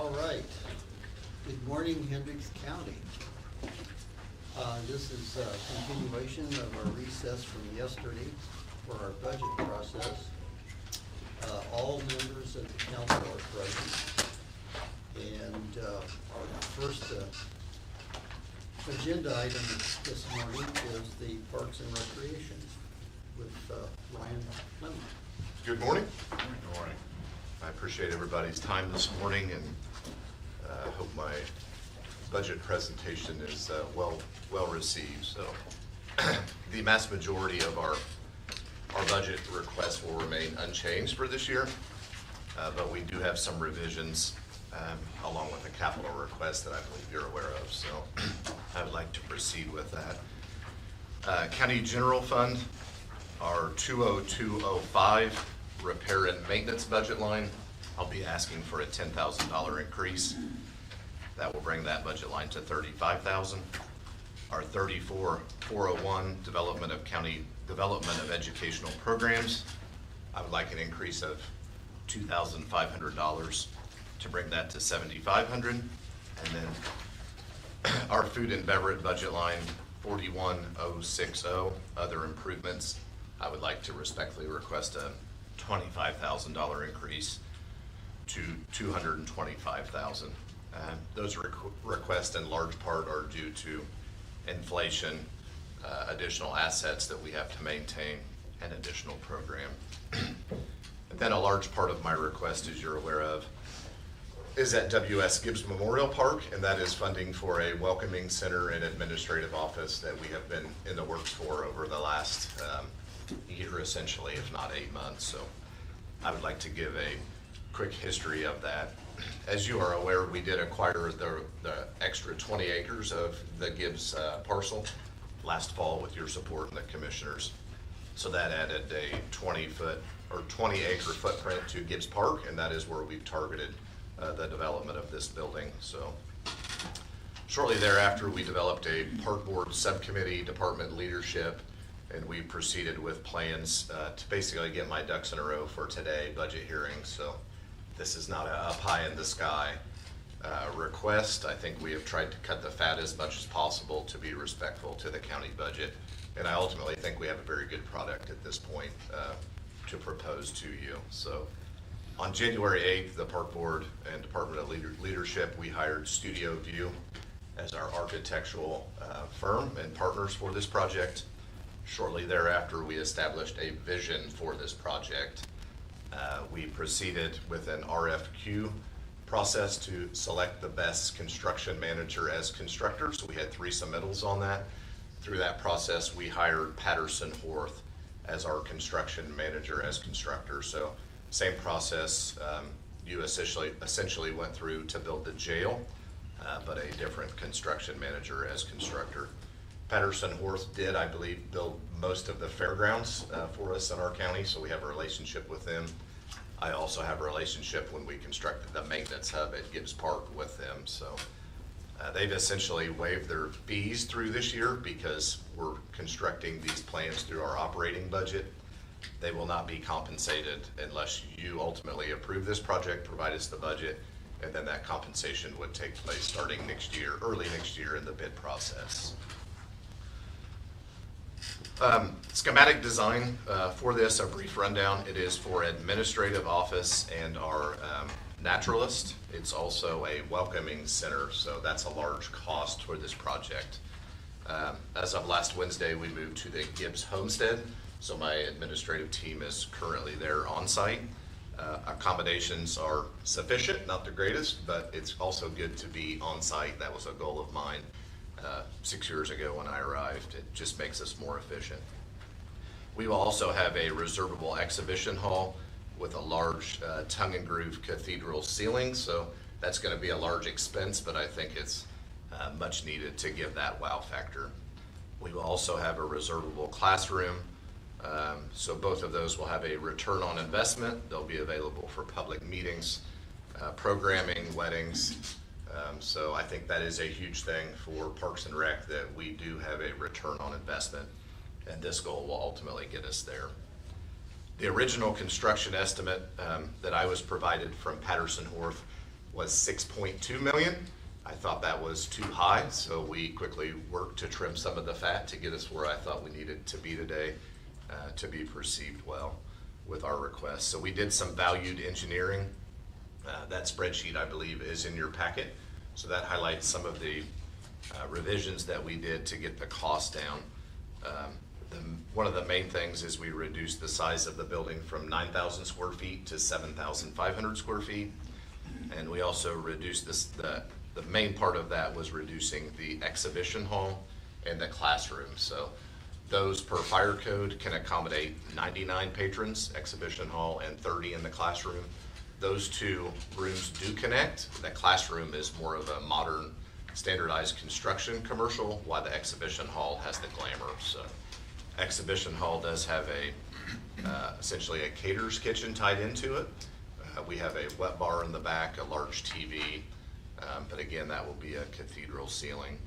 All right. Good morning, Hendricks County. This is a continuation of our recess from yesterday for our budget process. All members of the council are present. And our first agenda item this morning is the Parks and Recreation with Ryan Lemon. Good morning. Good morning. I appreciate everybody's time this morning, and hope my budget presentation is well received. So the vast majority of our budget requests will remain unchanged for this year, but we do have some revisions along with the capital request that I believe you're aware of. So I would like to proceed with that. County General Fund, our 20205 repair and maintenance budget line, I'll be asking for a $10,000 increase. That will bring that budget line to $35,000. Our 34401 development of educational programs, I would like an increase of $2,500 to bring that to $7,500. And then our food and beverage budget line 41060 other improvements, I would like to respectfully request a $25,000 increase to $225,000. Those requests in large part are due to inflation, additional assets that we have to maintain, and additional program. And then a large part of my request, as you're aware of, is at W.S. Gibbs Memorial Park, and that is funding for a welcoming center and administrative office that we have been in the works for over the last year, essentially, if not 8 months. So I would like to give a quick history of that. As you are aware, we did acquire the extra 20 acres of the Gibbs parcel last fall with your support and the commissioners. So that added a 20 acre footprint to Gibbs Park, and that is where we've targeted the development of this building. So shortly thereafter, we developed a park board subcommittee, department leadership, and we proceeded with plans to basically get my ducks in a row for today, budget hearings. So this is not a up high in the sky request. I think we have tried to cut the fat as much as possible to be respectful to the county budget. And I ultimately think we have a very good product at this point to propose to you. So on January 8th, the Park Board and Department of Leadership, we hired Studio View as our architectural firm and partners for this project. Shortly thereafter, we established a vision for this project. We proceeded with an RFQ process to select the best construction manager as constructor. So we had 3 submittals on that. Through that process, we hired Patterson Horth as our construction manager as constructor. So same process you essentially went through to build the jail, but a different construction manager as constructor. Patterson Horth did, I believe, build most of the fairgrounds for us in our county, so we have a relationship with them. I also have a relationship when we constructed the maintenance hub at Gibbs Park with them. So they've essentially waived their fees through this year because we're constructing these plans through our operating budget. They will not be compensated unless you ultimately approve this project, provide us the budget, and then that compensation would take place starting next year, early next year in the bid process. Schematic design for this, a brief rundown. It is for administrative office and our naturalist. It's also a welcoming center, so that's a large cost for this project. As of last Wednesday, we moved to the Gibbs Homestead, so my administrative team is currently there on site. Accommodations are sufficient, not the greatest, but it's also good to be on site. That was a goal of mine 6 years ago when I arrived. It just makes us more efficient. We will also have a reservable exhibition hall with a large tongue and groove cathedral ceiling. So that's going to be a large expense, but I think it's much needed to give that wow factor. We will also have a reservable classroom. So both of those will have a return on investment. They'll be available for public meetings, programming, weddings. So I think that is a huge thing for Parks and Rec, that we do have a return on investment, and this goal will ultimately get us there. The original construction estimate that I was provided from Patterson Horth was 6.2 million. I thought that was too high, so we quickly worked to trim some of the fat to get us where I thought we needed to be today, to be perceived well with our request. So we did some valued engineering. That spreadsheet, I believe, is in your packet. So that highlights some of the revisions that we did to get the cost down. One of the main things is we reduced the size of the building from 9,000 square feet to 7,500 square feet. And we also reduced the main part of that was reducing the exhibition hall and the classroom. So those per fire code can accommodate 99 patrons, exhibition hall, and 30 in the classroom. Those two rooms do connect. The classroom is more of a modern, standardized construction commercial, while the exhibition hall has the glamour. So exhibition hall does have essentially a caterer's kitchen tied into it. We have a wet bar in the back, a large TV, but again, that will be a cathedral ceiling.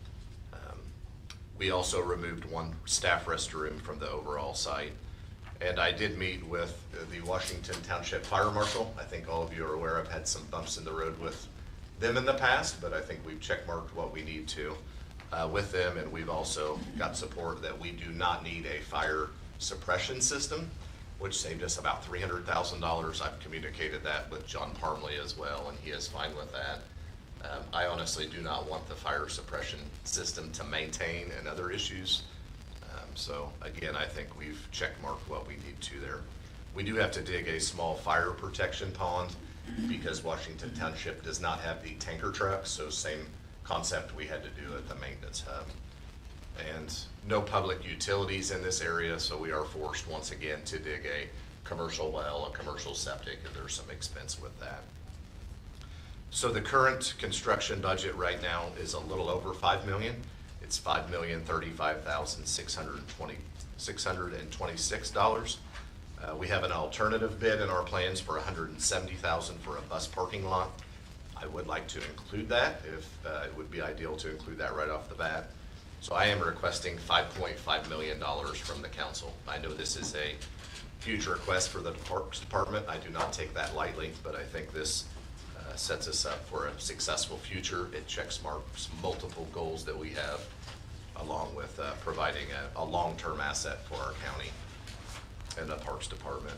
We also removed one staff restroom from the overall site. And I did meet with the Washington Township Fire Marshal. I think all of you are aware I've had some bumps in the road with them in the past, but I think we've checkmarked what we need to with them, and we've also got support that we do not need a fire suppression system, which saved us about $300,000. I've communicated that with John Parmley as well, and he is fine with that. I honestly do not want the fire suppression system to maintain and other issues. So again, I think we've checkmarked what we need to there. We do have to dig a small fire protection pond because Washington Township does not have the tanker trucks, so same concept we had to do at the maintenance hub. And no public utilities in this area, so we are forced once again to dig a commercial well, a commercial septic, and there's some expense with that. So the current construction budget right now is a little over $5 million. It's $5,035,626. We have an alternative bid in our plans for $170,000 for a bus parking lot. I would like to include that if it would be ideal to include that right off the bat. So I am requesting $5.5 million from the council. I know this is a huge request for the Parks Department. I do not take that lightly, but I think this sets us up for a successful future. It checks marks multiple goals that we have, along with providing a long-term asset for our county and the Parks Department.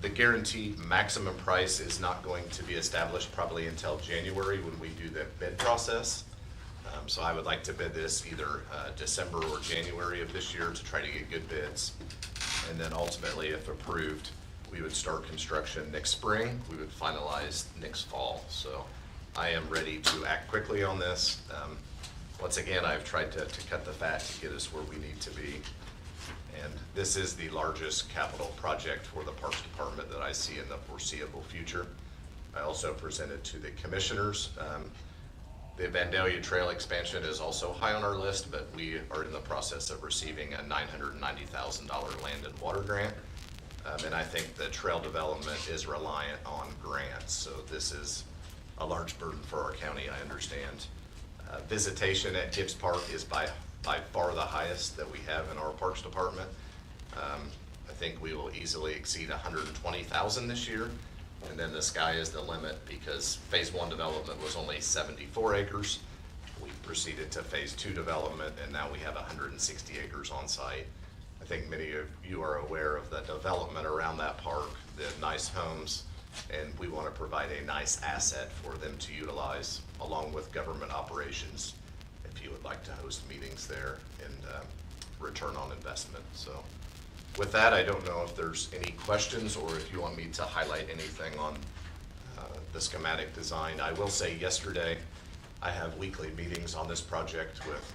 The guaranteed maximum price is not going to be established probably until January when we do the bid process. So I would like to bid this either December or January of this year to try to get good bids. And then ultimately, if approved, we would start construction next spring. We would finalize next fall. So I am ready to act quickly on this. Once again, I've tried to cut the fat to get us where we need to be. And this is the largest capital project for the Parks Department that I see in the foreseeable future. I also presented to the commissioners. The Vandalia Trail expansion is also high on our list, but we are in the process of receiving a $990,000 land and water grant. And I think the trail development is reliant on grants. So this is a large burden for our county, I understand. Visitation at Gibbs Park is by far the highest that we have in our Parks Department. I think we will easily exceed 120,000 this year. And then the sky is the limit because phase 1 development was only 74 acres. We proceeded to phase 2 development, and now we have 160 acres on site. I think many of you are aware of the development around that park, the nice homes, and we want to provide a nice asset for them to utilize along with government operations if you would like to host meetings there and return on investment. So with that, I don't know if there's any questions or if you want me to highlight anything on the schematic design. I will say yesterday I have weekly meetings on this project with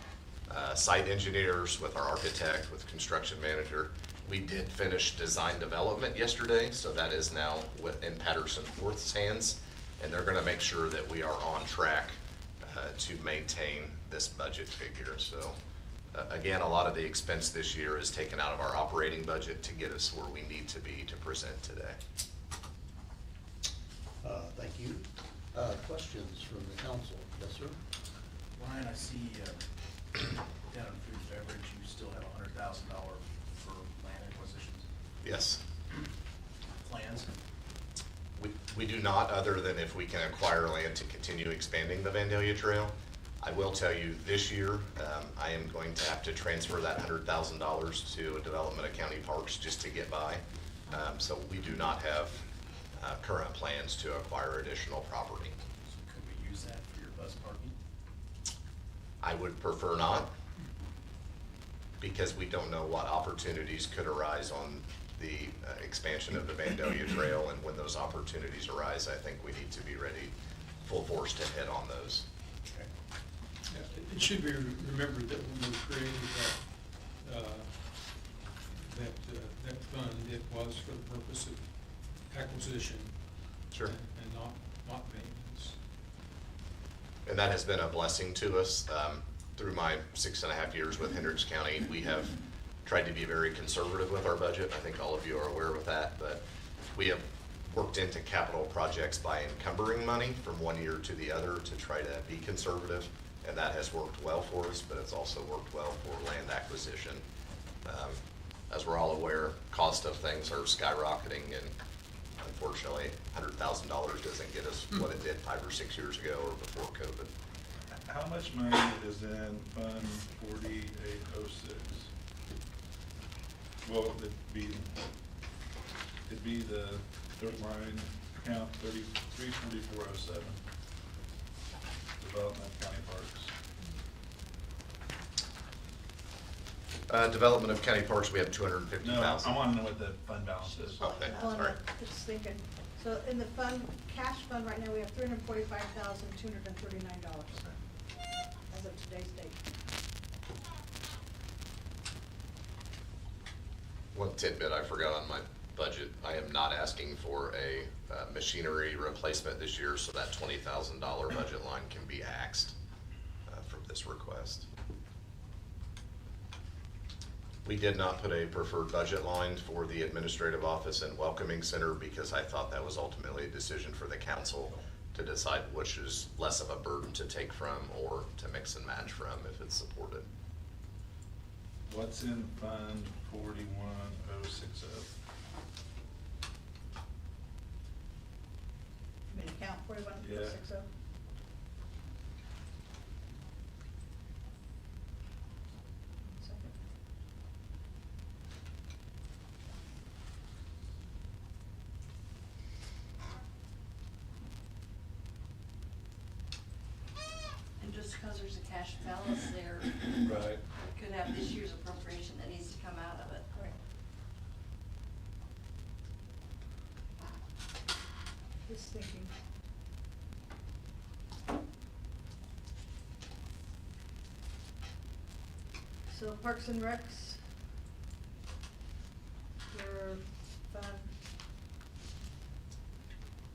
site engineers, with our architect, with construction manager. We did finish design development yesterday, so that is now in Patterson Fourth's hands, and they're gonna make sure that we are on track to maintain this budget figure. So again, a lot of the expense this year is taken out of our operating budget to get us where we need to be to present today. Thank you. Questions from the council? Yes, sir? Ryan, I see down in food and beverage, you still have $100,000 for land acquisitions Yes. plans. We do not, other than if we can acquire land to continue expanding the Vandalia Trail. I will tell you, this year, I am going to have to transfer that $100,000 to a development of county parks just to get by. So we do not have current plans to acquire additional property. So could we use that for your bus parking? I would prefer not, because we don't know what opportunities could arise on the expansion of the Vandalia Trail, and when those opportunities arise, I think we need to be ready, full force to hit on those. Okay. It should be remembered that when we created that fund, it was for the purpose of acquisition. Sure. And not maintenance. And that has been a blessing to us. Through my 6.5 years with Hendricks County, we have tried to be very conservative with our budget. I think all of you are aware of that, but we have worked into capital projects by encumbering money from one year to the other to try to be conservative, and that has worked well for us, but it's also worked well for land acquisition. As we're all aware, cost of things are skyrocketing, and unfortunately, $100,000 doesn't get us what it did 5 or 6 years ago or before COVID. How much money is in Fund 4806? Well, it'd be the third line, account 334407, Development of County Parks. Development of county parks, we have 250,000. No, I want to know what the fund balance is. Okay, Hold on, sorry. just thinking. So in the fund, cash fund right now, we have $345,239 as of today's date. One tidbit I forgot on my budget, I am not asking for a machinery replacement this year, so that $20,000 budget line can be axed from this request. We did not put a preferred budget line for the administrative office and welcoming center because I thought that was ultimately a decision for the council to decide which is less of a burden to take from or to mix and match from if it's supported. What's in Fund 41060? I mean, account 4160. And just because there's a cash balance there, Right. we could have this year's appropriation that needs to come out of it. Right. Just thinking. So Parks and Recs, your fund,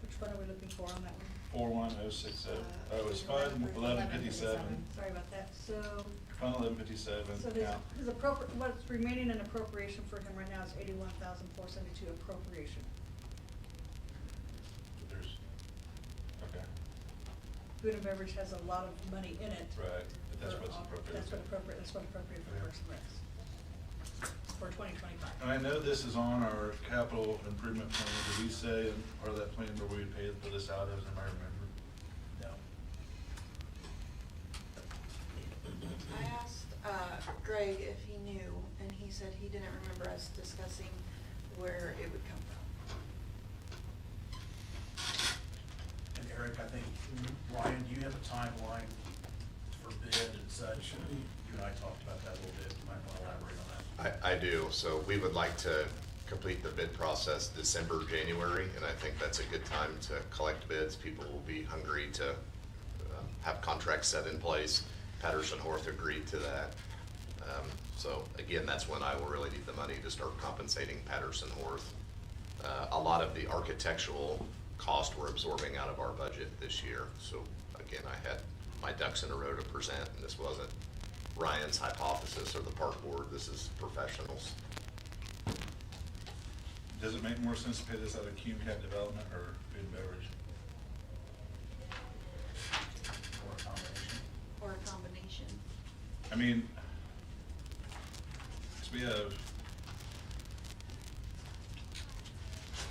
which fund are we looking for on that one? 41060. Oh, it's Fund 1157. Sorry about that. So, Fund 1157. so his what's remaining in appropriation for him right now is $81,472 appropriation. There's, okay, Food and beverage has a lot of money in it. right, but that's what's appropriate. That's what appropriate for Parks and Recs for 2025. And I know this is on our capital improvement plan. Did we say in part of that plan where we would pay for this out of, am I remember? No. I asked Greg if he knew, and he said he didn't remember us discussing where it would come from. And Eric, I think, Ryan, do you have a timeline for bid and such? You and I talked about that a little bit. You might want to elaborate on that. I do. So we would like to complete the bid process December, January, and I think that's a good time to collect bids. People will be hungry to have contracts set in place. Patterson Horth agreed to that. So again, that's when I will really need the money to start compensating Patterson Horth. A lot of the architectural cost we're absorbing out of our budget this year. So again, I had my ducks in a row to present, and this wasn't Ryan's hypothesis or the park board. This is professionals. Does it make more sense to pay this out of CUMCAT development or food and beverage? Or a combination. Or a combination. I mean, 'cause we have,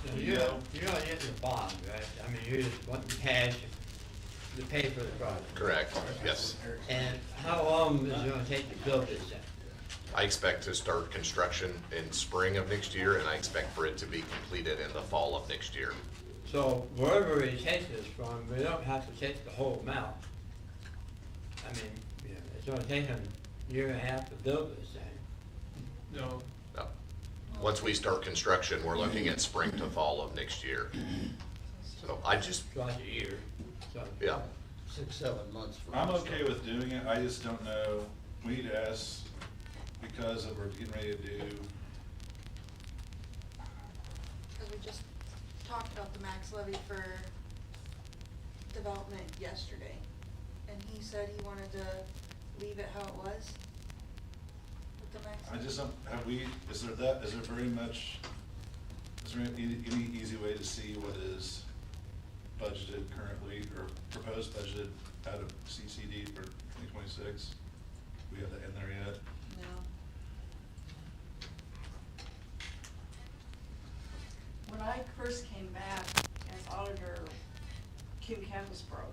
So you're not getting a bond, right? I mean, you're just wanting cash to pay for the project. Correct, yes. And how long is it gonna take to build this thing? I expect to start construction in spring of next year, and I expect for it to be completed in the fall of next year. So wherever we take this from, we don't have to take the whole amount. I mean, you know, it's gonna take them a year and a half to build this thing. No, No. Once we start construction, we're looking at spring to fall of next year. So I just, Twice a year, so. yeah, 6-7 months from. I'm okay with doing it, I just don't know, we need to ask, because of we're getting ready to do, Cause we just talked about the max levy for development yesterday, and he said he wanted to leave it how it was with the max I levy. just don't, have we, is there very much, is there any easy way to see what is budgeted currently, or proposed budgeted out of CCD for 2026? We have that in there yet? No. When I first came back as auditor, Cume Campus broke.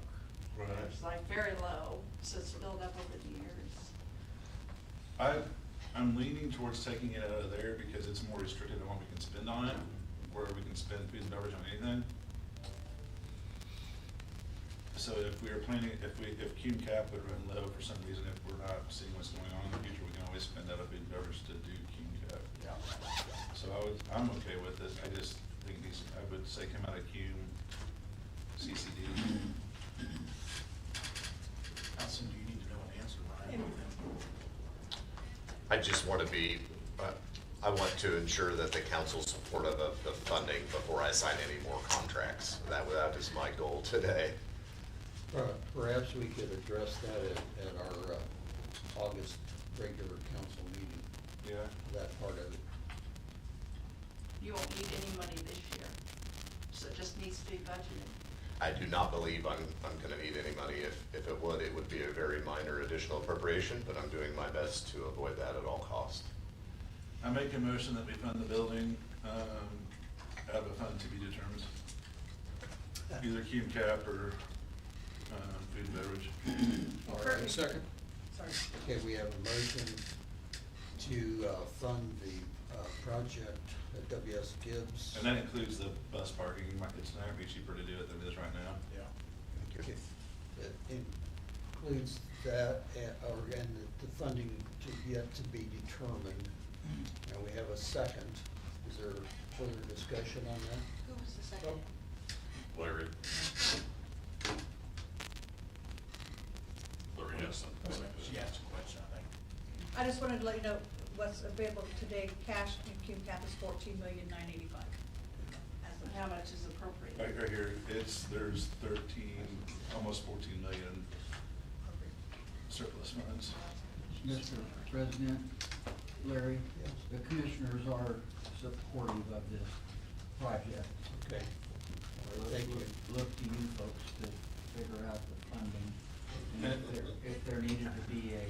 Right. It was like very low, so it's built up over the years. I'm leaning towards taking it out of there because it's more restricted on what we can spend on it, where we can spend food and beverage on anything. So if we are planning, if Cume Cap would run low for some reason, if we're not seeing what's going on in the future, we can always spend out of food and beverage to do Cume Cap. Yeah. So I'm okay with this, I just think these, I would say come out of Cume, CCD. How soon do you need to know an answer, Ryan? I just want to be, I want to ensure that the council's supportive of the funding before I sign any more contracts. That is my goal today. Perhaps we could address that at our August regular council meeting, Yeah. that part of it. You won't need any money this year, so it just needs to be budgeted. I do not believe I'm gonna need any money. If it would be a very minor additional appropriation, but I'm doing my best to avoid that at all costs. I make a motion that we fund the building, out of a fund to be determined. Either Cume Cap or, food and beverage. All Kurt, right. second? Sorry. Okay, we have a motion to fund the project at W.S. Gibbs. And that includes the bus parking, it's not gonna be cheaper to do it than it is right now. Yeah. Okay. It includes that, and the funding yet to be determined. And we have a second. Is there further discussion on that? Who was the second? Larry? She asked a question, I think. I just wanted to let you know what's available today, cash in Cume Cap is $14,985,000. And how much is appropriate? Right here, there's 13, almost 14 million surplus funds. Mr. President, Larry, Yes. the commissioners are supportive of this project. Okay. All right, thank you. Look to you folks to figure out the funding. And if there needed to be a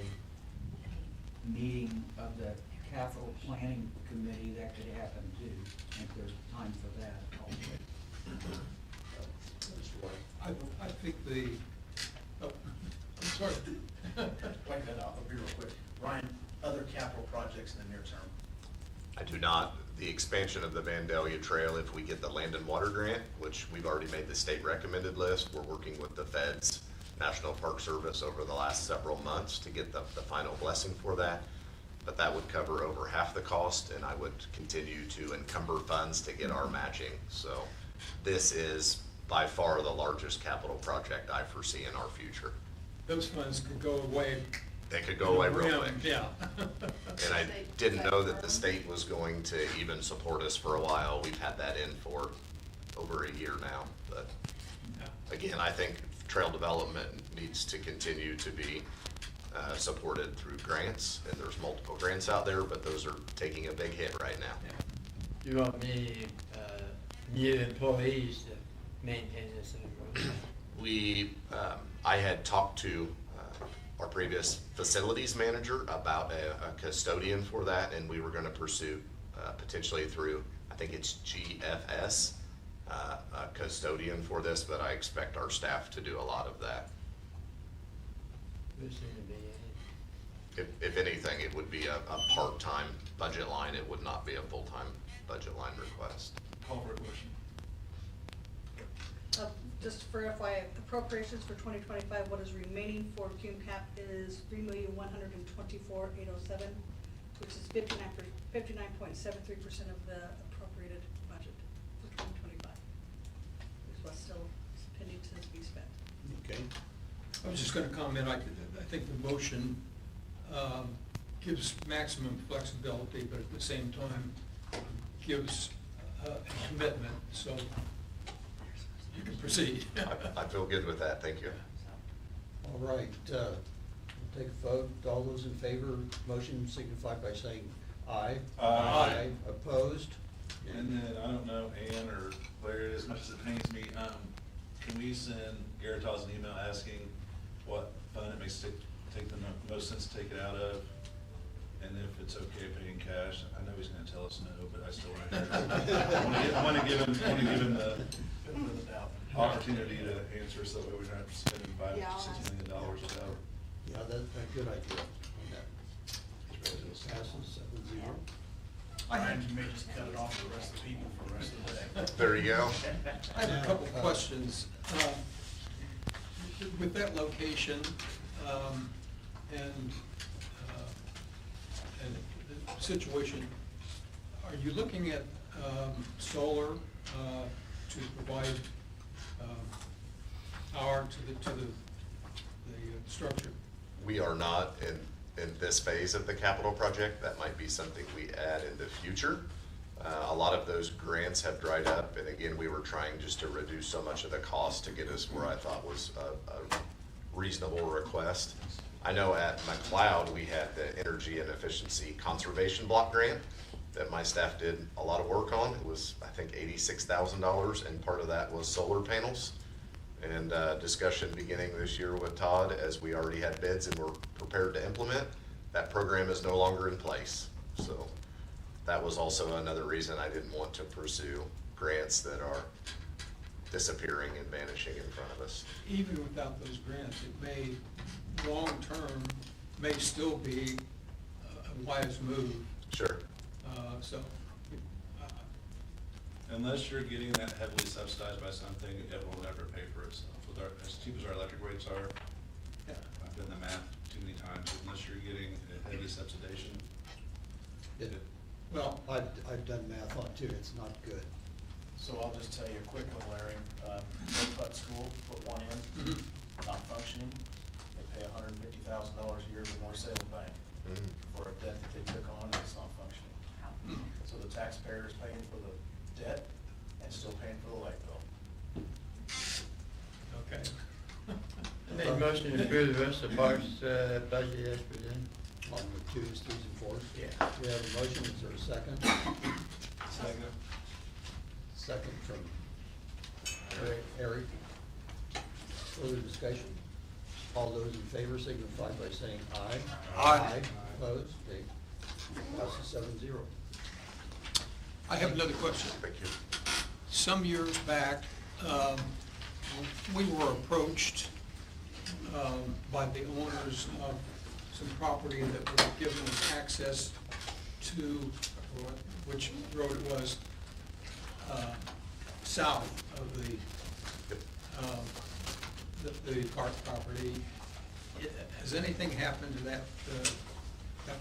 meeting of the capital planning committee, that could happen too, if there's time for that also. Mr. White. I think I'm sorry. Wait, no, I'll be real quick. Ryan, other capital projects in the near term? I do not. The expansion of the Vandalia Trail, if we get the Land and Water Grant, which we've already made the state recommended list, we're working with the Feds, National Park Service over the last several months to get the final blessing for that. But that would cover over half the cost, and I would continue to encumber funds to get our matching. So this is by far the largest capital project I foresee in our future. Those funds could go away. They could go away real quick. Yeah. And I didn't know that the state was going to even support us for a while. We've had that in for over a year now. But Yeah. again, I think trail development needs to continue to be supported through grants. And there's multiple grants out there, but those are taking a big hit right now. You want me, new employees to maintain this thing? I had talked to our previous facilities manager about a custodian for that, and we were gonna pursue potentially through I think it's GFS, custodian for this, but I expect our staff to do a lot of that. Who's in the VA? If anything, it would be a part-time budget line. It would not be a full-time budget line request. Call for a question. Just for FYI, appropriations for 2025, what is remaining for CUMCAP is $3,124,807, which is 59.73% of the appropriated budget for 2025. Is what's still pending to be spent. Okay. I was just gonna comment, I think the motion gives maximum flexibility, but at the same time gives a commitment, so you can proceed. I feel good with that, thank you. All right, we'll take a vote. All those in favor, motion signify by saying aye. Aye. Opposed? And then, I don't know, Ann or Larry, as much as it pains me, can we send Garitas an email asking what fund it makes take the most sense to take it out of? And if it's okay paying cash, I know he's gonna tell us no, but I still wanna hear it. I wanna give him the opportunity to answer, so that way we're not spending Yeah, I'll $5-6 million without. Yeah, that's a good idea on that. Passes 7-0. Ryan, you may just cut it off for the rest of the people for the rest of the day. There you go. I have a couple questions. With that location, and the situation, are you looking at, solar, to provide, power to the structure? We are not in this phase of the capital project. That might be something we add in the future. A lot of those grants have dried up, and again, we were trying just to reduce so much of the cost to get us where I thought was a reasonable request. I know at McLeod, we had the Energy and Efficiency Conservation Block Grant that my staff did a lot of work on. It was, I think, $86,000, and part of that was solar panels. And discussion beginning this year with Todd, as we already had bids and were prepared to implement, that program is no longer in place. So that was also another reason I didn't want to pursue grants that are disappearing and vanishing in front of us. Even without those grants, it may, long-term, may still be a wise move. Sure. So, Unless you're getting that heavily subsidized by something, it will never pay for itself. With our, as cheap as our electric rates are, yeah. I've done the math too many times, unless you're getting a heavy subsidization. Well, I've done math on it too, it's not good. So I'll just tell you a quick one, Larry. Put School, put one in, not functioning. They pay $150,000 a year to North Salem Bank for a debt that they took on and it's not functioning. So the taxpayer is paying for the debt and still paying for the light bill. okay. Make a motion to approve the rest of the parks, budget as presented. On the 2s, 3s, and 4s? Yeah. We have a motion, is there a second? Second. Second from Eric. Further discussion? All those in favor signify by saying aye. Aye. Opposed? Okay. Passes 7-0. I have another question. Thank you. Some years back, we were approached by the owners of some property that were given us access to, which road it was, south of the park property. Has anything happened to that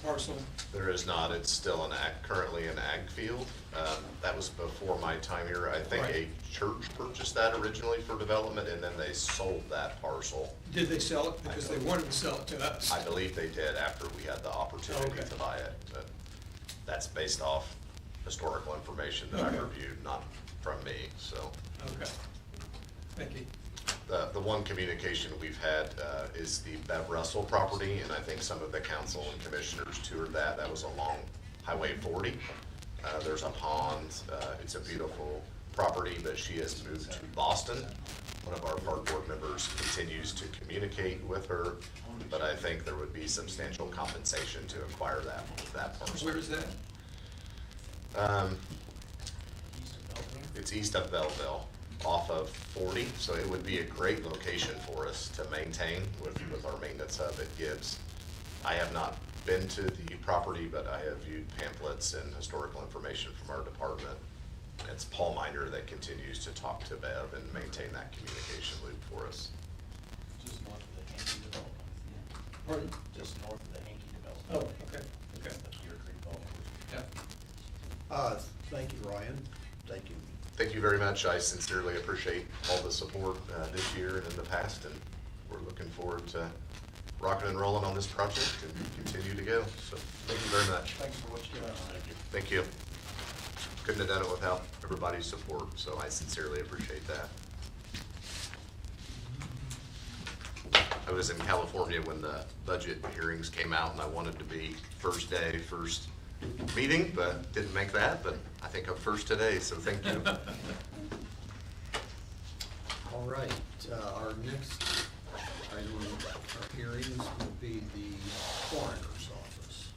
parcel? There is not. It's still currently an ag field. That was before my time here. I think Right. a church purchased that originally for development, and then they sold that parcel. Did they sell it? Because they wanted to sell it to us. I believe they did after we had the opportunity Okay. to buy it, but that's based off historical information that I Okay. reviewed, not from me, so. Okay. Thank you. The one communication we've had is the Bev Russell property, and I think some of the council and commissioners toured that. That was along Highway 40. There's a pond. It's a beautiful property, but she has moved to Boston. One of our park board members continues to communicate with her, but I think there would be substantial compensation to acquire that parcel. Where is that? It's east of Belleville, off of 40, so it would be a great location for us to maintain with our maintenance hub at Gibbs. I have not been to the property, but I have viewed pamphlets and historical information from our department. It's Paul Miner that continues to talk to Bev and maintain that communication loop for us. Just north of the Hankey development. Pardon? Just north of the Hankey Oh, development. okay, okay. The Deer Creek development. Yeah. Thank you, Ryan. Thank you. Thank you very much. I sincerely appreciate all the support this year and in the past, and we're looking forward to rocking and rolling on this project and continue to go. So thank you very much. Thanks for what you're doing. Thank you. Couldn't have done it without everybody's support, so I sincerely appreciate that. I was in California when the budget hearings came out, and I wanted to be first day, first meeting, but didn't make that, but I think I'm first today, so thank you. All right, our next item of hearings will be the coroner's office.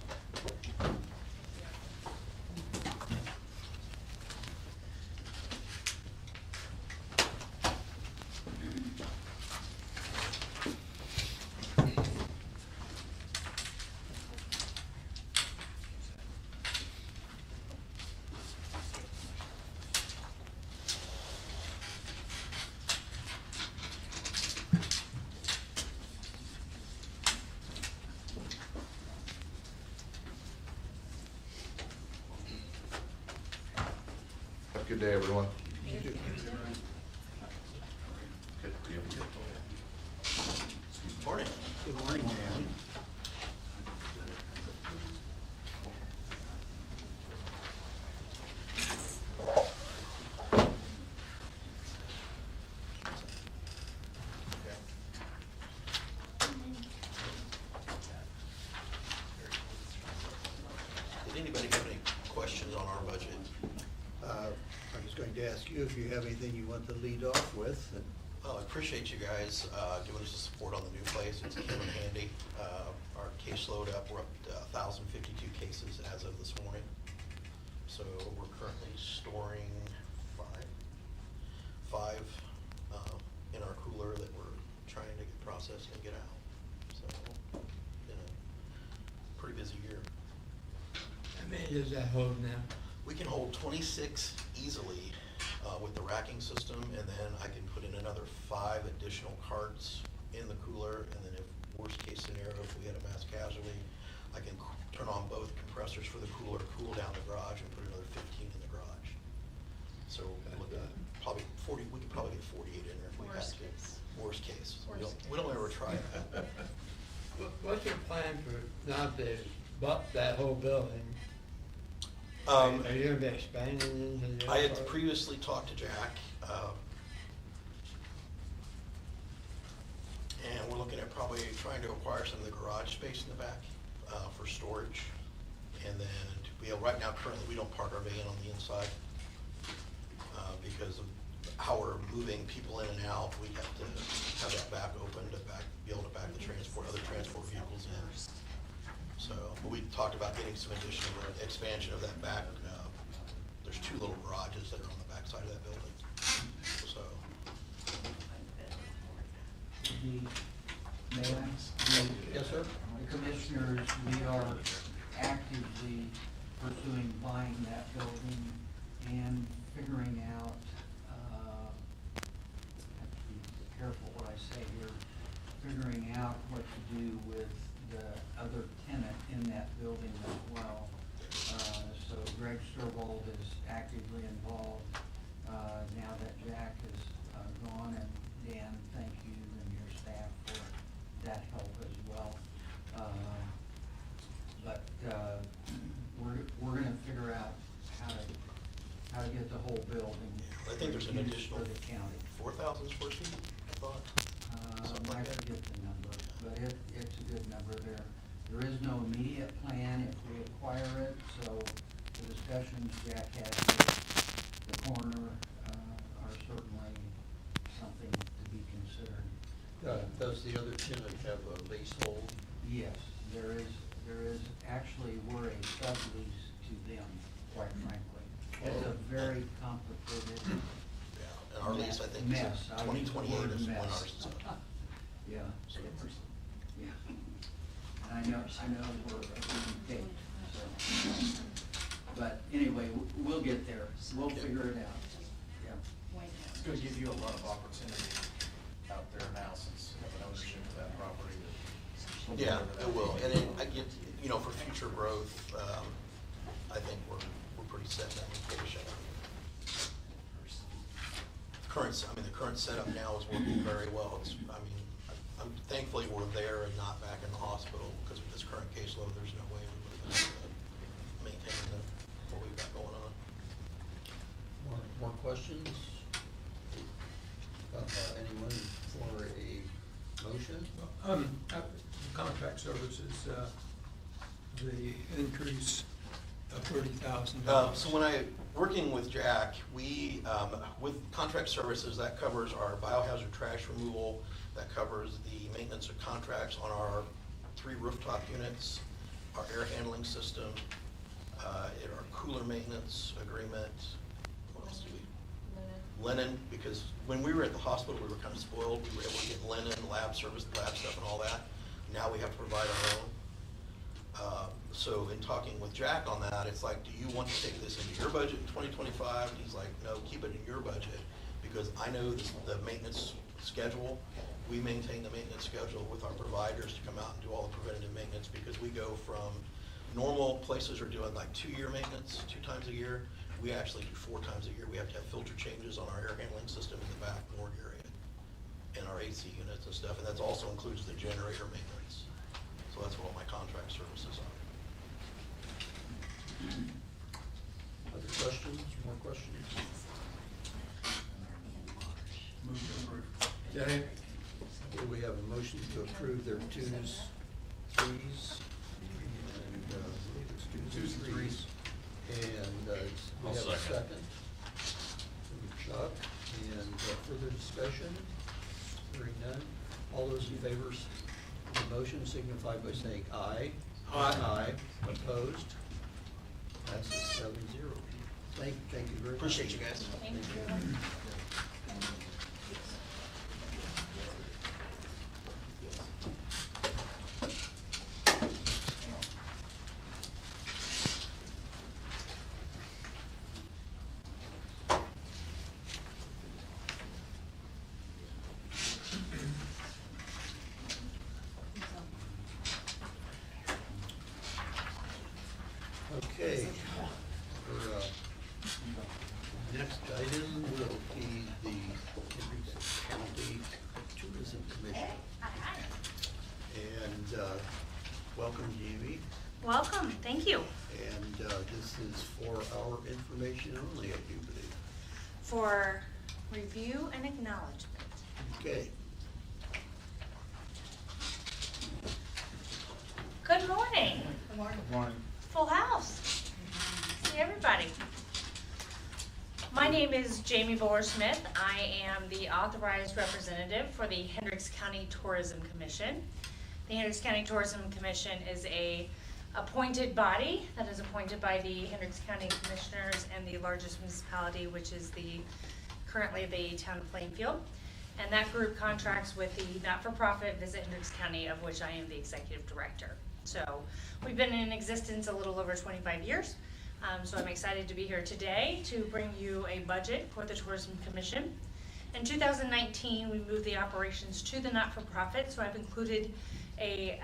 Have a good day, everyone. Morning. Good morning, Dan. Did anybody have any questions on our budget? I was going to ask you if you have anything you want to lead off with. Well, I appreciate you guys giving us the support on the new place. It's came in handy. Our caseload up, we're up to 1,052 cases as of this morning. So we're currently storing five in our cooler that we're trying to get processed and get out. So, been a pretty busy year. How many does that hold now? We can hold 26 easily with the racking system, and then I can put in another 5 additional carts in the cooler, and then if worst case scenario, if we had a mass casualty, I can turn on both compressors for the cooler, cool down the garage, and put another 15 in the garage. So we're looking at probably 40, we could probably get 48 in there if we had Worst to. case. Worst case. Worst We don't ever try that. What's your plan for now to butt that whole building? Are you gonna be expanding into the I other had part? previously talked to Jack, and we're looking at probably trying to acquire some of the garage space in the back for storage. And then, right now, currently, we don't park our van on the inside because of how we're moving people in and out. We have to have that back open to be able to back the other transport vehicles in. So, but we talked about getting some additional expansion of that back. There's 2 little garages that are on the back side of that building. So, Yes, sir? The commissioners, we are actively pursuing buying that building and figuring out, I have to be careful what I say here, figuring out what to do with the other tenant in that building as well. So Greg Sturvold is actively involved, now that Jack is gone, and Dan, thank you and your staff for that help as well. But we're gonna figure out how to get the whole building. I think there's an used additional for the county. 4,000 square feet, I thought. Something I like that. forget the number, but it's a good number there. There is no immediate plan if we acquire it, so the discussions Jack had with the coroner are certainly something to be considered. Does the other tenant have a leasehold? Yes, there is actually, we're a sublease to them, quite frankly. It's a very complicated Yeah, and our lease, I think, mess. is I would use the 2028 word is when mess. ours is up. Yeah, So- yeah. And I know we're a getting paid, so. But anyway, we'll get there. We'll figure it out. Yeah. It's gonna give you a lot of opportunity out there now since you have an ownership of that property. Yeah, it will, and I get, for future growth, I think we're pretty set in that location. The current setup now is working very well. I'm thankfully we're there and not back in the hospital, because with this current caseload, there's no way we would have been able to maintain what we've got going on. More questions? Anyone for a motion? Contract services, the increase of $30,000. So working with Jack, we, with contract services, that covers our biohazard trash removal, that covers the maintenance of contracts on our 3 rooftop units, our air handling system, our cooler maintenance agreement. What else do we? Linen, because when we were at the hospital, we were kind of spoiled. We were able to get linen, lab service, lab stuff and all that. Now we have to provide our own. So in talking with Jack on that, it's like, do you want to take this into your budget in 2025? And he's like, no, keep it in your budget, because I know the maintenance schedule. We maintain the maintenance schedule with our providers to come out and do all the preventative maintenance, because we go from normal places are doing like 2-year maintenance, 2 times a year. We actually do 4 times a year. We have to have filter changes on our air handling system in the back morgue area and our AC units and stuff, and that also includes the generator maintenance. So that's what all my contract services are. Other questions, more questions? Move to approve. Second. Okay, we have a motion to approve their twos, threes, and, I believe it's twos and threes. And, we I'll have a second. second. From Chuck, and further discussion? Hearing none. All those in favor of the motion signify by saying aye. Aye. Opposed? Passes 7-0. Thank you very much. Appreciate you guys. Thank you. Okay. Our, next item will be the Hendricks County Tourism Commission. And welcome, Jamie. Welcome, thank you. And this is for our information only, I do believe. For review and acknowledgement. Okay. Good morning. Good morning. Morning. Full house. See everybody. My name is Jamie Boer-Smith. I am the authorized representative for the Hendricks County Tourism Commission. The Hendricks County Tourism Commission is a appointed body that is appointed by the Hendricks County Commissioners and the largest municipality, which is currently the town of Plainfield. And that group contracts with the not-for-profit Visit Hendricks County, of which I am the executive director. So we've been in existence a little over 25 years. So I'm excited to be here today to bring you a budget for the Tourism Commission. In 2019, we moved the operations to the not-for-profit, so I've included a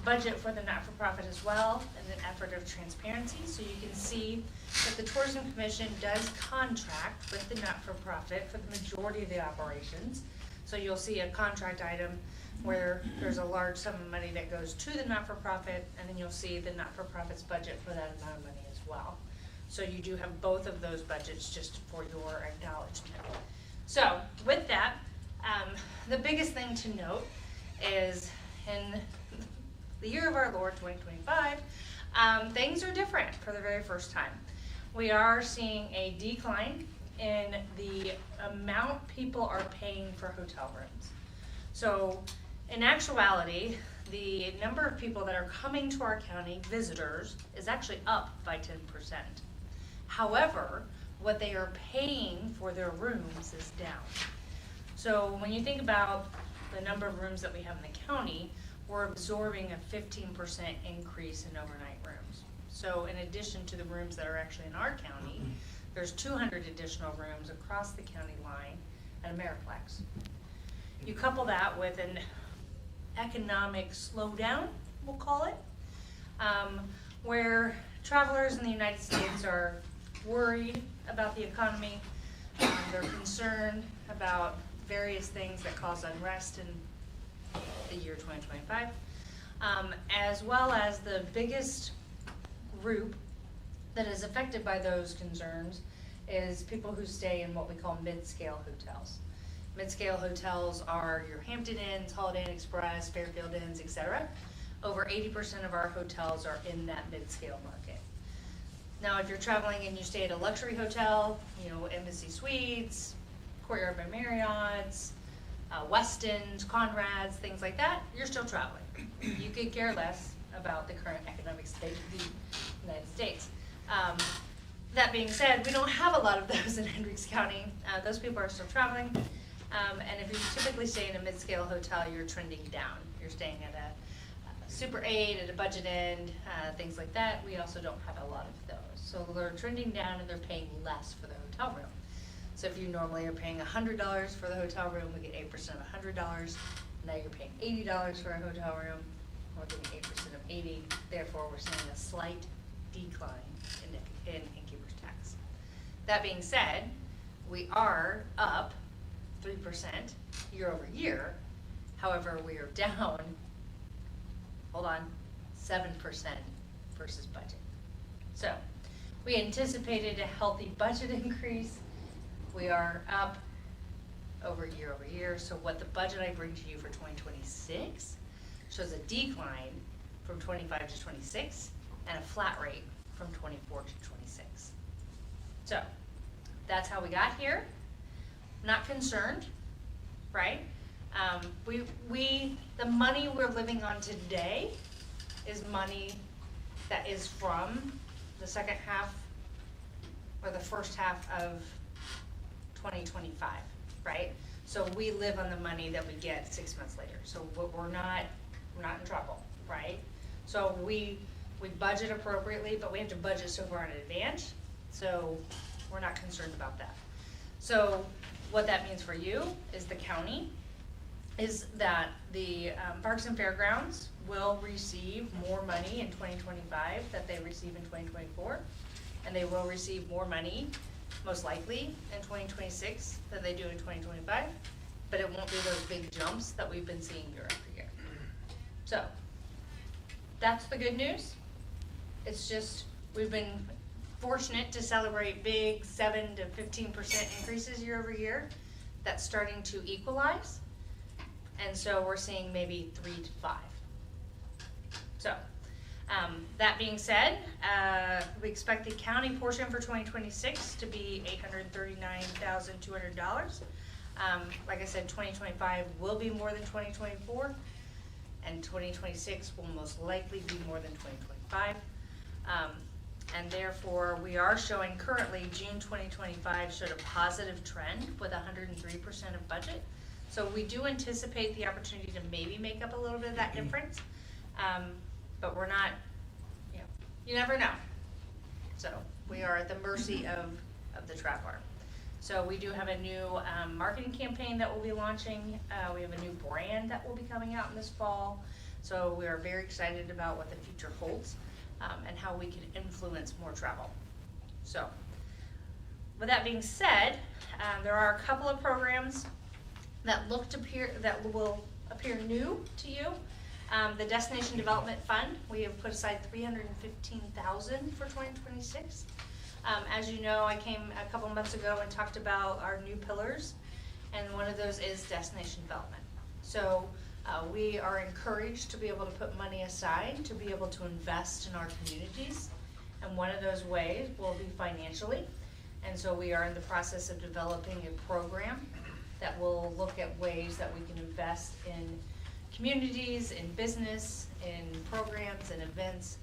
budget for the not-for-profit as well in an effort of transparency, so you can see that the Tourism Commission does contract with the not-for-profit for the majority of the operations. So you'll see a contract item where there's a large sum of money that goes to the not-for-profit, and then you'll see the not-for-profit's budget for that amount of money as well. So you do have both of those budgets just for your acknowledgement. So with that, the biggest thing to note is in the year of our Lord 2025, things are different for the very first time. We are seeing a decline in the amount people are paying for hotel rooms. So in actuality, the number of people that are coming to our county, visitors, is actually up by 10%. However, what they are paying for their rooms is down. So when you think about the number of rooms that we have in the county, we're absorbing a 15% increase in overnight rooms. So in addition to the rooms that are actually in our county, there's 200 additional rooms across the county line at Ameriplex. You couple that with an economic slowdown, we'll call it, where travelers in the United States are worried about the economy. They're concerned about various things that cause unrest in the year 2025, as well as the biggest group that is affected by those concerns is people who stay in what we call mid-scale hotels. Mid-scale hotels are your Hampton Inns, Holiday Inn Express, Fairfield Inns, etc. Over 80% of our hotels are in that mid-scale market. Now, if you're traveling and you stay at a luxury hotel, you know, Embassy Suites, Courtyard by Marriott's, Westin's, Conrad's, things like that, you're still traveling. You could care less about the current economic state of the United States. That being said, we don't have a lot of those in Hendricks County. Those people are still traveling. And if you typically stay in a mid-scale hotel, you're trending down. You're staying at a Super 8, at a Budget Inn, things like that. We also don't have a lot of those. So they're trending down and they're paying less for the hotel room. So if you normally are paying $100 for the hotel room, we get 8% of $100. Now you're paying $80 for a hotel room, we're getting 8% of $80. Therefore, we're seeing a slight decline in innkeeper's tax. That being said, we are up 3% year over year. However, we are down, 7% versus budget. So we anticipated a healthy budget increase. We are up over year. So what the budget I bring to you for 2026 shows a decline from 25 to 26 and a flat rate from 24 to 26. So that's how we got here. Not concerned, right? The money we're living on today is money that is from the second half or the first half of 2025, right? So we live on the money that we get 6 months later. So we're not in trouble, right? So we budget appropriately, but we have to budget so far in advance. So we're not concerned about that. So what that means for you is the county is that the Parks and Fairgrounds will receive more money in 2025 that they receive in 2024, and they will receive more money most likely in 2026 than they do in 2025, but it won't be those big jumps that we've been seeing year after year. So that's the good news. It's just we've been fortunate to celebrate big 7 to 15% increases year over year. That's starting to equalize, and so we're seeing maybe 3 to 5. So that being said, we expect the county portion for 2026 to be $839,200. Like I said, 2025 will be more than 2024, and 2026 will most likely be more than 2025. And therefore, we are showing currently June 2025 showed a positive trend with 103% of budget. So we do anticipate the opportunity to maybe make up a little bit of that difference, but we're not, you never know. So we are at the mercy of the traveler. So we do have a new marketing campaign that we'll be launching. We have a new brand that will be coming out in this fall. So we are very excited about what the future holds and how we can influence more travel. So with that being said, there are a couple of programs that will appear new to you. The Destination Development Fund, we have put aside $315,000 for 2026. As you know, I came a couple months ago and talked about our new pillars, and one of those is destination development. So we are encouraged to be able to put money aside to be able to invest in our communities, and one of those ways will be financially. And so we are in the process of developing a program that will look at ways that we can invest in communities, in business, in programs and events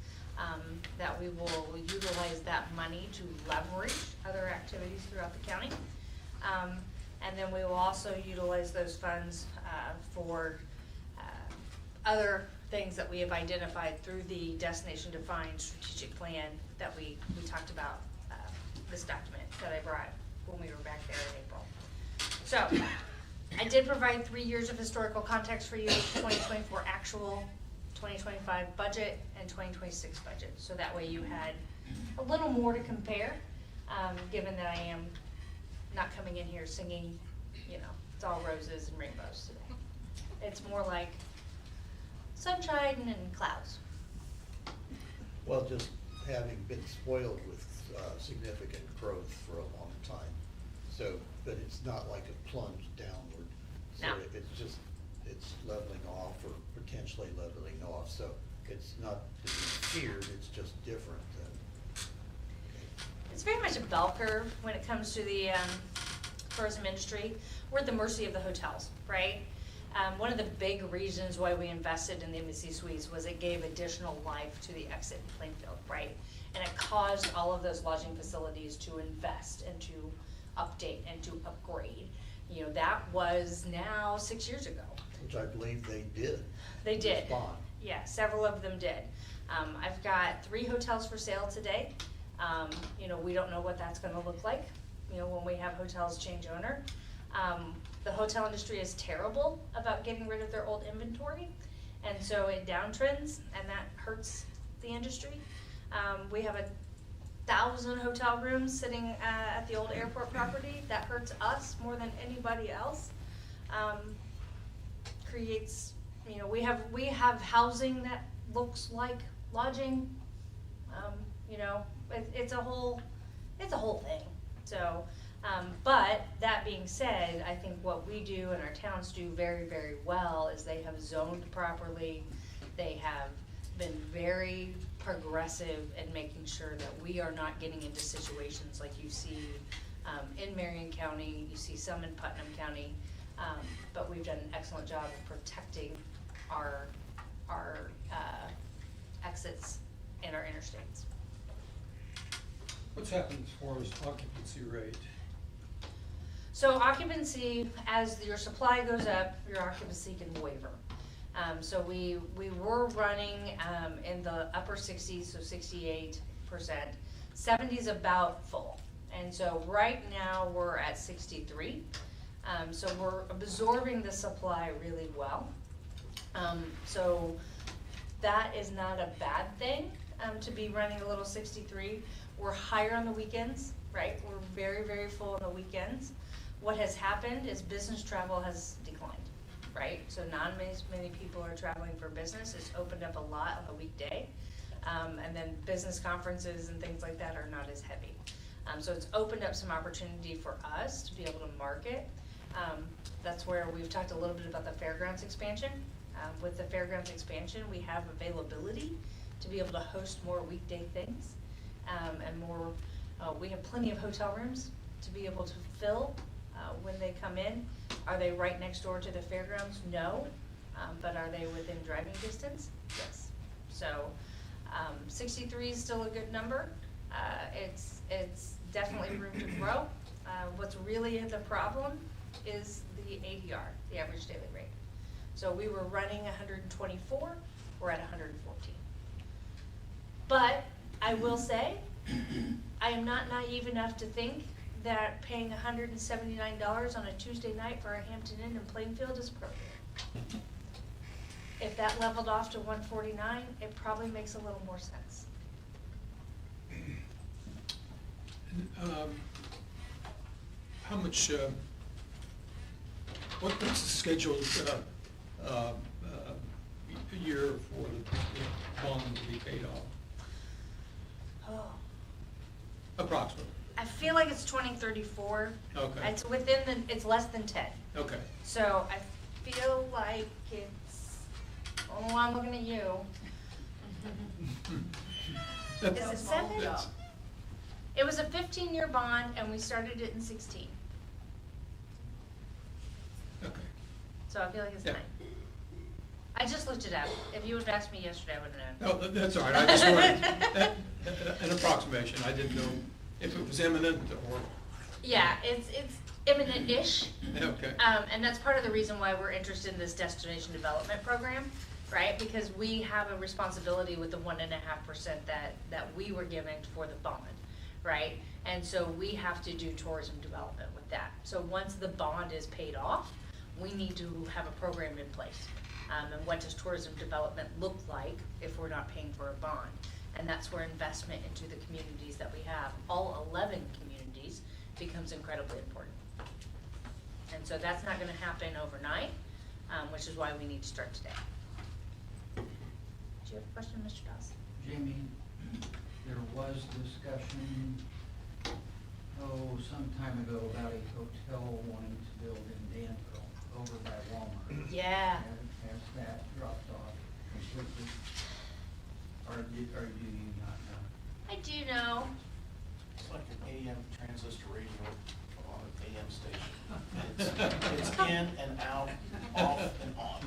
that we will utilize that money to leverage other activities throughout the county. And then we will also utilize those funds for other things that we have identified through the Destination Defined strategic plan that we talked about, this document that I brought when we were back there in April. So, I did provide 3 years of historical context for you, 2024 actual, 2025 budget, and 2026 budget. So that way you had a little more to compare, given that I am not coming in here singing, it's all roses and rainbows today. It's more like sunshine and clouds. Well, just having been spoiled with significant growth for a long time, so, but it's not like a plunge downward. So No. it's leveling off or potentially leveling off, so it's not to be feared, it's just different than. It's very much a bell curve when it comes to the tourism industry. We're at the mercy of the hotels, right? One of the big reasons why we invested in the Embassy Suites was it gave additional life to the exit in Plainfield, right? And it caused all of those lodging facilities to invest and to update and to upgrade. That was now 6 years ago. Which I believe they did. They did. Respond. Yeah, several of them did. I've got 3 hotels for sale today. We don't know what that's gonna look like, when we have hotels change owner. The hotel industry is terrible about getting rid of their old inventory, and so it downtrends, and that hurts the industry. We have 1,000 hotel rooms sitting at the old airport property. That hurts us more than anybody else. Creates, we have housing that looks like lodging. It's a whole thing. So, but that being said, I think what we do and our towns do very, very well is they have zoned properly. They have been very progressive in making sure that we are not getting into situations like you see in Marion County, you see some in Putnam County, but we've done an excellent job of protecting our exits and our interstates. What's happened as far as occupancy rate? So occupancy, as your supply goes up, your occupancy can waver. So we were running in the upper 60s, so 68%. 70's about full. And so right now we're at 63. So we're absorbing the supply really well. So that is not a bad thing, to be running a little 63. We're higher on the weekends, right? We're very, very full on the weekends. What has happened is business travel has declined, right? So not many people are traveling for business. It's opened up a lot on the weekday. And then business conferences and things like that are not as heavy. So it's opened up some opportunity for us to be able to market. That's where we've talked a little bit about the fairgrounds expansion. With the fairgrounds expansion, we have availability to be able to host more weekday things. And more, we have plenty of hotel rooms to be able to fill when they come in. Are they right next door to the fairgrounds? No. But are they within driving distance? Yes. So 63 is still a good number. It's definitely room to grow. What's really the problem is the ADR, the average daily rate. So we were running 124, we're at 114. But I will say, I am not naive enough to think that paying $179 on a Tuesday night for a Hampton Inn in Plainfield is appropriate. If that leveled off to 149, it probably makes a little more sense. How much, what's the scheduled year for the bond to be paid off? Oh. Approximately. I feel like it's 2034. Okay. It's less than 10. Okay. So I feel like it's, oh, I'm looking at you. Is it 7? That's- It was a 15-year bond and we started it in 16. Okay. So I feel like it's Yeah. 9. I just looked it up. If you would've asked me yesterday, I would've known. No, that's all right, I just wanted an approximation, I didn't know if it was imminent or, Yeah, it's imminent-ish. okay. And that's part of the reason why we're interested in this destination development program, right? Because we have a responsibility with the 1.5% that we were given for the bond, right? And so we have to do tourism development with that. So once the bond is paid off, we need to have a program in place. And what does tourism development look like if we're not paying for a bond? And that's where investment into the communities that we have, all 11 communities, becomes incredibly important. And so that's not gonna happen overnight, which is why we need to start today. Do you have a question, Mr. Dawes? Jamie, there was discussion, some time ago about a hotel wanting to build in Danville over by Walmart. Yeah. Has that dropped off completely? Or do you not know? I do know. It's like an AM transistor radio on an AM station. It's in and out, off and on.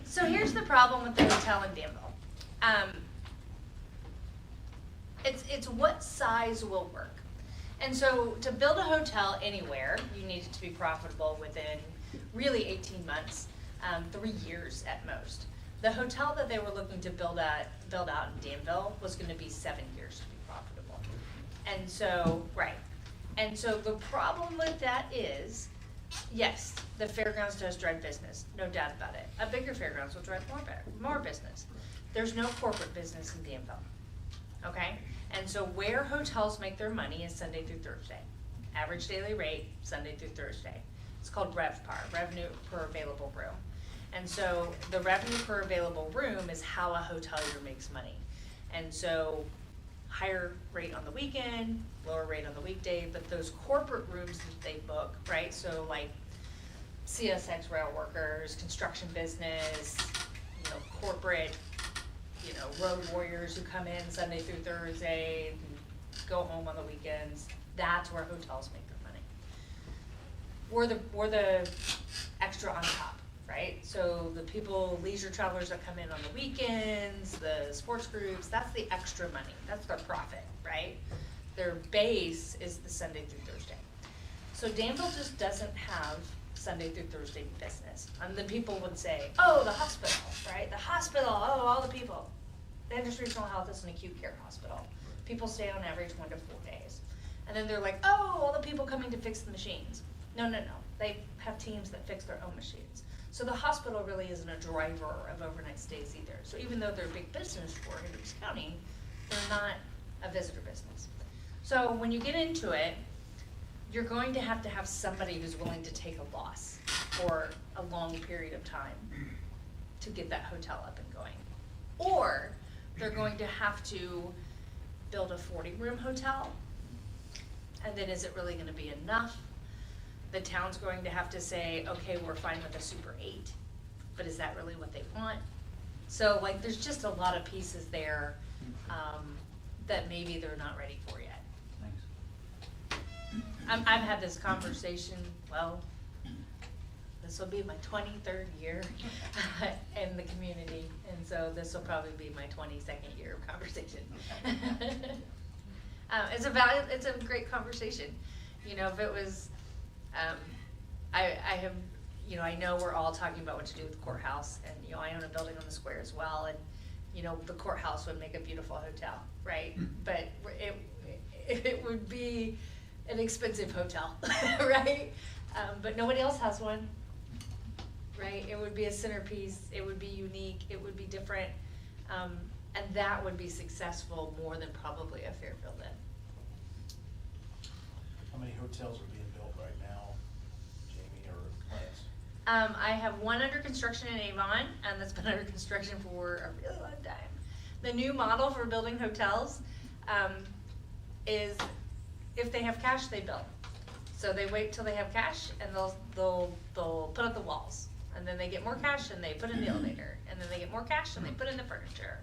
So here's the problem with the hotel in Danville. It's what size will work. And so to build a hotel anywhere, you need it to be profitable within really 18 months, 3 years at most. The hotel that they were looking to build out in Danville was gonna be 7 years to be profitable. And so, right. And so the problem with that is, yes, the fairgrounds does drive business, no doubt about it. A bigger fairgrounds will drive more business. There's no corporate business in Danville, okay? And so where hotels make their money is Sunday through Thursday. Average daily rate, Sunday through Thursday. It's called RevPAR, revenue per available room. And so the revenue per available room is how a hotelier makes money. And so higher rate on the weekend, lower rate on the weekday, but those corporate rooms that they book, right? So like CSX rail workers, construction business, corporate, road warriors who come in Sunday through Thursday, and go home on the weekends. That's where hotels make their money. We're the extra on top, right? So the people, leisure travelers that come in on the weekends, the sports groups, that's the extra money. That's their profit, right? Their base is the Sunday through Thursday. So Danville just doesn't have Sunday through Thursday business. And the people would say, oh, the hospital, right? The hospital, oh, all the people. Andrews Regional Health is an acute care hospital. People stay on average 1 to 4 days. And then they're like, oh, all the people coming to fix the machines. No. They have teams that fix their own machines. So the hospital really isn't a driver of overnight stays either. So even though they're a big business for Hendricks County, they're not a visitor business. So when you get into it, you're going to have somebody who's willing to take a loss for a long period of time to get that hotel up and going. Or they're going to have to build a 40-room hotel, and then is it really gonna be enough? The town's going to have to say, okay, we're fine with a Super 8, but is that really what they want? So like, there's just a lot of pieces there that maybe they're not ready for yet. Thanks. I've had this conversation, well, this will be my 23rd year in the community, and so this will probably be my 22nd year of conversation. It's a great conversation. If it was, I know we're all talking about what to do with the courthouse, and, I own a building on the square as well, and, the courthouse would make a beautiful hotel, right? But it would be an expensive hotel, right? But nobody else has one, right? It would be a centerpiece, it would be unique, it would be different, and that would be successful more than probably a Fairfield Inn. How many hotels are being built right now, Jamie, or plans? I have one under construction in Avon, and that's been under construction for a really long time. The new model for building hotels is if they have cash, they build. So they wait till they have cash, and they'll put up the walls, and then they get more cash and they put in the elevator, and then they get more cash and they put in the furniture.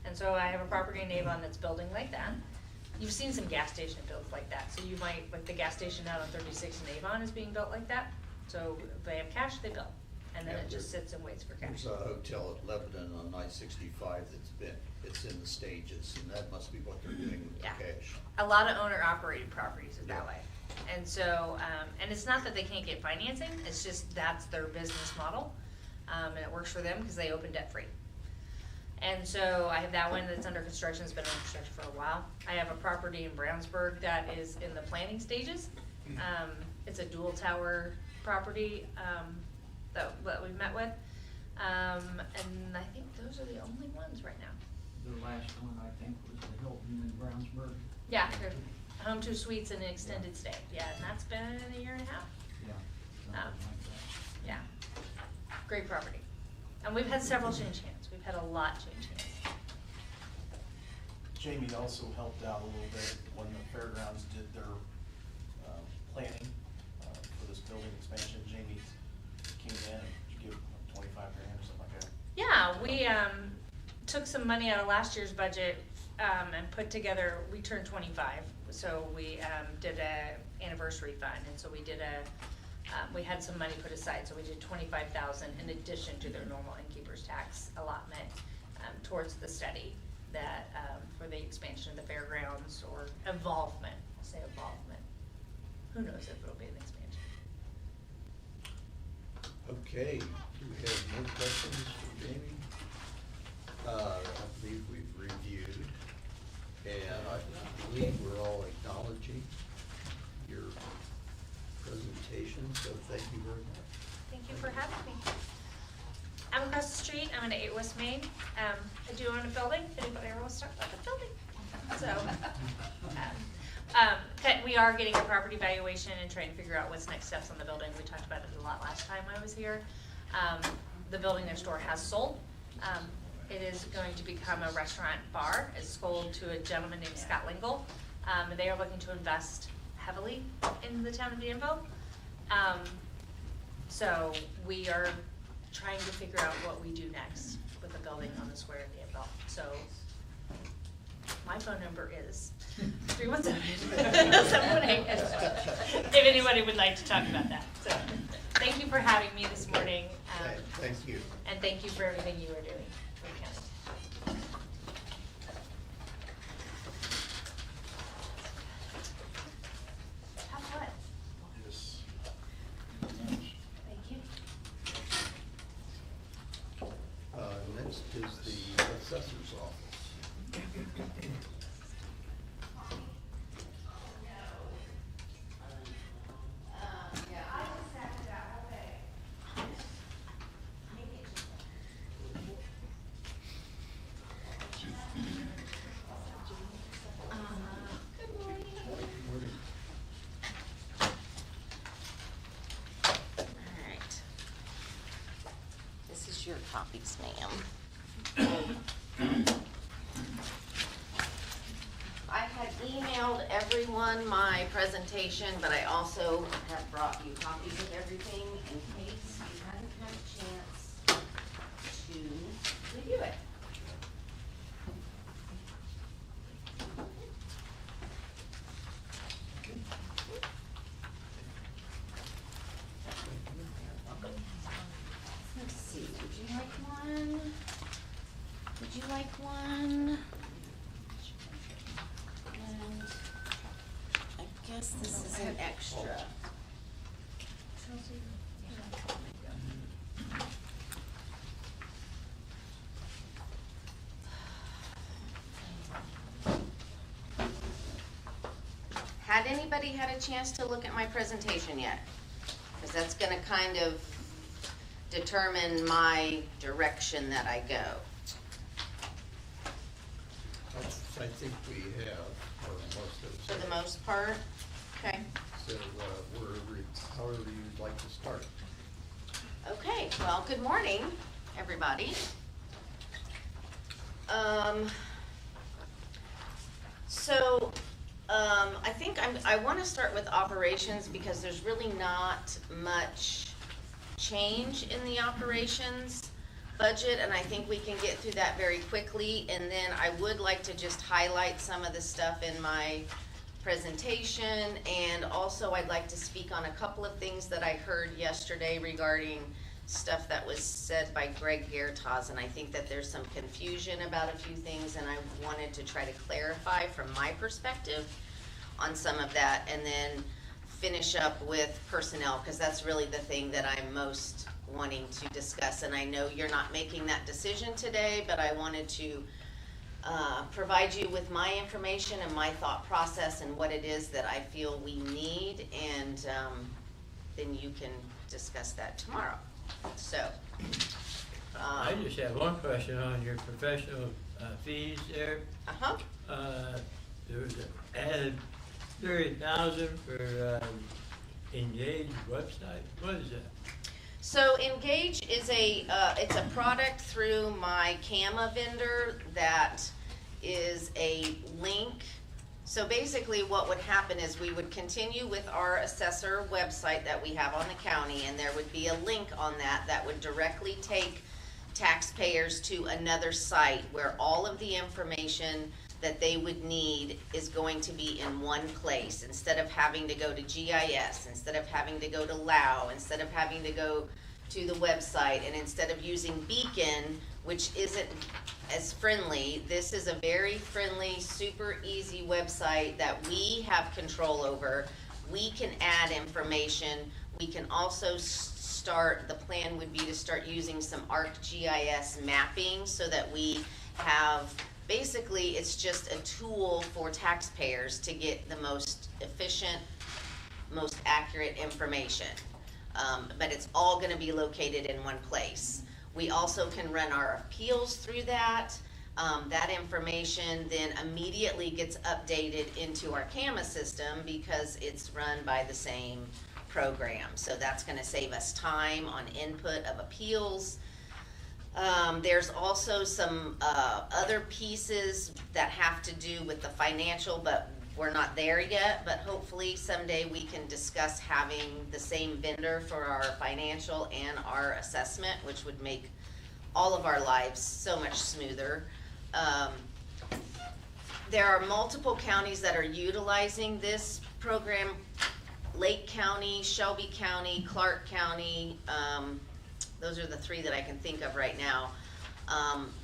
And so I have a property in Avon that's building like that. You've seen some gas station builds like that, so you might, like the gas station out on 36 in Avon is being built like that. So if they have cash, they build. and then Yeah, it just there- sits and waits for cash. There's a hotel at Lebanon on I-65 it's in the stages, and that must be what they're doing with the Yeah. cash. A lot of owner-operated properties are that Yeah. way. And so, and it's not that they can't get financing, it's just that's their business model. And it works for them because they open debt-free. And so I have that one that's under construction, it's been under construction for a while. I have a property in Brownsburg that is in the planning stages. It's a dual tower property, that we've met with. And I think those are the only ones right now. The last one, I think, was the Hilton in Brownsburg. Yeah, they're home two suites and an extended stay, yeah, and that's been a year and a half, Yeah, something like that. yeah. Great property. And we've had several change hands, we've had a lot change hands. Jamie also helped out a little bit when the fairgrounds did their planning for this building expansion. Jamie came in and you give $25,000 or something like that. Yeah, we, took some money out of last year's budget, and put together, we turned 25, so we, did a anniversary fund, and so we did we had some money put aside, so we did 25,000 in addition to their normal innkeeper's tax allotment, towards the study that, for the expansion of the fairgrounds, or evolvement, I'll say evolvement. Who knows if it'll be an expansion. Okay, do we have more questions for Jamie? I believe we've reviewed, and I believe we're all acknowledging your presentation, so thank you very much. Thank you for having me. I'm across the street, I'm in 8 West Main. I do own a building, if anybody ever wants to talk about the building. So, we are getting a property valuation and trying to figure out what's next steps on the building. We talked about it a lot last time I was here. The building next door has sold. It is going to become a restaurant bar. It's sold to a gentleman named Scott Lingle. And they are looking to invest heavily in the town of Danville. So we are trying to figure out what we do next with the building on the square of Danville. So my phone number is 317-718. If anybody would like to talk about that. So thank you for having me this morning. Thank you. And thank you for everything you are doing for the county. Have fun. Yes. Thank you. Next is the assessor's office. Alright. This is your copies, ma'am. I had emailed everyone my presentation, but I also have brought you copies of everything in case you hadn't had a chance to review it. Let's see, would you like one? Would you like one? And I guess this is an extra. Had anybody had a chance to look at my presentation yet? Because that's gonna kind of determine my direction that I go. I think we have, for most of it. For the most part, okay. So, however you'd like to start. Okay, well, good morning, everybody. I think I want to start with operations because there's really not much change in the operations budget, and I think we can get through that very quickly. And then I would like to just highlight some of the stuff in my presentation, and also I'd like to speak on a couple of things that I heard yesterday regarding stuff that was said by Greg Gertaz, and I think that there's some confusion about a few things, and I wanted to try to clarify from my perspective on some of that, and then finish up with personnel, because that's really the thing that I'm most wanting to discuss. And I know you're not making that decision today, but I wanted to provide you with my information and my thought process and what it is that I feel we need, and then you can discuss that tomorrow. So. I just have one question on your professional fees there. Uh-huh. There was an added 30,000 for Engage website. What is that? So Engage is it's a product through my CAMA vendor that is a link. So basically what would happen is we would continue with our assessor website that we have on the county, and there would be a link on that would directly take taxpayers to another site where all of the information that they would need is going to be in one place, instead of having to go to GIS, instead of having to go to LAO, instead of having to go to the website, and instead of using Beacon, which isn't as friendly. This is a very friendly, super easy website that we have control over. We can add information. We can also the plan would be to start using some ArcGIS mapping so that we have, basically it's just a tool for taxpayers to get the most efficient, most accurate information. But it's all gonna be located in one place. We also can run our appeals through that. That information then immediately gets updated into our CAMA system because it's run by the same program. So that's gonna save us time on input of appeals. There's also some other pieces that have to do with the financial, but we're not there yet. But hopefully someday we can discuss having the same vendor for our financial and our assessment, which would make all of our lives so much smoother. There are multiple counties that are utilizing this program. Lake County, Shelby County, Clark County, those are the three that I can think of right now.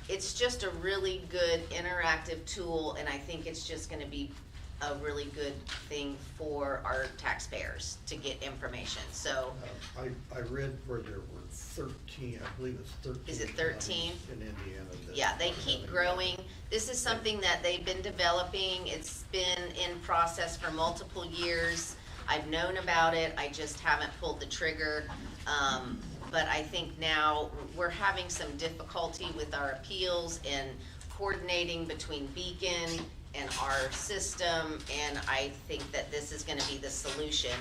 It's just a really good interactive tool, and I think it's just gonna be a really good thing for our taxpayers to get information, so. I read where there were 13, I believe it's 13. Is it 13? In Indiana. Yeah, they keep growing. This is something that they've been developing. It's been in process for multiple years. I've known about it, I just haven't pulled the trigger. But I think now we're having some difficulty with our appeals and coordinating between Beacon and our system, and I think that this is gonna be the solution.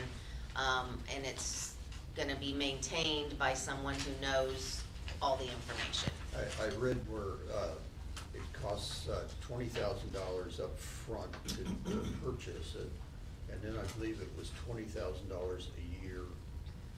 And it's gonna be maintained by someone who knows all the information. I read where it costs $20,000 up front to purchase it, and then I believe it was $20,000 a year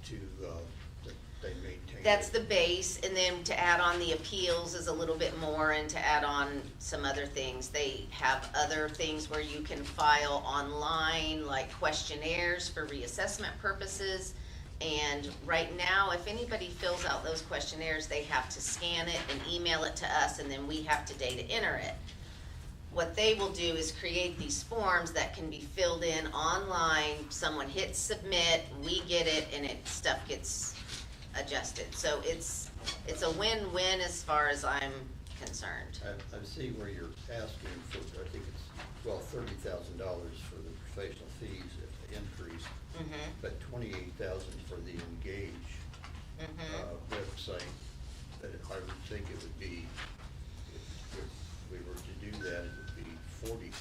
to that they maintain. That's it. the base, and then to add on the appeals is a little bit more, and to add on some other things. They have other things where you can file online, like questionnaires for reassessment purposes. And right now, if anybody fills out those questionnaires, they have to scan it and email it to us, and then we have to data enter it. What they will do is create these forms that can be filled in online. Someone hits submit, we get it, and stuff gets adjusted. So it's a win-win as far as I'm concerned. I see where you're asking for, I think it's, $30,000 for the professional fees if they increase, but $28,000 for the Engage website. But I would think it would be, if we were to do that, it would be $40,000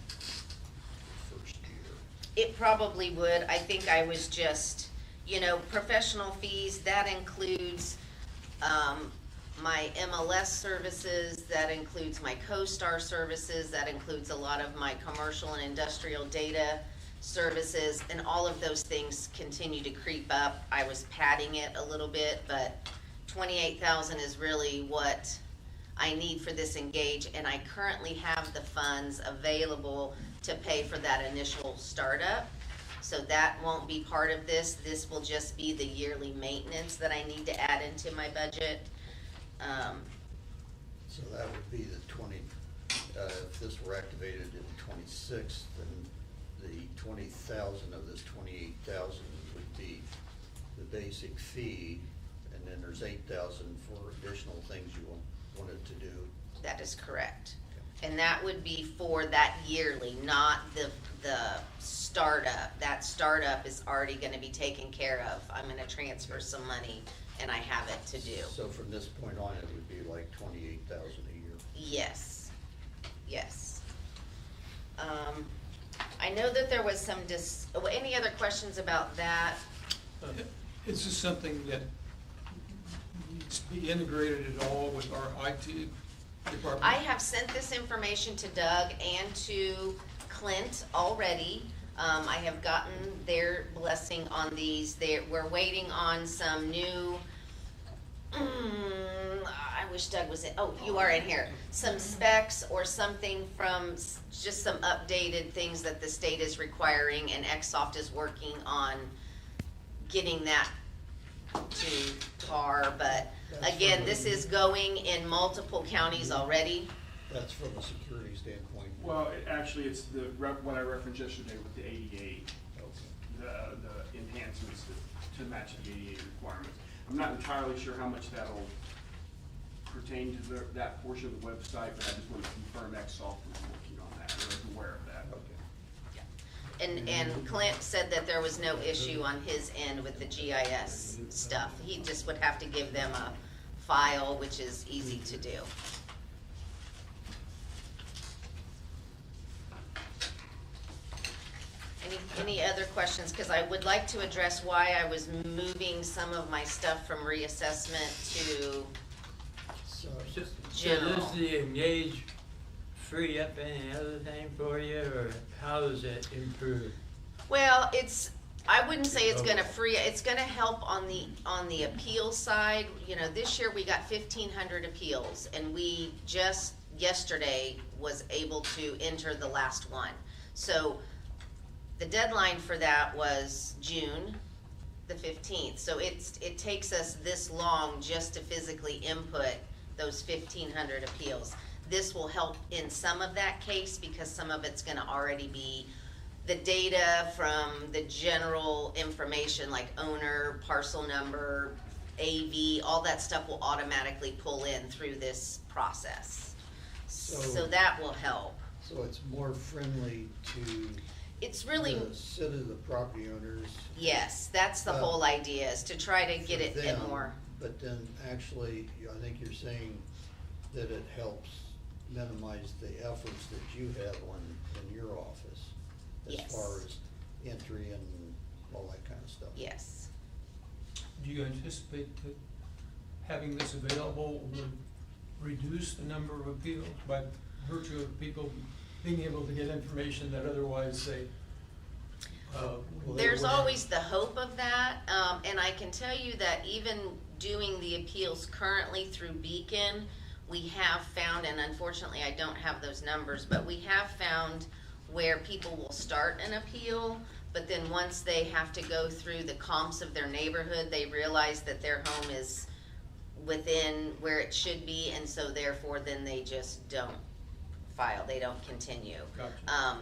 the first year. It probably would. I think I was just, professional fees, that includes my MLS services, that includes my CoStar services, that includes a lot of my commercial and industrial data services, and all of those things continue to creep up. I was padding it a little bit, but 28,000 is really what I need for this Engage, and I currently have the funds available to pay for that initial startup. So that won't be part of this. This will just be the yearly maintenance that I need to add into my budget. So that would be the 20, if this were activated in 26, then the 20,000 of this 28,000 would be the basic fee, and then there's 8,000 for additional things you wanted to do. That is correct. And that would be for that yearly, not the startup. That startup is already gonna be taken care of. I'm gonna transfer some money and I have it to do. So from this point on, it would be like 28,000 a year. Yes, yes. I know that there was some any other questions about that? Is this something that needs to be integrated at all with our IT department? I have sent this information to Doug and to Clint already. I have gotten their blessing on these. We're waiting on some new, I wish Doug was in, oh, you are in here. Some specs or something from just some updated things that the state is requiring, and Xsoft is working on getting that to TAR, but again, this is going in multiple counties already. That's from a security standpoint. Well, actually, it's what I referenced yesterday with the 88, Okay. the enhancements to match the 88 requirements. I'm not entirely sure how much that'll pertain to that portion of the website, but I just want to confirm Xsoft is working on that, or is aware of that. Okay. And Clint said that there was no issue on his end with the GIS stuff. He just would have to give them a file, which is easy to do. Any other questions? Because I would like to address why I was moving some of my stuff from reassessment to So, So general. does the Engage free up any other thing for you, or how does it improve? Well, I wouldn't say it's gonna it's gonna help on the appeal side. You know, this year we got 1,500 appeals, and we just yesterday was able to enter the last one. So the deadline for that was June the 15th. So it takes us this long just to physically input those 1,500 appeals. This will help in some of that case because some of it's gonna already be the data from the general information like owner, parcel number, AV, all that stuff will automatically pull in through this process. So that will help. So it's more friendly to It's really, the property owners. yes, that's the whole idea, is to try to get for it in them, more. But then actually, I think you're saying that it helps minimize the efforts that you have in your office. Yes. As far as entry and all that kind of stuff. Yes. Do you anticipate that having this available would reduce the number of appeals by virtue of people being able to get information that otherwise they There's always the hope of that, and I can tell you that even doing the appeals currently through Beacon, we have found, and unfortunately I don't have those numbers, but we have found where people will start an appeal, but then once they have to go through the comps of their neighborhood, they realize that their home is within where it should be, and so therefore then they just don't file, they don't continue. Gotcha.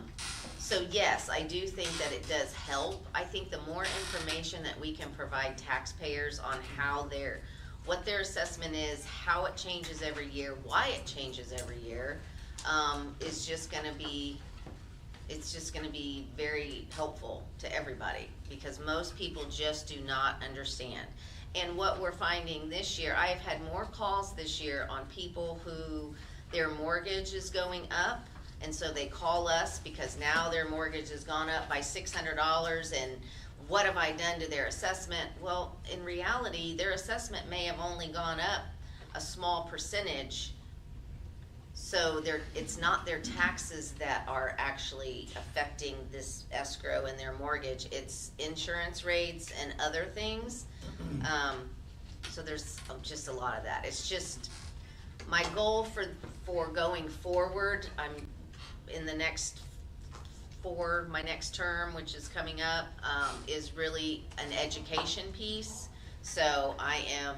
So yes, I do think that it does help. I think the more information that we can provide taxpayers on how what their assessment is, how it changes every year, why it changes every year, is just gonna be, it's just gonna be very helpful to everybody, because most people just do not understand. And what we're finding this year, I've had more calls this year on people who their mortgage is going up, and so they call us because now their mortgage has gone up by $600, and what have I done to their assessment? Well, in reality, their assessment may have only gone up a small percentage, so it's not their taxes that are actually affecting this escrow and their mortgage, it's insurance rates and other things. So there's just a lot of that. It's just, my goal for going forward, I'm in the next for my next term, which is coming up, is really an education piece. So I am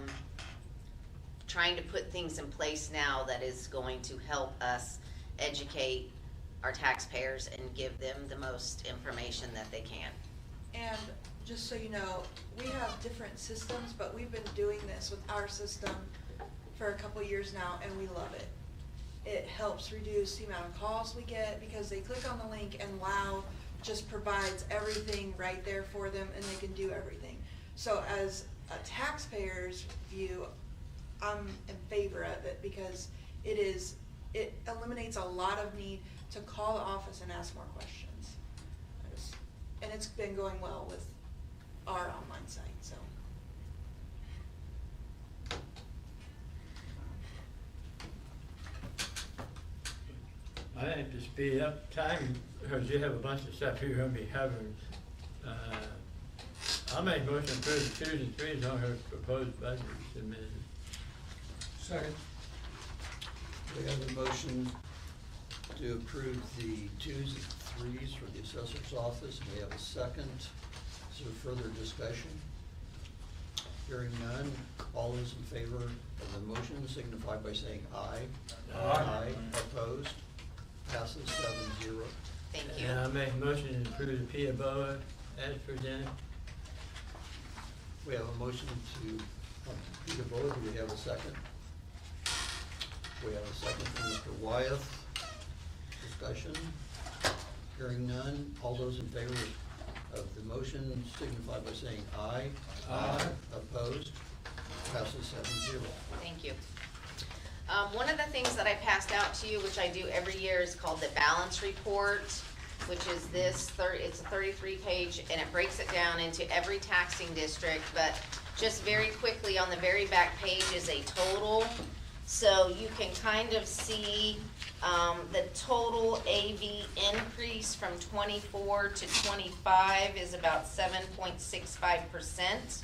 trying to put things in place now that is going to help us educate our taxpayers and give them the most information that they can. And just so you know, we have different systems, but we've been doing this with our system for a couple years now, and we love it. It helps reduce the amount of calls we get because they click on the link and WOW just provides everything right there for them and they can do everything. So as a taxpayer's view, I'm in favor of it because it eliminates a lot of need to call the office and ask more questions. And it's been going well with our online site, so. I think to speed up time, because you have a bunch of stuff you're gonna be covering, I'll make a motion to approve the 2s and 3s on her proposed budget submitted. Second. We have a motion to approve the 2s and 3s for the assessor's office. We have a second. Is there further discussion? Hearing none, all those in favor of the motion signify by saying aye. Aye. Opposed? Passes 7-0. Thank you. And I make a motion to approve the PBOA as presented. We have a motion to Peter Bowe. Do we have a second? We have a second from Mr. Wyeth. Discussion? Hearing none, all those in favor of the motion signify by saying aye. Aye. Opposed? Passes 7-0. Thank you. One of the things that I passed out to you, which I do every year, is called the balance report, which is this, it's a 33-page, and it breaks it down into every taxing district, but just very quickly, on the very back page is a total. So you can kind of see the total AV increase from 24 to 25 is about 7.65%.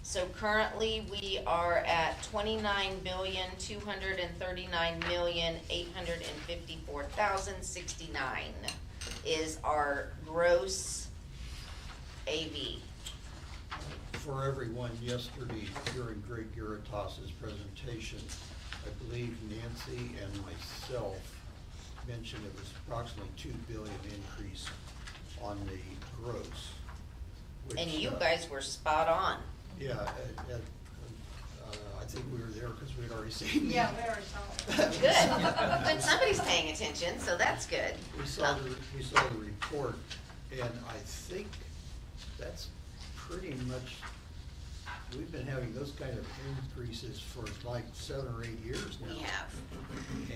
So currently, we are at 29,239,854,069 is our gross AV. For everyone, yesterday during Greg Garatas's presentation, I believe Nancy and myself mentioned it was approximately $2 billion increase on the gross. Which, And you guys were spot on. Yeah, I think we were there because we'd already seen. Yeah, we already saw it. Good, but somebody's paying attention, so that's good. We saw the report, and I think that's pretty much, we've been having those kind of increases for like 7 or 8 years now. We have.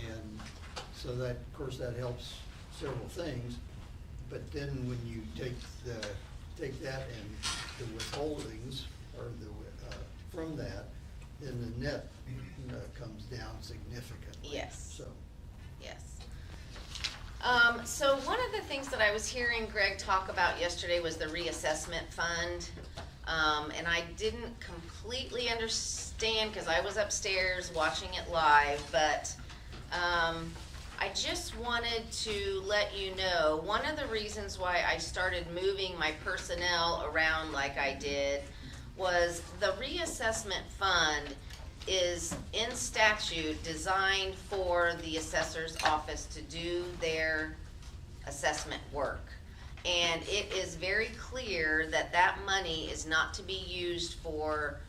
And so that, of course, that helps several things, but then when you take that and the withholdings, or from that, then the net comes down significantly. Yes. So. Yes. So one of the things that I was hearing Greg talk about yesterday was the reassessment fund. And I didn't completely understand because I was upstairs watching it live, but I just wanted to let you know, one of the reasons why I started moving my personnel around like I did was the reassessment fund is in statute designed for the assessor's office to do their assessment work. And it is very clear that that money is not to be used for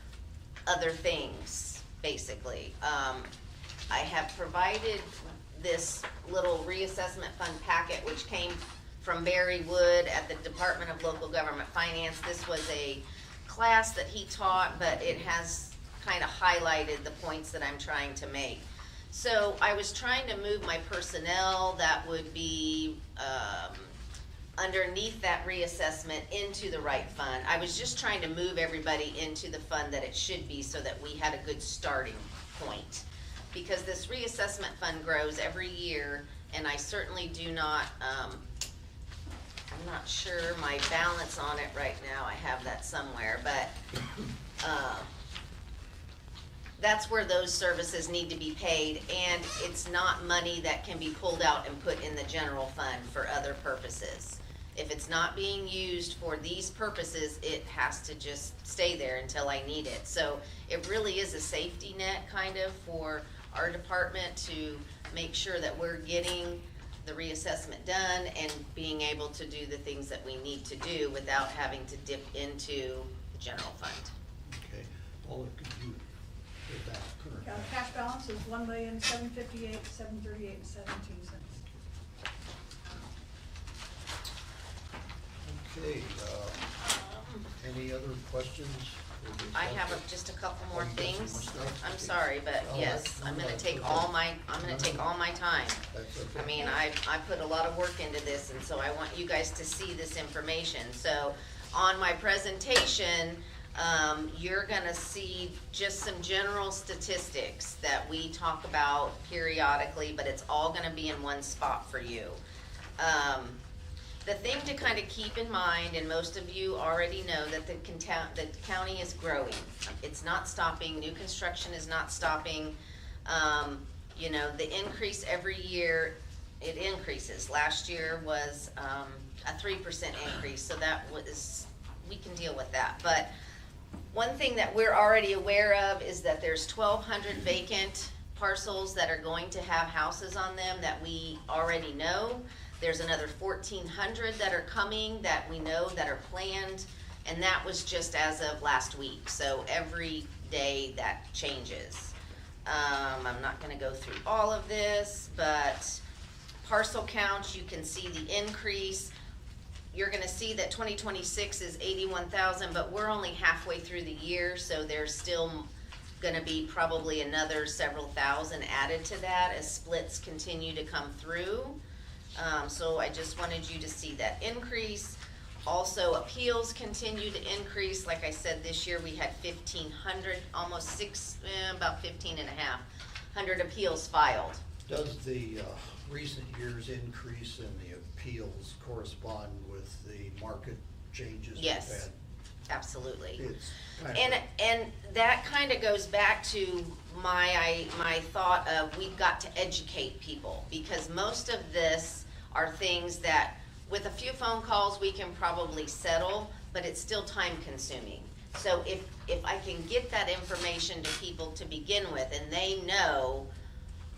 other things, basically. I have provided this little reassessment fund packet, which came from Barry Wood at the Department of Local Government Finance. This was a class that he taught, but it has kind of highlighted the points that I'm trying to make. So I was trying to move my personnel that would be underneath that reassessment into the right fund. I was just trying to move everybody into the fund that it should be so that we had a good starting point. Because this reassessment fund grows every year, and I certainly do not, I'm not sure my balance on it right now. I have that somewhere, but that's where those services need to be paid, and it's not money that can be pulled out and put in the general fund for other purposes. If it's not being used for these purposes, it has to just stay there until I need it. So it really is a safety net kind of for our department to make sure that we're getting the reassessment done and being able to do the things that we need to do without having to dip into the general fund. Okay, Paula, could you get that current? Yeah, cash balance is 1,758,738.17. Okay, any other questions? for the I have assessor? just a couple Oh, more you got some more things. stuff? I'm Okay. sorry, but Oh, yes, that's- I'm no, gonna that's take okay. all my time. That's okay. I mean, I put a lot of work into this, and so I want you guys to see this information. So, on my presentation, you're gonna see just some general statistics that we talk about periodically, but it's all gonna be in one spot for you. The thing to kind of keep in mind, and most of you already know, that the county is growing. It's not stopping, new construction is not stopping. You know, the increase every year, it increases. Last year was a 3% increase, so that was, we can deal with that. But one thing that we're already aware of is that there's 1,200 vacant parcels that are going to have houses on them that we already know. There's another 1,400 that are coming that we know that are planned, and that was just as of last week. So every day that changes. I'm not gonna go through all of this, but parcel counts, you can see the increase. You're gonna see that 2026 is 81,000, but we're only halfway through the year, so there's still gonna be probably another several thousand added to that as splits continue to come through. So I just wanted you to see that increase. Also, appeals continue to increase. Like I said, this year we had 1,500, almost about 1,500 appeals filed. Does the recent years' increase in the appeals correspond with the market changes we've had? Yes, absolutely. It's kind of. And that kind of goes back to my thought of we've got to educate people, because most of this are things that with a few phone calls we can probably settle, but it's still time consuming. So if I can get that information to people to begin with, and they know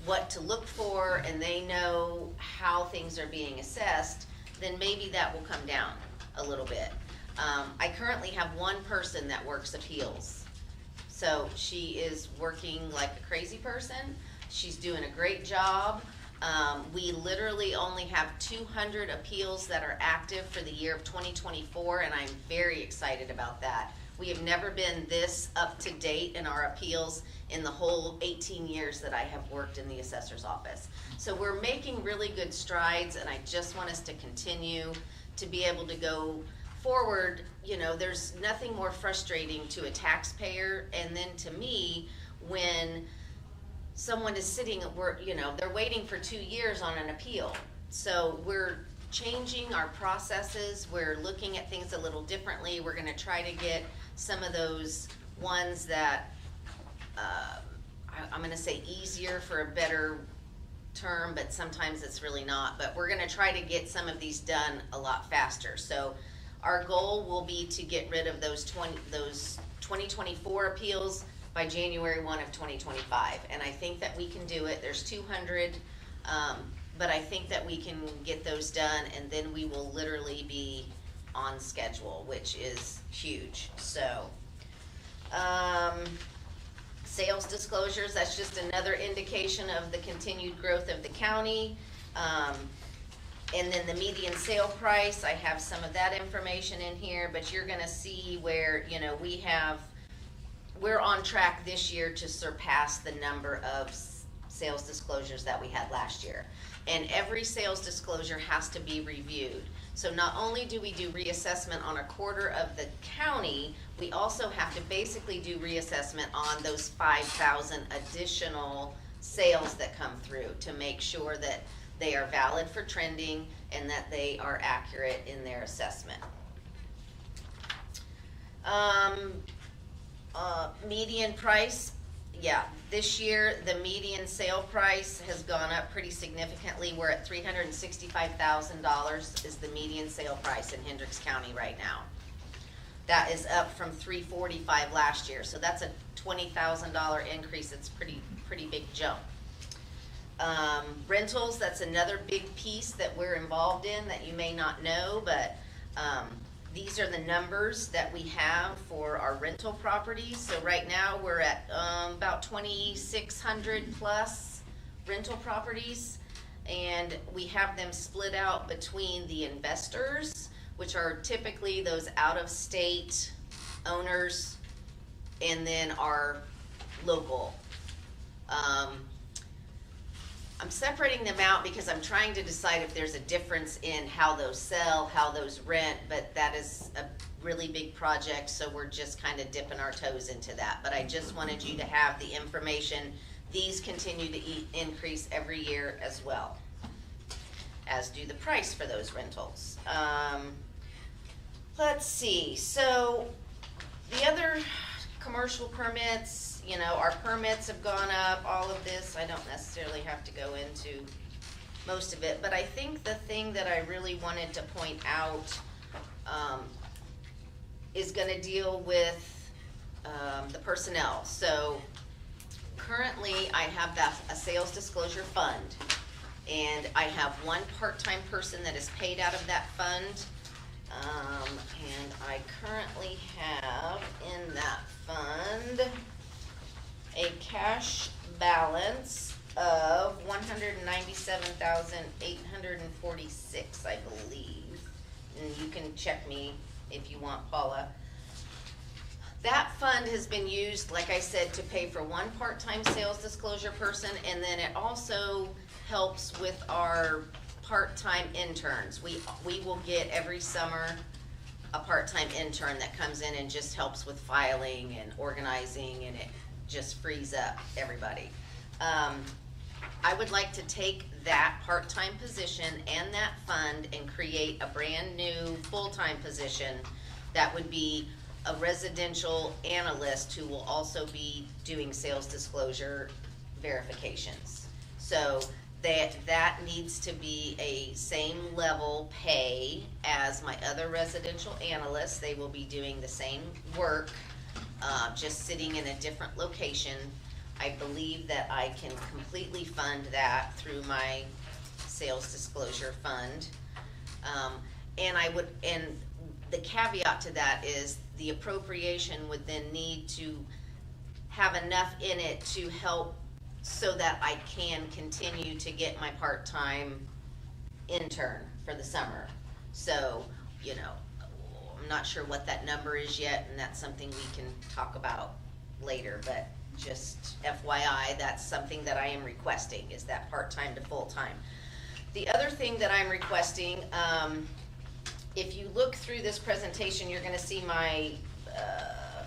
what to look for and they know how things are being assessed, then maybe that will come down a little bit. I currently have one person that works appeals. So she is working like a crazy person. She's doing a great job. We literally only have 200 appeals that are active for the year of 2024, and I'm very excited about that. We have never been this up to date in our appeals in the whole 18 years that I have worked in the assessor's office. So we're making really good strides, and I just want us to continue to be able to go forward. You know, there's nothing more frustrating to a taxpayer and then to me when someone is sitting, they're waiting for 2 years on an appeal. So we're changing our processes. We're looking at things a little differently. We're gonna try to get some of those ones that, I'm gonna say easier for a better term, but sometimes it's really not. But we're gonna try to get some of these done a lot faster. So our goal will be to get rid of those 2024 appeals by January 1 of 2025. And I think that we can do it. There's 200, but I think that we can get those done, and then we will literally be on schedule, which is huge. So, sales disclosures, that's just another indication of the continued growth of the county. And then the median sale price, I have some of that information in here, but you're gonna see where, we're on track this year to surpass the number of sales disclosures that we had last year. And every sales disclosure has to be reviewed. So not only do we do reassessment on a quarter of the county, we also have to basically do reassessment on those 5,000 additional sales that come through to make sure that they are valid for trending and that they are accurate in their assessment. Median price, yeah, this year, the median sale price has gone up pretty significantly. We're at $365,000 is the median sale price in Hendricks County right now. That is up from $345,000 last year, so that's a $20,000 increase. It's pretty big jump. Rentals, that's another big piece that we're involved in that you may not know, but these are the numbers that we have for our rental properties. So right now, we're at about 2,600 plus rental properties, and we have them split out between the investors, which are typically those out-of-state owners, and then our local. I'm separating them out because I'm trying to decide if there's a difference in how those sell, how those rent, but that is a really big project, so we're just kind of dipping our toes into that. But I just wanted you to have the information. These continue to increase every year as well, as do the price for those rentals. Let's see, so the other commercial permits, you know, our permits have gone up, all of this. I don't necessarily have to go into most of it, but I think the thing that I really wanted to point out is gonna deal with the personnel. So currently I have a sales disclosure fund, and I have one part-time person that is paid out of that fund. And I currently have in that fund a cash balance of $197,846, I believe. And you can check me if you want, Paula. That fund has been used, like I said, to pay for one part-time sales disclosure person, and then it also helps with our part-time interns. We will get every summer a part-time intern that comes in and just helps with filing and organizing, and it just frees up everybody. I would like to take that part-time position and that fund and create a brand new full-time position that would be a residential analyst who will also be doing sales disclosure verifications. So that needs to be a same level pay as my other residential analysts. They will be doing the same work, just sitting in a different location. I believe that I can completely fund that through my sales disclosure fund. And the caveat to that is the appropriation would then need to have enough in it to help so that I can continue to get my part-time intern for the summer. So, you know, I'm not sure what that number is yet, and that's something we can talk about later, but just FYI, that's something that I am requesting, is that part-time to full-time. The other thing that I'm requesting, if you look through this presentation, you're gonna see my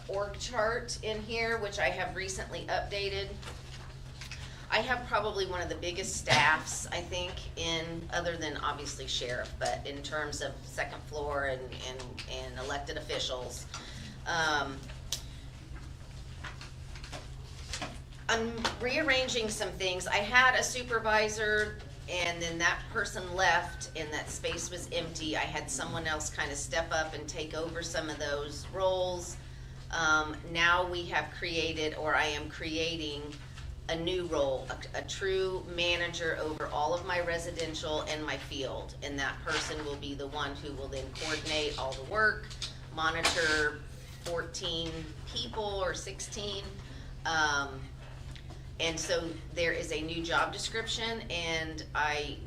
org chart in here, which I have recently updated. I have probably one of the biggest staffs, I think, other than obviously sheriff, but in terms of second floor and elected officials. I'm rearranging some things. I had a supervisor, and then that person left and that space was empty. I had someone else kind of step up and take over some of those roles. Now we have created, or I am creating, a new role, a true manager over all of my residential and my field. And that person will be the one who will then coordinate all the work, monitor 14 people or 16. And so there is a new job description, and I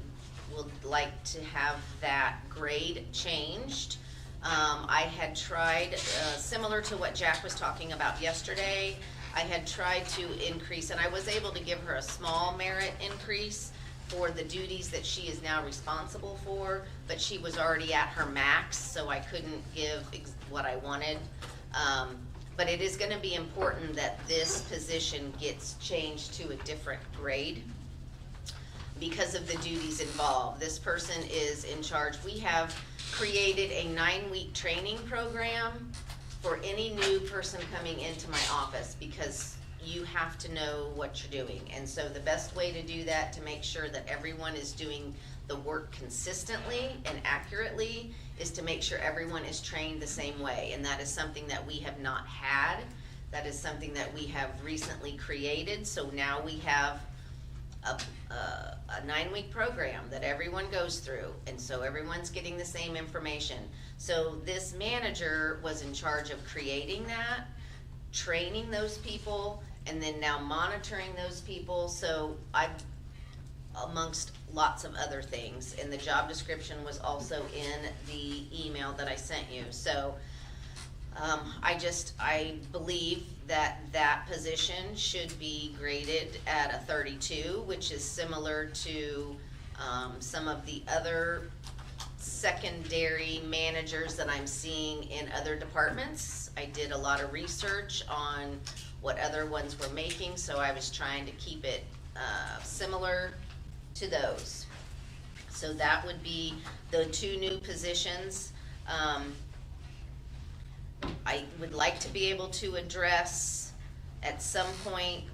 would like to have that grade changed. I had tried, similar to what Jack was talking about yesterday, I had tried to increase, and I was able to give her a small merit increase for the duties that she is now responsible for, but she was already at her max, so I couldn't give what I wanted. But it is gonna be important that this position gets changed to a different grade because of the duties involved. This person is in charge. We have created a 9-week training program for any new person coming into my office, because you have to know what you're doing. And so the best way to do that, to make sure that everyone is doing the work consistently and accurately, is to make sure everyone is trained the same way. And that is something that we have not had. That is something that we have recently created. So now we have a 9-week program that everyone goes through, and so everyone's getting the same information. So this manager was in charge of creating that, training those people, and then now monitoring those people. So amongst lots of other things, and the job description was also in the email that I sent you. So I believe that that position should be graded at a 32, which is similar to some of the other secondary managers that I'm seeing in other departments. I did a lot of research on what other ones were making, so I was trying to keep it similar to those. So that would be the 2 new positions. I would like to be able to address at some point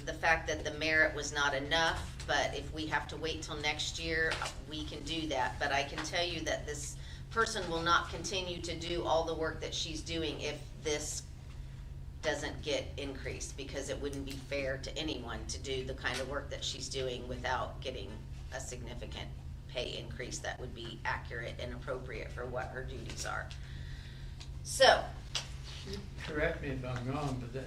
the fact that the merit was not enough, but if we have to wait till next year, we can do that. But I can tell you that this person will not continue to do all the work that she's doing if this doesn't get increased, because it wouldn't be fair to anyone to do the kind of work that she's doing without getting a significant pay increase that would be accurate and appropriate for what her duties are. So, Correct me if I'm wrong, but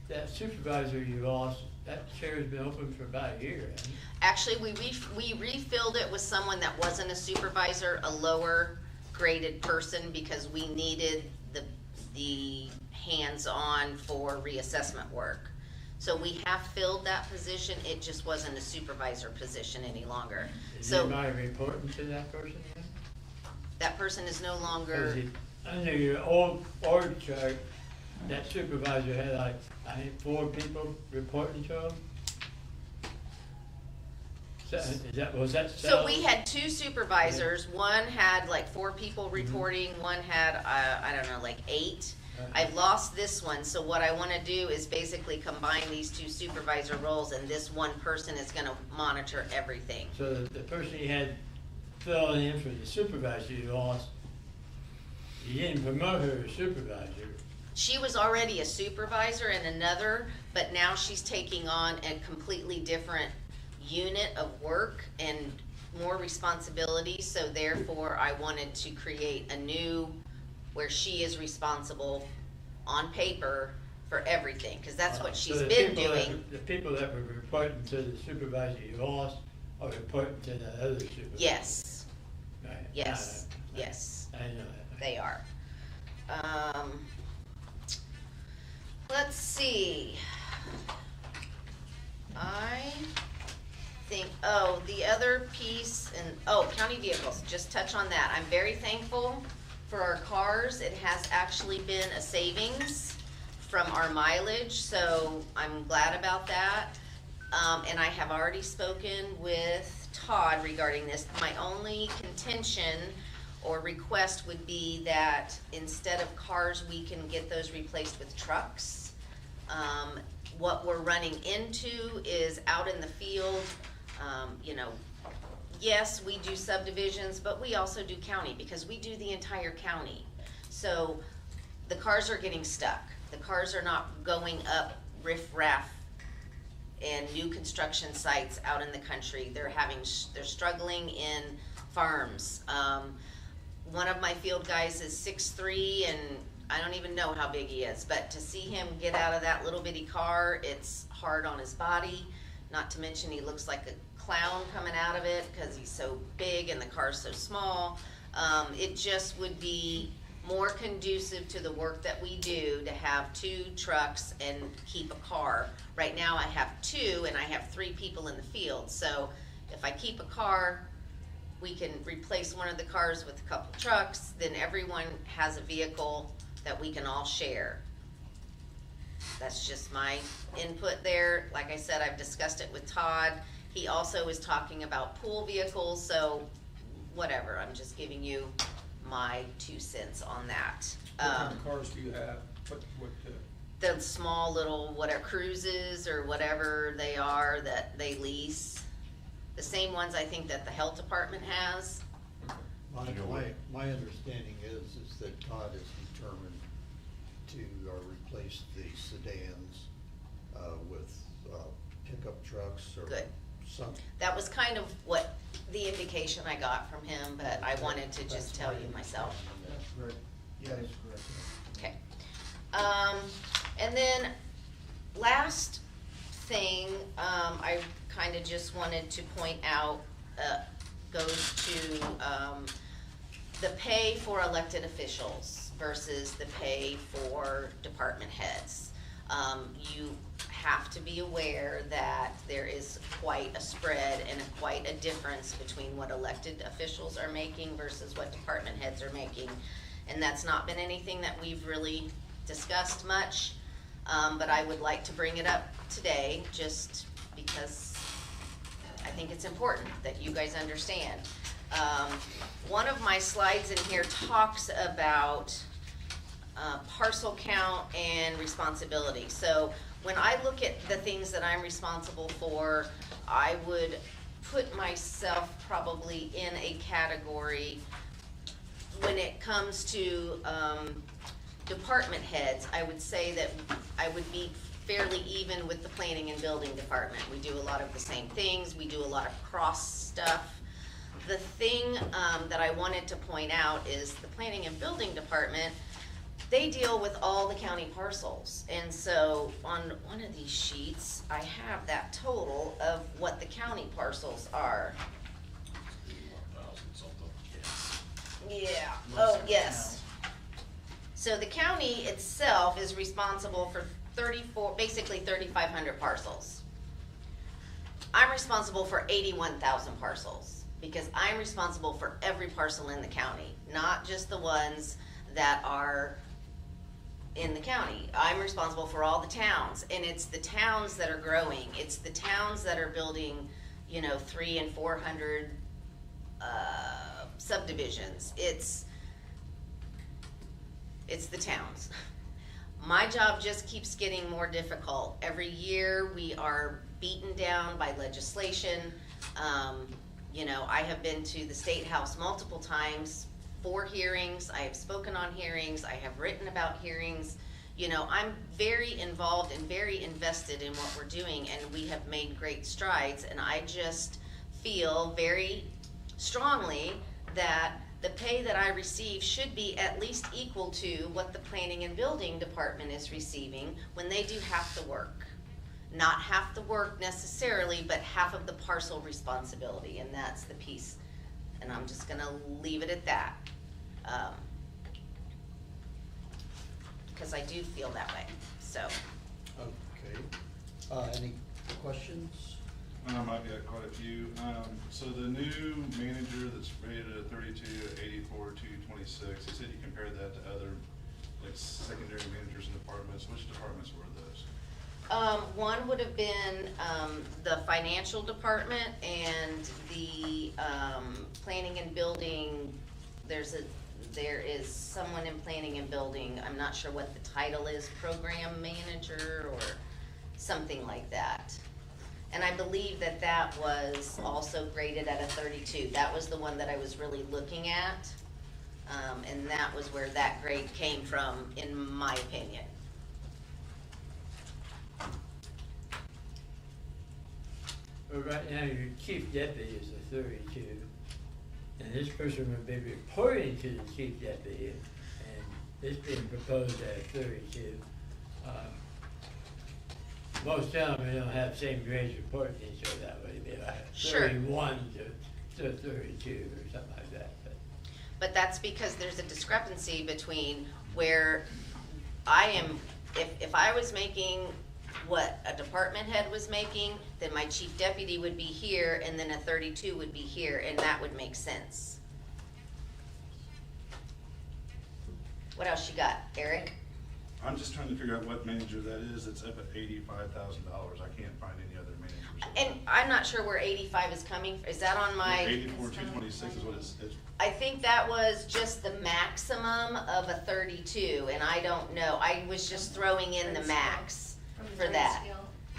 that supervisor you lost, that chair's been open for about a year, hasn't it? actually, we refilled it with someone that wasn't a supervisor, a lower graded person, because we needed the hands-on for reassessment work. So we have filled that position, it just wasn't a supervisor position any longer. Is So anybody reporting to that person then? that person is no longer, Under your old org chart, that supervisor had like, I think 4 people reporting to him? So, was that so we had 2 supervisors, one had like 4 people reporting, one had, I don't know, like 8. I've lost this one, so what I wanna do is basically combine these 2 supervisor roles, and this one person is gonna monitor everything. So the person you had filling in for the supervisor you lost, you didn't promote her as supervisor. She was already a supervisor in another, but now she's taking on a completely different unit of work and more responsibility, so therefore I wanted to create a new, where she is responsible on paper for everything, because that's what she's So the been people that- doing. The people that were reporting to the supervisor you lost are reporting to the other supervisor? Yes, Right. yes, yes, I know that. they are. Let's see. I think, the other piece, county vehicles, just touch on that. I'm very thankful for our cars. It has actually been a savings from our mileage, so I'm glad about that. And I have already spoken with Todd regarding this. My only contention or request would be that instead of cars, we can get those replaced with trucks. What we're running into is out in the field, yes, we do subdivisions, but we also do county, because we do the entire county. So the cars are getting stuck. The cars are not going up riff-raff and new construction sites out in the country. They're struggling in farms. One of my field guys is 6'3", and I don't even know how big he is, but to see him get out of that little bitty car, it's hard on his body. Not to mention he looks like a clown coming out of it because he's so big and the car's so small. It just would be more conducive to the work that we do to have 2 trucks and keep a car. Right now I have 2 and I have 3 people in the field, so if I keep a car, we can replace one of the cars with a couple trucks, then everyone has a vehicle that we can all share. That's just my input there. Like I said, I've discussed it with Todd. He also is talking about pool vehicles, so whatever, I'm just giving you my 2 cents on that. What kind of cars do you have? the small little, whatever, cruises or whatever they are that they lease. The same ones I think that the health department has. My understanding is that Todd is determined to replace the sedans with pickup trucks or Good. some. That was kind of what the indication I got from him, but I wanted to just tell you myself. That's correct. That is correct. Okay. And then last thing, I kind of just wanted to point out, goes to, the pay for elected officials versus the pay for department heads. You have to be aware that there is quite a spread and quite a difference between what elected officials are making versus what department heads are making. And that's not been anything that we've really discussed much, but I would like to bring it up today just because I think it's important that you guys understand. One of my slides in here talks about parcel count and responsibility. So when I look at the things that I'm responsible for, I would put myself probably in a category when it comes to department heads. I would say that I would be fairly even with the planning and building department. We do a lot of the same things. We do a lot of cross stuff. The thing that I wanted to point out is the planning and building department, they deal with all the county parcels. And so on one of these sheets, I have that total of what the county parcels are. Yeah, oh, yes. So the county itself is responsible for 3,500 parcels. I'm responsible for 81,000 parcels because I'm responsible for every parcel in the county, not just the ones that are in the county. I'm responsible for all the towns, and it's the towns that are growing. It's the towns that are building, 300 and 400 subdivisions. It's the towns. My job just keeps getting more difficult. Every year we are beaten down by legislation. I have been to the State House multiple times for hearings. I have spoken on hearings. I have written about hearings. I'm very involved and very invested in what we're doing, and we have made great strides. And I just feel very strongly that the pay that I receive should be at least equal to what the planning and building department is receiving when they do half the work. Not half the work necessarily, but half of the parcel responsibility, and that's the piece. And I'm just gonna leave it at that. Because I do feel that way, so. Okay. Any questions? Might be quite a few. So the new manager that's rated at 32, 84, 226, you said you compared that to other, secondary managers in departments. Which departments were those? One would have been, the financial department and the, planning and building. There is someone in planning and building, I'm not sure what the title is, program manager or something like that. And I believe that was also graded at a 32. That was the one that I was really looking at. And that was where that grade came from, in my opinion. Well, right now, your chief deputy is a 32, and this person would be reporting to the chief deputy, and it's being proposed at 32. Most towns, we don't have same grades reporting, so that would be like Sure. 31 to 32 or something like that. But that's because there's a discrepancy between where I am, if I was making what a department head was making, then my chief deputy would be here, and then a 32 would be here, and that would make sense. What else you got, Eric? I'm just trying to figure out what manager that is that's up at $85,000. I can't find any other managers. And I'm not sure where 85 is coming, is that on my? 84,226 is what it's, I think that was just the maximum of a 32, and I don't know, I was just throwing in the max From the for grade that. scale.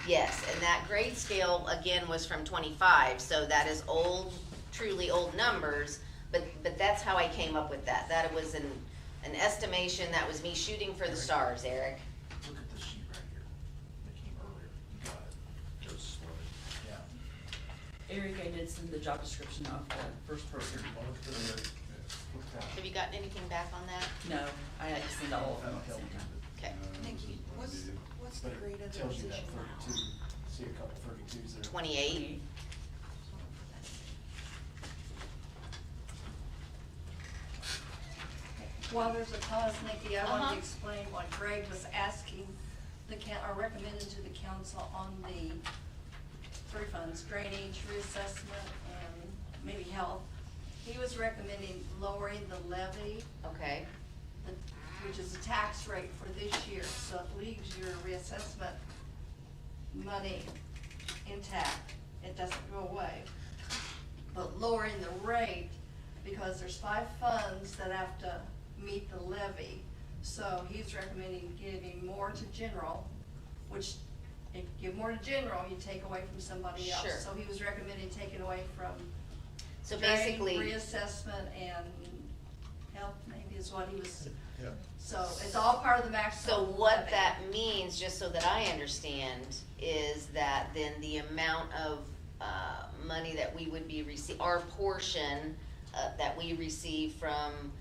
Yes, and that grade scale, again, was from 25, so that is old, truly old numbers, but that's how I came up with that. That was an estimation, that was me shooting for the stars, Eric. Look at this sheet right here, that came earlier, you got it. Just slow. Yeah. Eric, I did send the job description of the first person. Well, look at the, look at that. Have you gotten anything back on that? No, I had to send all of them at the same time. Okay. Nikki, what's the But grade of it the tells you that position now? 32, see a couple 32s there. 28? While there's a pause, Nikki, I wanted Uh-huh. to explain what Greg was asking or recommended to the council on the three funds, drainage, reassessment, and maybe health. He was recommending lowering the levy, Okay, which is the tax rate for this year, so it leaves your reassessment money intact. It doesn't go away. But lowering the rate, because there's 5 funds that have to meet the levy. So he's recommending giving more to general, which if you give more to general, you take away from somebody else. Sure. So he was recommending taking away from so drainage, basically, reassessment and health maybe is what he was, Yeah. so it's all part of the so maximum. what levy. that means, just so that I understand, is that then the amount of, money that we would be our portion, that we receive from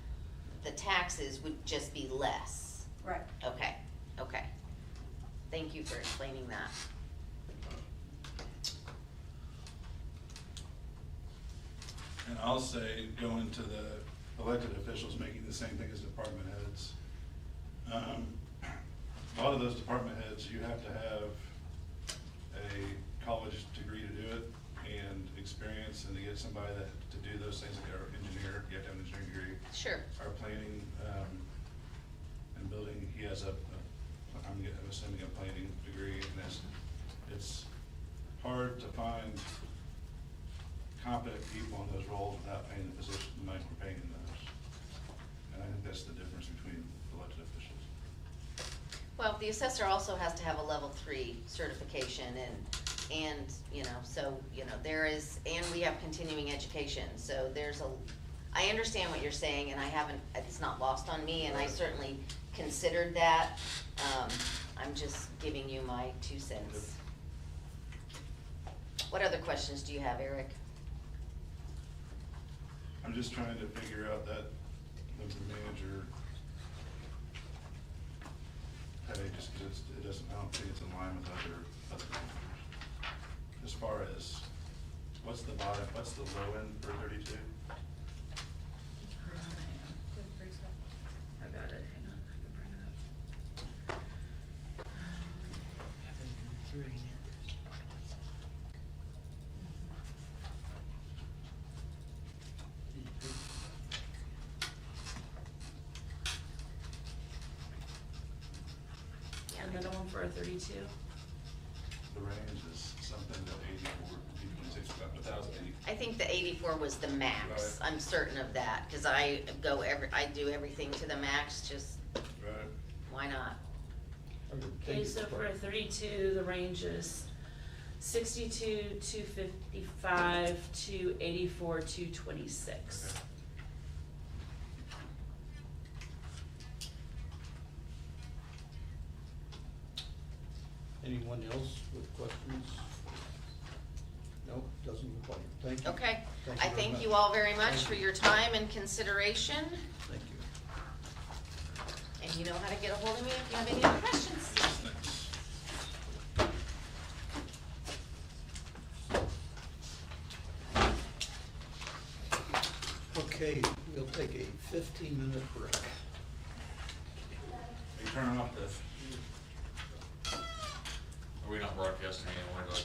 the taxes would just be less. Right. Okay, okay. Thank you for explaining that. and I'll say, going to the elected officials making the same thing as department heads. A lot of those department heads, you have to have a college degree to do it and experience, and to get somebody to do those things, like our engineer, you have to have an engineering degree. Sure. Our planning, and building, he has I'm assuming a planning degree, and it's hard to find competent people in those roles without paying the position, the money we're paying in those. And I think that's the difference between elected officials. Well, the assessor also has to have a level 3 certification and, you know, so, you know, there is, and we have continuing education, so I understand what you're saying, and it's not lost on me, and I certainly considered that. I'm just giving you my 2 cents. What other questions do you have, Eric? I'm just trying to figure out that the manager pay, just because it doesn't, I don't think it's in line with other managers. As far as, what's the low end for 32? I got it, hang on, I can bring it up. Another one for a 32? The range is something that 84, 26, about 1,080. I think the 84 was the max, Right. I'm certain of that, cause I do everything to the max, just, Right. why not? Okay, so for a 32, the range is 62, 255 to 84, 226. Okay. Anyone else with questions? No, doesn't look like it. Thank you. Okay, Thank I you very thank much. you all very much Thank for you. your time and consideration, Thank you. and you know how to get a hold of me if you have any other questions. Thanks. Okay, we'll take a 15-minute break. Are you turning off the? Are we not broadcasting anymore? Like,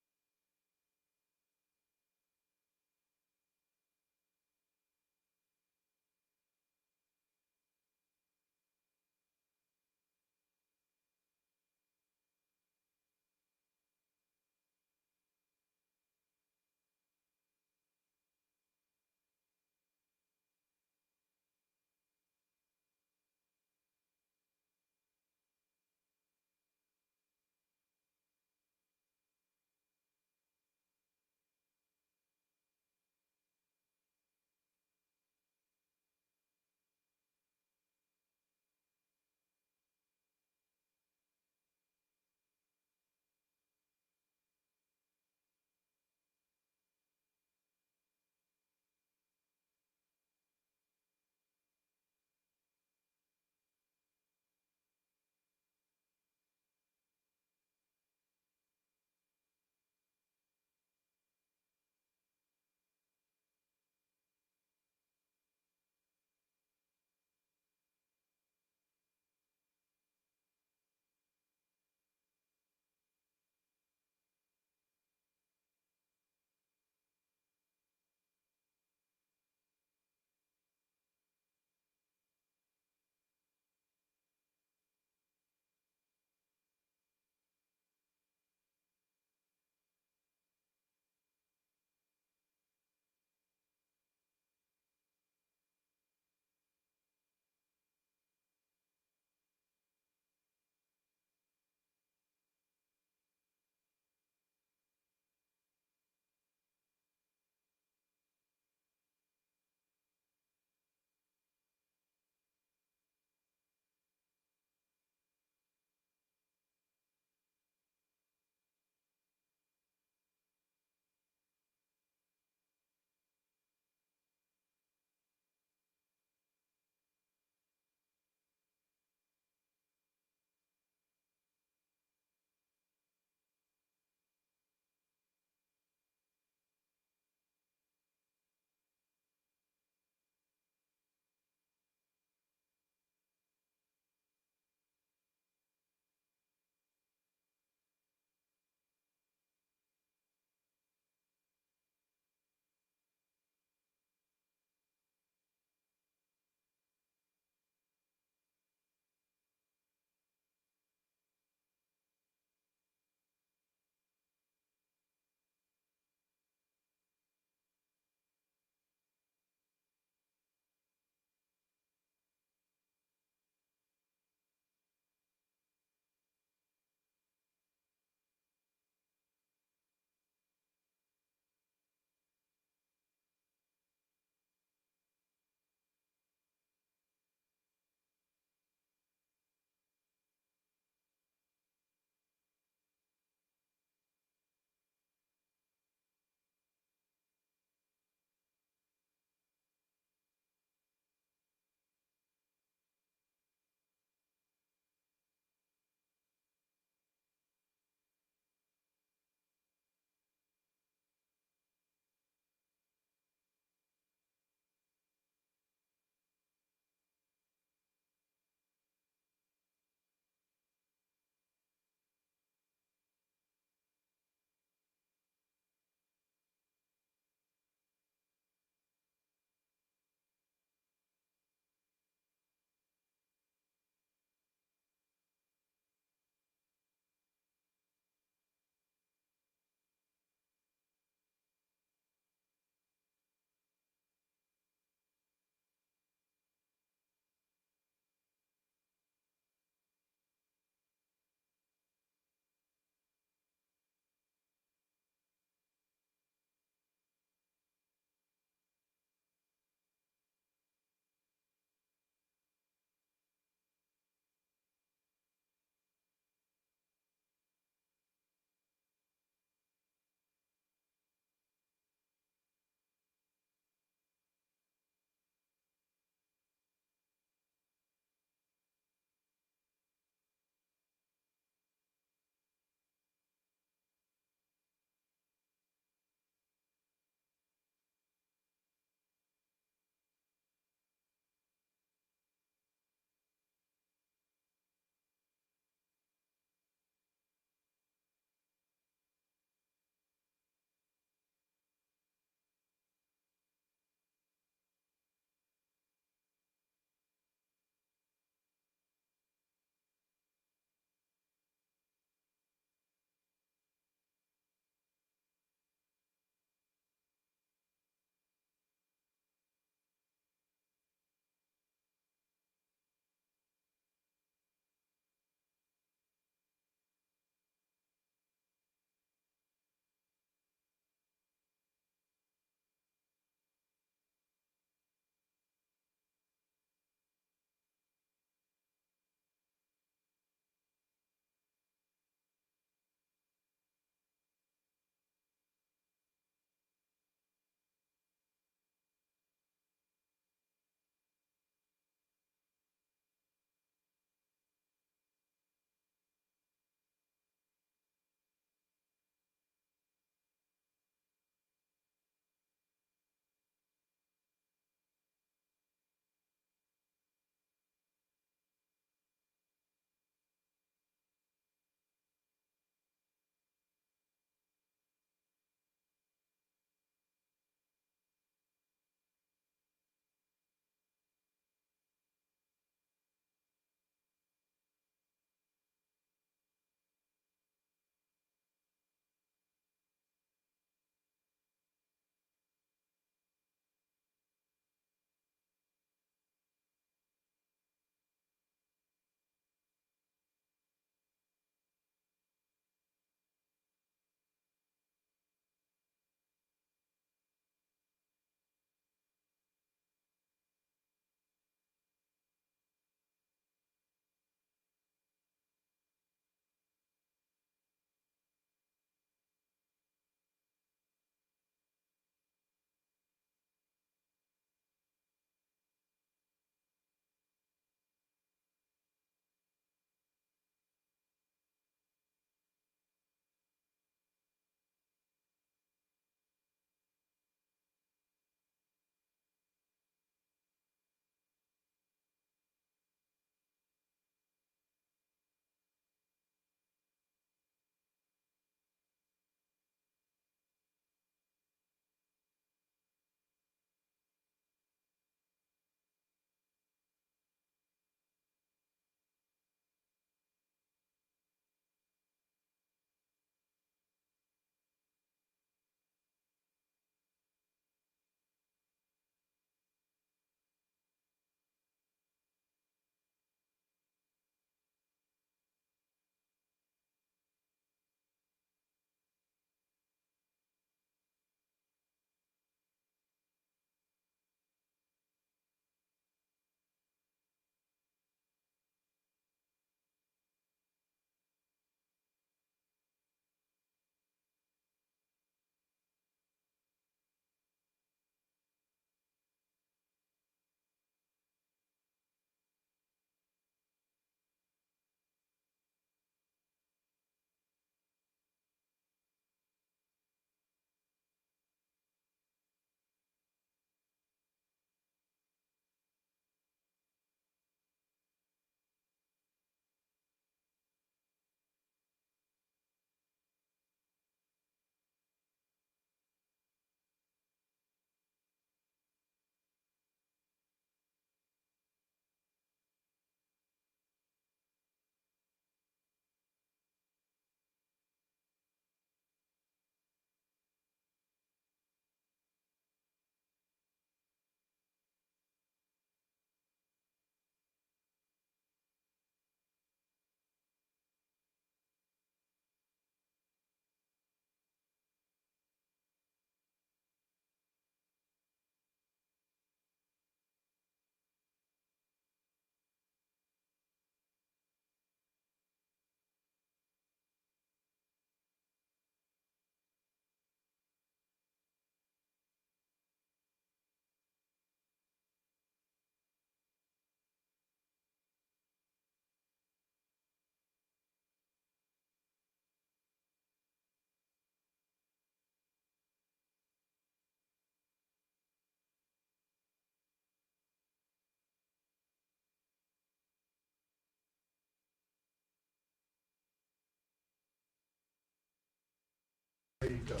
ready to go.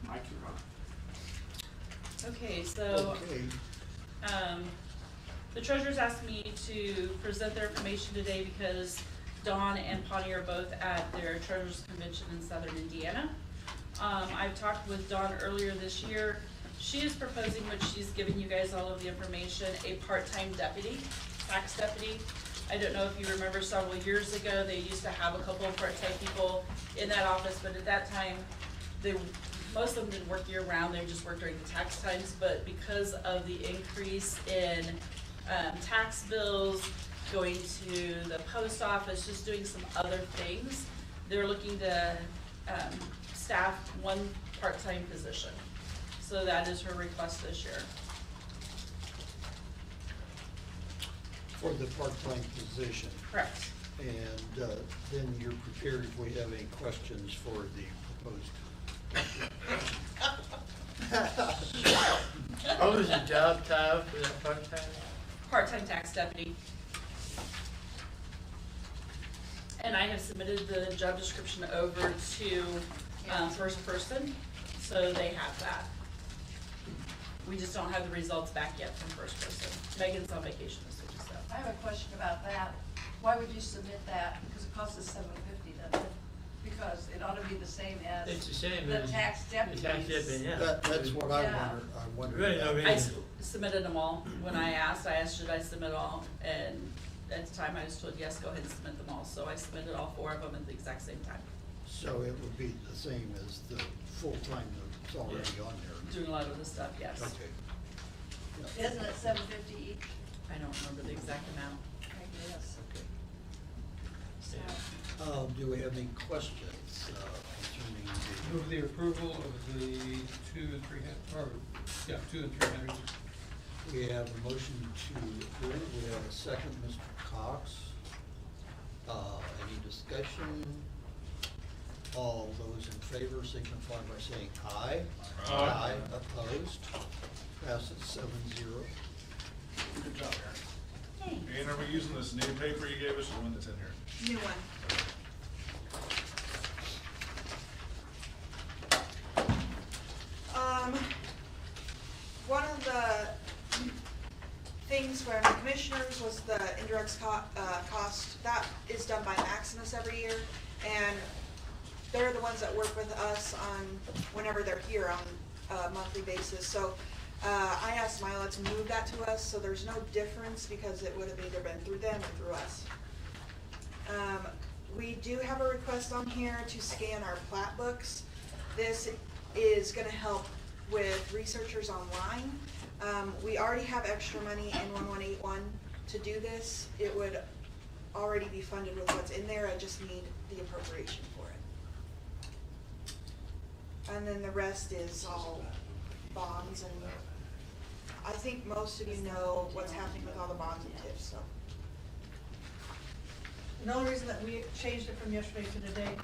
Mike, you're on. Okay, so, Okay, the treasurers asked me to present their information today because Dawn and Pawnee are both at their treasurers convention in Southern Indiana. I've talked with Dawn earlier this year. She is proposing, which she's given you guys all of the information, a part-time deputy, tax deputy. I don't know if you remember several years ago, they used to have a couple of part-time people in that office, but at that time, most of them didn't work year-round, they just worked during the tax times, but because of the increase in tax bills, going to the post office, just doing some other things, they're looking to staff one part-time position. So that is her request this year. for the part-time position. Correct. And then you're prepared if we have any questions for the proposed. What was the job title for that part-time? Part-time tax deputy. And I have submitted the job description over to First Person, so they have that. We just don't have the results back yet from First Person. Megan's on vacation this week, so. I have a question about that. Why would you submit that? Because it costs us $750, doesn't it? Because it ought to be the same as It's the same the as tax deputies. the tax deputy, yeah. That's what I Yeah. wonder Really, no about. reason. I submitted them all. When I asked should I submit all, and at the time I was told, yes, go ahead and submit them all. So I submitted all 4 of them at the exact same time. So it would be the same as the full-time that's already on there. Doing a lot of the stuff, yes. Okay. Isn't it $750 each? I don't remember the exact amount. I guess. Okay. So, Do we have any questions concerning the? Move the approval of the 2 and 3 2 and 3 headers. We have a motion to approve. We have a second, Mr. Cox. Any discussion? All those in favor signify by saying aye. Aye. Opposed? Passes 7-0. Good job, Aaron. thanks. And are we using this new paper you gave us, or the one that's in here? New one. One of the things for the commissioners was the indirect cost. That is done by Maximus every year, and they're the ones that work with us on whenever they're here on a monthly basis. So I asked Mila to move that to us, so there's no difference because it would have either been through them or through us. We do have a request on here to scan our plat books. This is gonna help with researchers online. We already have extra money in 1181 to do this. It would already be funded with what's in there. I just need the appropriation for it. And then the rest is all bonds, and I think most of you know what's happening with all the bonds and TIFs, so. The only reason that we changed it from yesterday to today,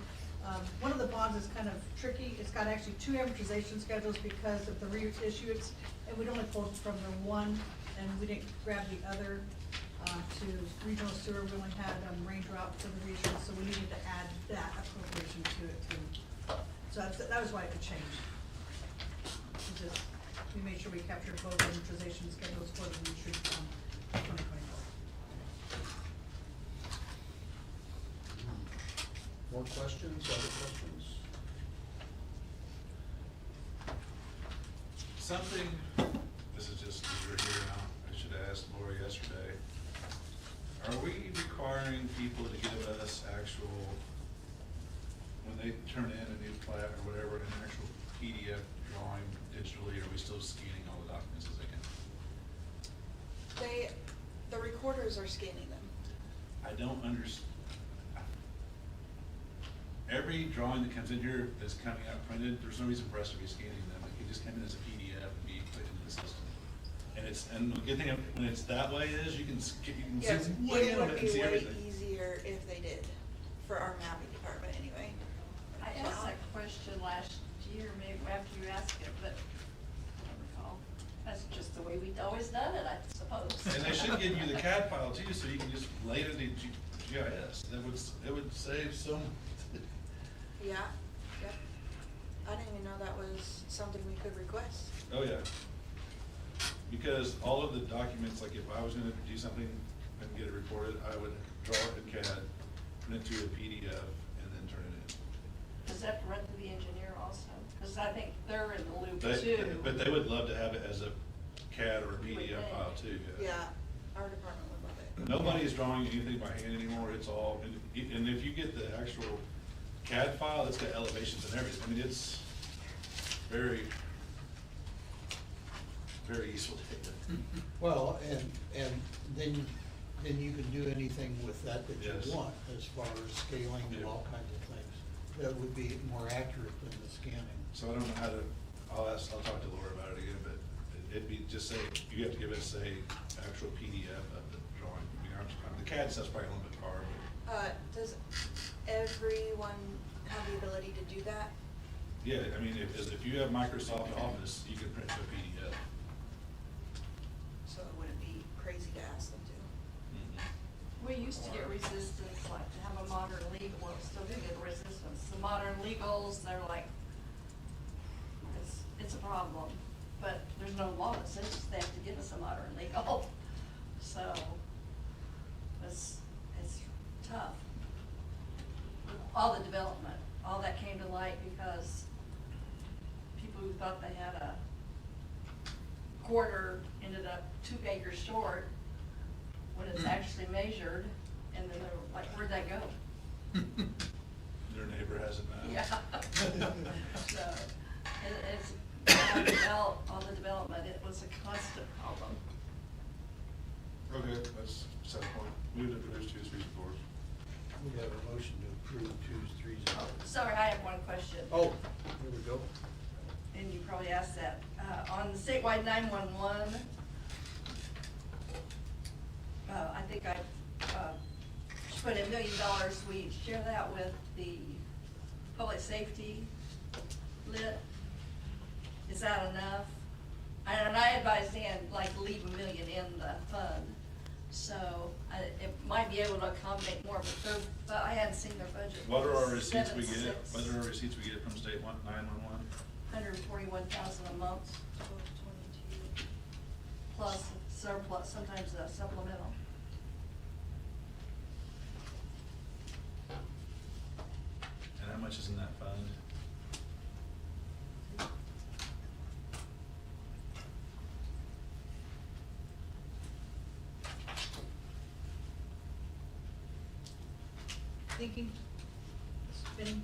one of the bonds is kind of tricky. It's got actually 2 amortization schedules because of the reissuance, and we'd only pulled from the one, and we didn't grab the other to regional sewer. We only had range route for the reissuance, so we needed to add that appropriation to it too. So that was why it changed. We made sure we captured both amortization schedules for the reissued 2024. More questions, other questions? Something, this is just, we're here now, I should have asked Laura yesterday. Are we requiring people to give us actual, when they turn in a new plat or whatever, an actual PDF drawing digitally, or are we still scanning all the documents as they come? The recorders are scanning them. I don't understand. Every drawing that comes in here that's coming out printed, there's no reason for us to be scanning them. It can just come in as a PDF and be put into the system. And the good thing when it's that way is you can Yes, zoom way it in on would it and be see way everything. easier if they did, for our mapping department anyway. I asked that question last year, maybe after you asked it, but I don't recall. That's just the way we've always done it, I suppose. And they should give you the CAD file too, so you can just lay it into GIS. It would save some. Yeah, yep. I didn't even know that was something we could request. Oh, yeah. Because all of the documents, like if I was gonna do something and get it reported, I would draw it in CAD, put it to a PDF, and then turn it in. Does that run through the engineer also? Because I think they're in the loop They- too. But they would love to have it as a CAD or a PDF file too, yeah. Yeah, our department would love it. Nobody's drawing anything by hand anymore, it's all, and if you get the actual CAD file, it's got elevations and everything, I mean, it's very, very useful data. Well, and then you can do anything with that that Yes. you want, as far as scaling and Yeah. all kinds of things. That would be more accurate than the scanning. So I don't know how to, I'll talk to Laura about it again, but it'd be, just say, you have to give us a actual PDF of the drawing. I mean, the CAD stuff's probably a little bit hard, Does everyone have the ability to do that? but, yeah, I mean, if you have Microsoft Office, you can print to a PDF. So it wouldn't be crazy to ask them to. We used to get resistance, like to have a modern legal, well, still do get resistance. The modern legals, they're like, it's a problem, but there's no law that says they have to give us a modern legal. So, it's tough. All the development, all that came to light because people who thought they had a quarter ended up 2 acres short when it's actually measured, and then they're like, where'd that go? Their neighbor has it now. Yeah. So, it's, all the development, it was a constant problem. Okay, that's set point. Move to produce 2s, 3s, and 4s. We have a motion to approve 2s, 3s, and 4s. Sorry, I have one question. Oh, here we go. And you probably asked that. On the statewide 911, I think I put $1 million, we share that with the public safety lit. Is that enough? And I advised Dan, like, leave $1 million in the fund. So, it might be able to accommodate more, but I hadn't seen their budget. What are our receipts we get? 7.6. What are our receipts we get from state 911? 141,000 a month, 1222. plus surplus, sometimes a supplemental. And how much is in that fund? Thinking, spinning.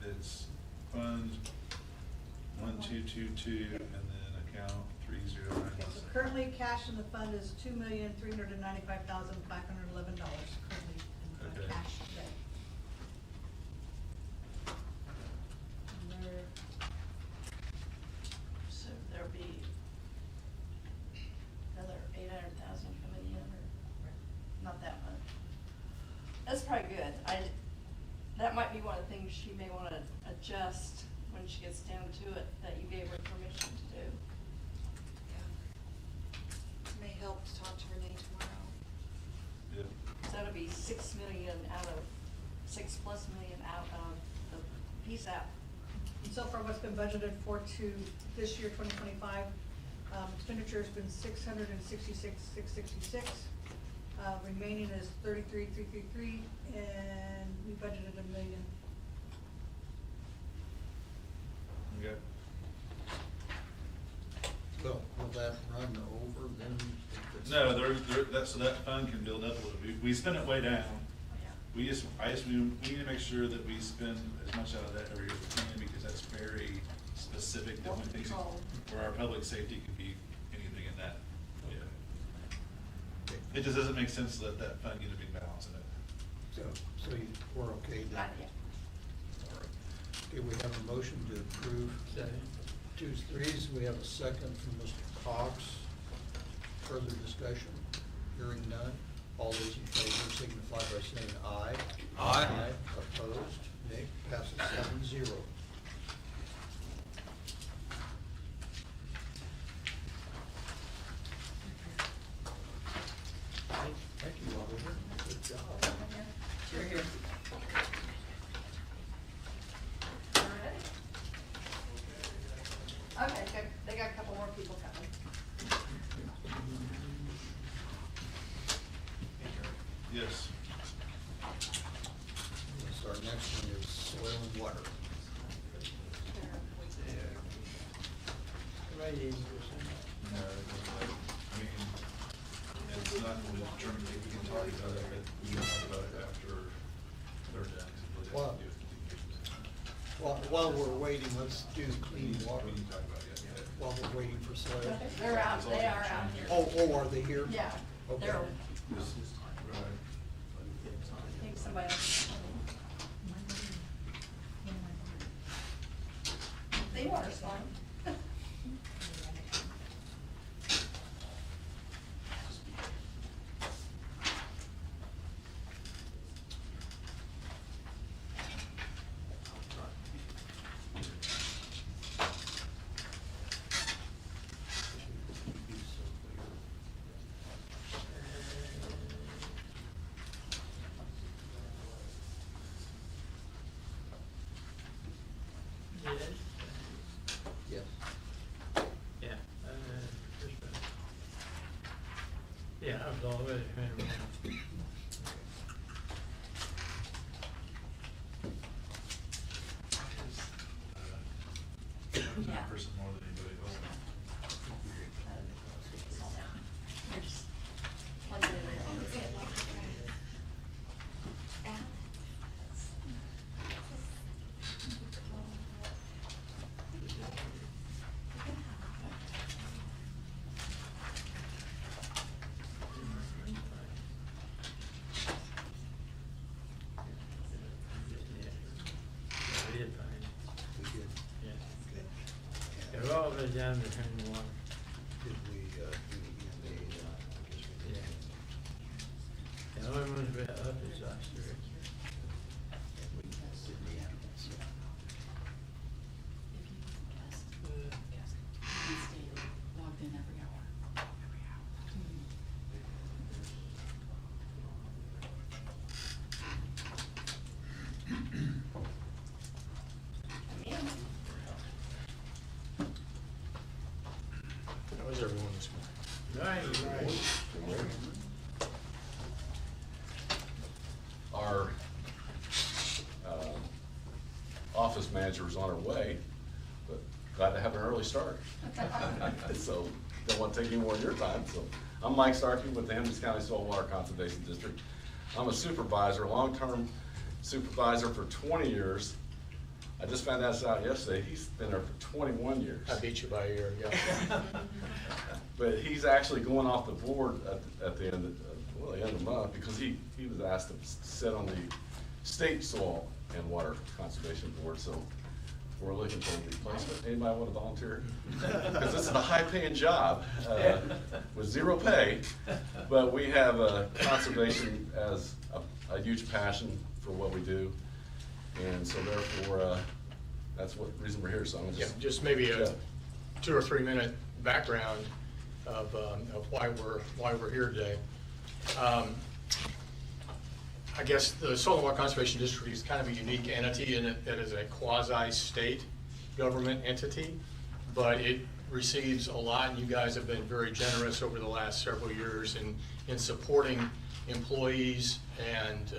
It's fund 1222 and then account 3091. Okay, so currently cash in the fund is $2,395,511 currently in Okay. cash today. And there, So there'll be another 800,000 coming in, or not that much. That's probably good. That might be one of the things she may wanna adjust when she gets down to it, that you gave her permission to do. Yeah. May help to talk to Renee tomorrow. Yeah. So that'll be 6 million out of, 6+ million out of the PSAP. and so far what's been budgeted for to this year, 2025, expenditure's been 666,666. Remaining is 33,333, and we budgeted $1 million. Okay. Well, will that run over then? if it's- No, so that fund can build up a little bit. We spend it way down. We need to make sure that we spend as much out of that every year as we can, because that's very specific, that we think, where our public safety could be anything in that. Yeah. It just doesn't make sense to let that fund get a big balance in it. So we're okay then? Not yet. All right. Okay, we have a motion to approve 2s, 3s. We have a second from Mr. Cox. Further discussion? Hearing none. All those in favor signify by saying aye. Aye. Opposed? Nay. Passes 7-0. Thank you, Oliver. Good job. You're here. Okay, good. They got a couple more people coming. Yes. So our next one is soil and water. Right in. No, I mean, it's not really determined, we can talk about it, but we can talk about it after they're done. Well, while we're waiting, let's do clean water. We can talk about it, yeah. While we're waiting for soil. They're out, they are out here. Oh, are they here? Yeah, Okay. they're, This is, right. I think somebody else. They water's fine. Yes. Yes. Yeah. This one. Yeah, I was already trying to remember. That person more than anybody else. We did find it. We did. Yeah. Okay. They're all the down the turn the water. Did we, do the EMA? I guess we did. Yeah. The only ones we up is Oxford. We did the animals, yeah. Logged in every hour. How is everyone this morning? Right. Our office manager is on her way, but glad to have an early start. So don't want to take any more of your time. So I'm Mike Starkey with the Hendricks County Soil and Water Conservation District. I'm a supervisor, long-term supervisor for 20 years. I just found that out yesterday. He's been there for 21 years. I beat you by a year, yeah. But he's actually going off the board at the end of, well, the end of the month, because he was asked to sit on the state soil and water conservation board, so we're looking for a replacement. Anybody want to volunteer? Because this is a high-paying job, with zero pay, but we have conservation as a huge passion for what we do, and so therefore, that's what reason we're here, so I'm Yeah, just. just maybe Yeah. a 2 or 3 minute background of why we're here today. I guess the Soil and Water Conservation District is kind of a unique entity in it is a quasi-state government entity, but it receives a lot, and you guys have been very generous over the last several years in supporting employees and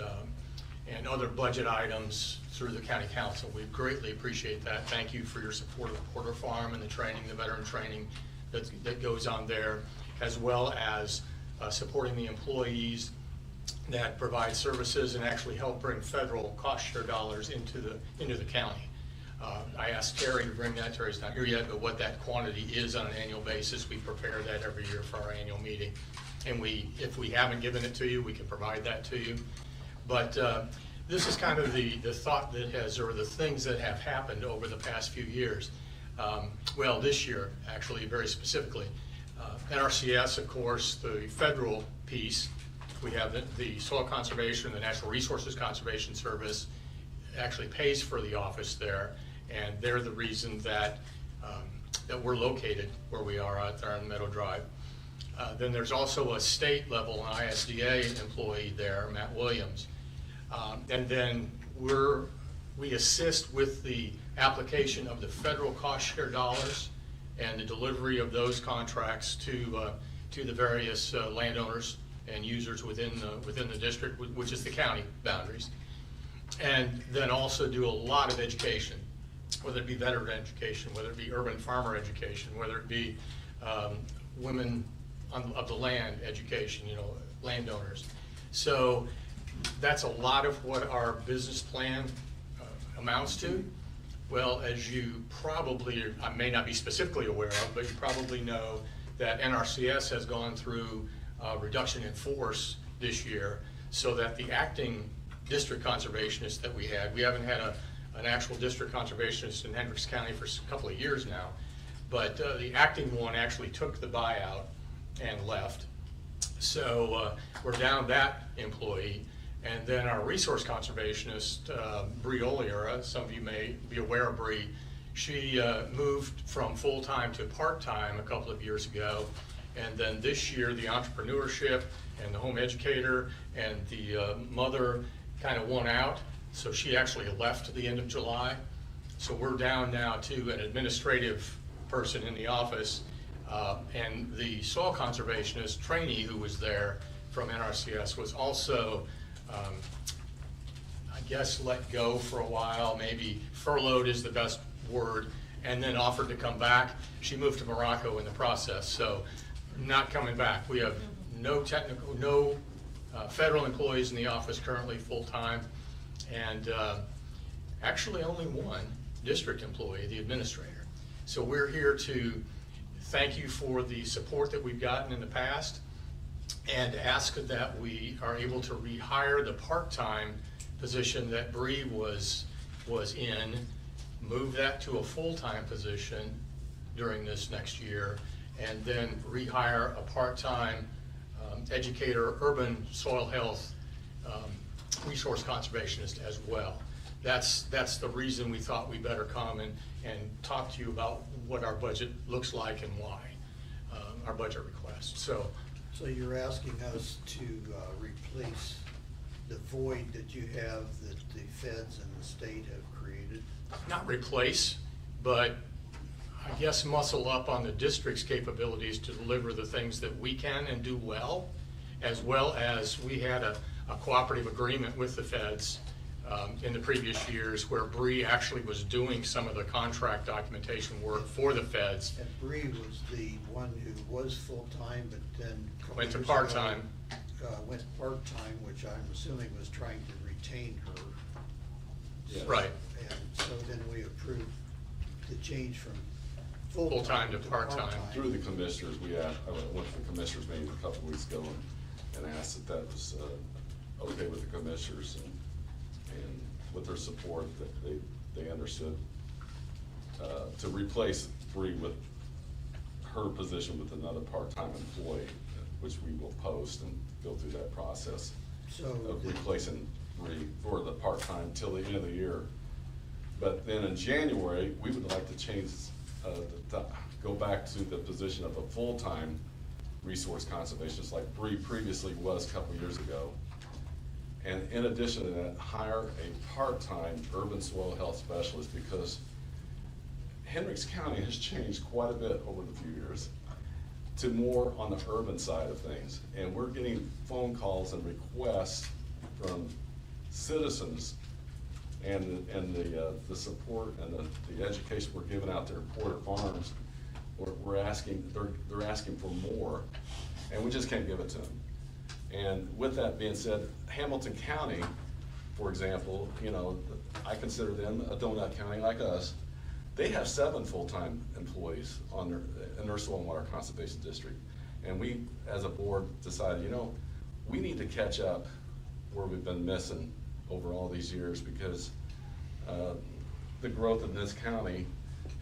other budget items through the county council. We greatly appreciate that. Thank you for your support of Porter Farm and the training, the veteran training that goes on there, as well as supporting the employees that provide services and actually help bring federal cost share dollars into the county. I asked Terry to bring that. Terry's not here yet, but what that quantity is on an annual basis, we prepare that every year for our annual meeting. And if we haven't given it to you, we can provide that to you. But this is kind of the thought that has, or the things that have happened over the past few years. Well, this year, actually, very specifically. NRCS, of course, the federal piece, we have the Soil Conservation, the Natural Resources Conservation Service actually pays for the office there, and they're the reason that we're located where we are out there on Meadow Drive. Then there's also a state level, an ISDA employee there, Matt Williams. And then we assist with the application of the federal cost share dollars and the delivery of those contracts to the various landowners and users within the district, which is the county boundaries. And then also do a lot of education, whether it be veteran education, whether it be urban farmer education, whether it be women of the land education, landowners. So that's a lot of what our business plan amounts to. Well, as you probably, I may not be specifically aware of, but you probably know that NRCS has gone through a reduction in force this year, so that the acting district conservationist that we haven't had an actual district conservationist in Hendricks County for a couple of years now, but the acting one actually took the buyout and left. So we're down that employee. And then our resource conservationist, Bree Oliera, some of you may be aware of Bree, she moved from full-time to part-time a couple of years ago. And then this year, the entrepreneurship and the home educator and the mother kind of won out. So she actually left at the end of July. So we're down now to an administrative person in the office. And the soil conservationist trainee who was there from NRCS was also I guess let go for a while, maybe furloughed is the best word, and then offered to come back. She moved to Morocco in the process, so not coming back. We have no federal employees in the office currently full-time, and actually only one district employee, the administrator. So we're here to thank you for the support that we've gotten in the past, and ask that we are able to rehire the part-time position that Bree was in, move that to a full-time position during this next year, and then rehire a part-time educator, urban soil health resource conservationist as well. That's the reason we thought we better come and talk to you about what our budget looks like and why, our budget request. So you're asking us to replace the void that you have that the feds and the state have created? Not replace, but I guess muscle up on the district's capabilities to deliver the things that we can and do well as we had a cooperative agreement with the feds in the previous years, where Bree actually was doing some of the contract documentation work for the feds. And Bree was the one who was full-time, but then Went to part-time. Went part-time, which I'm assuming was trying to retain her. Yes. Right. And so then we approved the change from Full-time to part-time. Through the commissioners, I went to the commissioners meeting a couple of weeks ago and asked that was okay with the commissioners, and with their support, that they understood to replace Bree with her position with another part-time employee, which we will post and go through that process of replacing Bree for the part-time till the end of the year. But then in January, we would like to change, go back to the position of a full-time resource conservationist like Bree previously was a couple years ago. And in addition to that, hire a part-time urban soil health specialist, because Hendricks County has changed quite a bit over the few years to more on the urban side of things. And we're getting phone calls and requests from citizens, and the support and the education we're giving out there at Porter Farms, they're asking for more, and we just can't give it to them. And with that being said, Hamilton County, for example, I consider them a donut county like us. They have 7 full-time employees in their soil and water conservation district. And we, as a board, decided, we need to catch up where we've been missing over all these years, because the growth in this county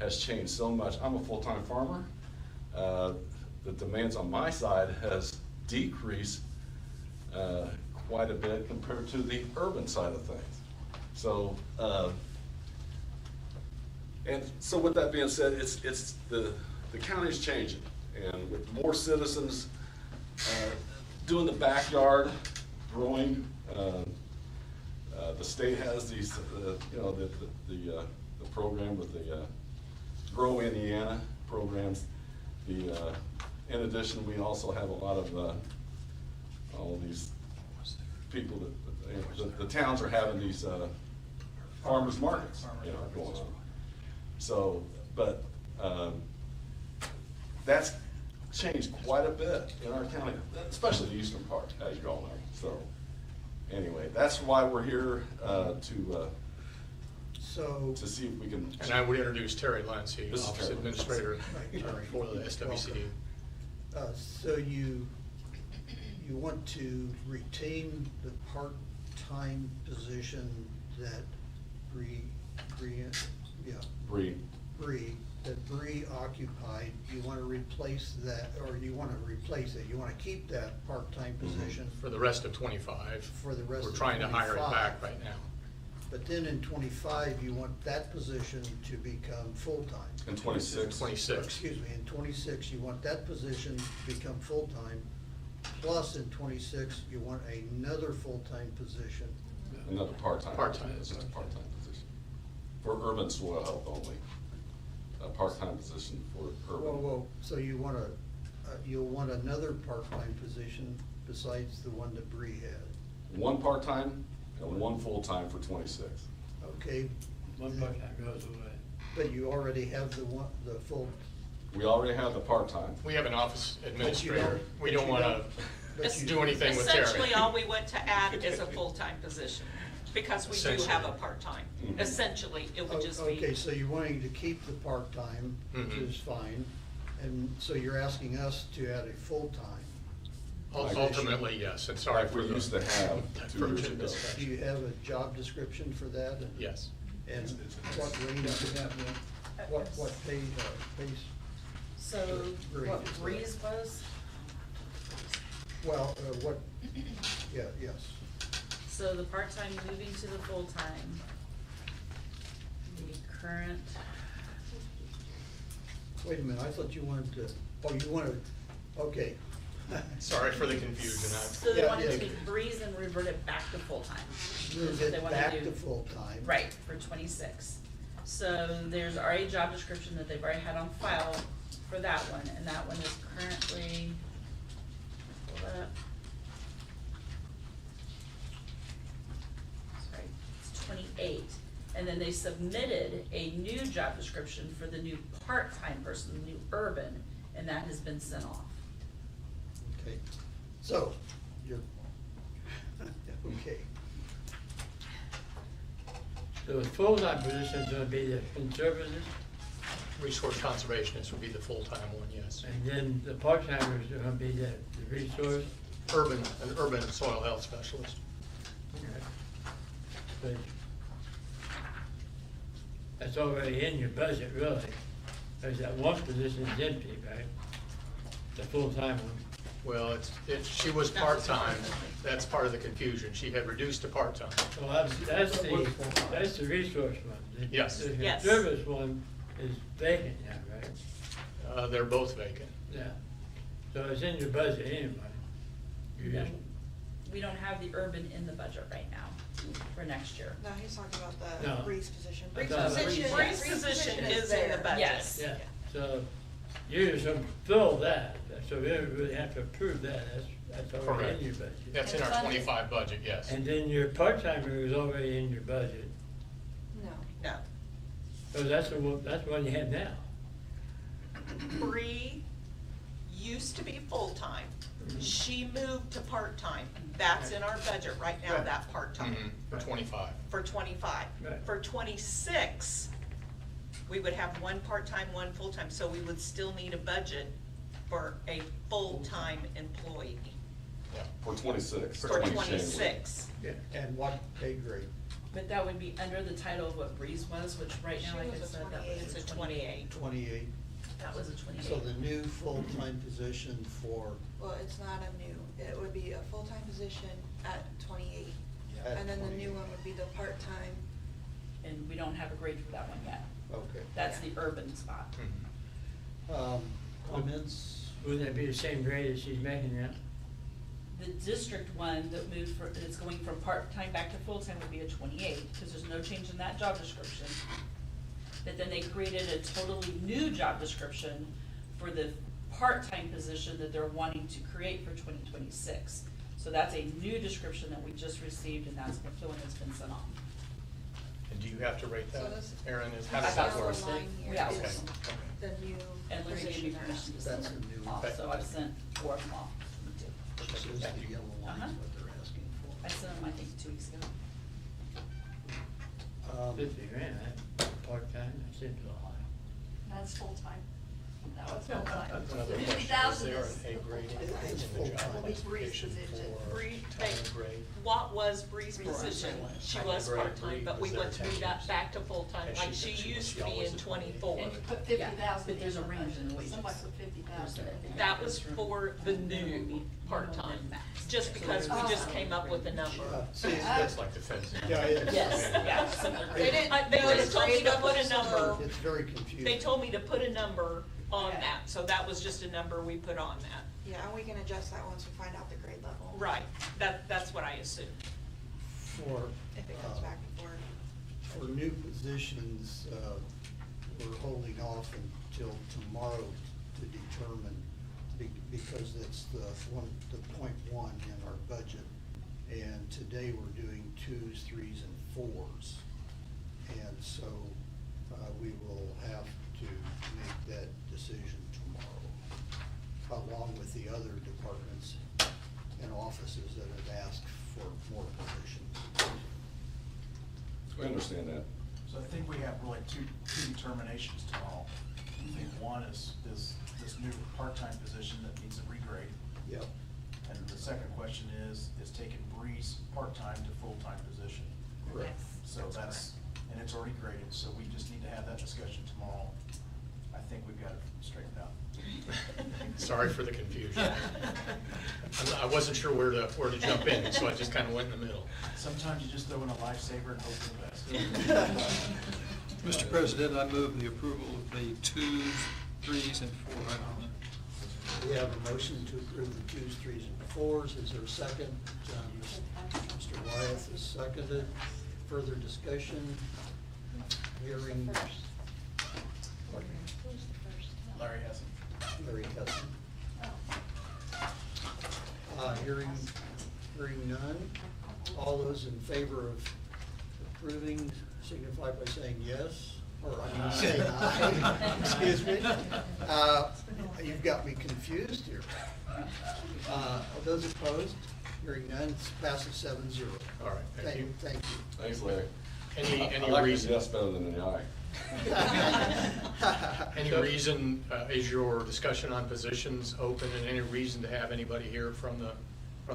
has changed so much. I'm a full-time farmer. The demands on my side has decreased quite a bit compared to the urban side of things. So, and so with that being said, it's the county's changing, And with more citizens doing the backyard growing, the state has these, you know, the program with the Grow Indiana programs. In addition, we also have a lot of all these people that the towns are having these farmers markets, you know, going on. So, but that's changed quite a bit in our county, especially the eastern part, as you all know. So, anyway, that's why we're here to see if we can. And I would introduce Terry Lancy, This is Office Terry. Administrator Right. for the SWCD. So you want to retain the part-time position that Bree occupied. You want to replace that, or you want to replace it, you want to keep that part-time position For the rest of 25. for the rest of We're trying to hire it 25. back right now. But then in 25, you want that position to become full-time. In 26. 26. Excuse me, in 26, you want that position to become full-time, plus in 26, you want another full-time position. Another part-time. Part-time. It's just a part-time position. For urban soil health only. A part-time position for urban. Whoa, so you want you'll want another part-time position besides the one that Bree had? One part-time and one full-time for 26. Okay. One part-time goes away. But you already have the full. We already have the part-time. We have an office administrator. We but don't you want don't- but to you- do anything with Terry. Essentially, all we want to add is a full-time position, because we do have a Essentially. part-time. Mhm. Essentially, it would just be. Okay, so you're wanting to keep the part-time, which Mhm. is fine, and so you're asking us to add a full-time. Ultimately, yes, and sorry Like for we the. used to have that 2 years urgent ago. discussion. Do you have a job description for that? Yes. And what range, what pay, pays? So Bree what is that? Breeze was, Well, what, yes. so the part-time moving to the full-time. The current, Wait a minute, I thought you wanted to, you wanted, okay. Sorry for the confusion. so they Yeah, want to yeah. take Breeze and revert it back to full-time. Move That's what they it wanna back do. to full-time. Right, for 26. So there's already a job description that they've already had on file for that one, and that one is currently, pull that up. Sorry, it's 28. And then they submitted a new job description for the new part-time person, the new urban, and that has been sent off. Okay, so, you're, okay. So the full-time position is gonna be the conservative, Resource conservationist would be the full-time one, yes. and then the part-timers are gonna be the resource. An urban soil health specialist. But that's already in your budget, really. There's that one position is empty, right? The full-time one. Well, she was part-time. That's part of the confusion. She had reduced to part-time. Well, that's the resource one. The- Yes. The Yes. service one is vacant now, right? They're both vacant. Yeah. So it's in your budget anyway. You just, We don't have the urban in the budget right now for next year. No, he's talking about No. the Breeze position. I Breeze thought it was- position, Breeze Breeze position is in the there. budget. Yes. yeah, so you just fill that, so we don't really have to approve that, that's already Correct. in your budget. That's in our 25 budget, yes. And then your part-timer is already in your budget, No. No. so that's the one you have now. Bree used to be full-time. She moved to part-time. That's in our budget right now, that part-time. For 25. For 25. Right. For 26, we would have one part-time, one full-time, so we would still need a budget for a full-time employee Yeah. For 26. for 20 January. 26. And what pay grade? But that would be under the title of what Breeze was, which right now, She like I was a said, that 28. was It's a a 28. 28. That was a 28. So the new full-time position for, Well, it's not a new, it would be a full-time position at 28. At And then the new 28. one would be the part-time. And we don't have a grade for that one yet. okay. That's the urban spot. Mhm. Comments? Wouldn't that be the same grade as she's making now? The district one that moved for, that's going from part-time back to full-time would be a 28, because there's no change in that job description. But then they created a totally new job description for the part-time position that they're wanting to create for 2026. So that's a new description that we just received, and that's the one that's been sent on. And do you have to rate So that, this- Aaron? How This does that yellow work? line here Yeah. is Okay. the new And Larry gave me position. permission to That's send a new them off, so I've sent 4 of them off. This is the yellow line, Uh-huh. what they're asking I sent them, I think, 2 weeks ago. for. 50 grand, that part-time, that seems a lot. That's full-time. That was Yeah, full-time. that's another The question. 50,000 Is there is. an A grade It's in the job Will be Bree's classification position. for Bree, time grade? what was Bree's Bree's position? part-time. She Time was grade, part-time, Bree, but we was there went to move 10 that years? back to full-time, And like she- she used to she be always in at 24. And you put 50,000 But there's a in the range in the budget. wages. Somebody put 50,000. That was for the new part-time, just because we just came up with a number. See, that's like the fencing. Yeah, it is. Yes, yeah, similar. They didn't They know just the told me grade to level, put a number. so- It's very confusing. They told me to put a number on Okay. that, so that was just a number we put on that. Yeah, and we can adjust that once we find out the grade level. Right, that's what I assumed. For, If it comes back and forth. for new positions, we're holding off until tomorrow to determine, because it's the point one in our budget. And today we're doing 2s, 3s, and 4s. And so, we will have to make that decision tomorrow, along with the other departments and offices that have asked for more positions. We understand that. So I think we have really two determinations tomorrow. I think one is this new part-time position that needs a regrade. Yep. And the second question is taking Bree's part-time to full-time position. Correct. So that's, and it's already graded, so we just need to have that discussion tomorrow. I think we've got it straightened out. Sorry for the confusion. I wasn't sure where to jump in, so I just kind of went in the middle. Sometimes you just throw in a lifesaver and hope for the best. Mr. President, I move the approval of the 2s, 3s, and 4 items. We have a motion to approve the 2s, 3s, and 4s. Is there a second? Mr. Wyeth is seconded. Further discussion? Hearing. Larry has it. Larry Hudson. Hearing none. All those in favor of approving signify by saying yes, or I mean saying aye. Excuse me. You've got me confused here. Those opposed? Hearing none, it passes 7-0. All right, thank you. Thank you. Thanks, Larry. Any I like the reason? yes better than the aye. Any reason, is your discussion on positions open, and any reason to have anybody here from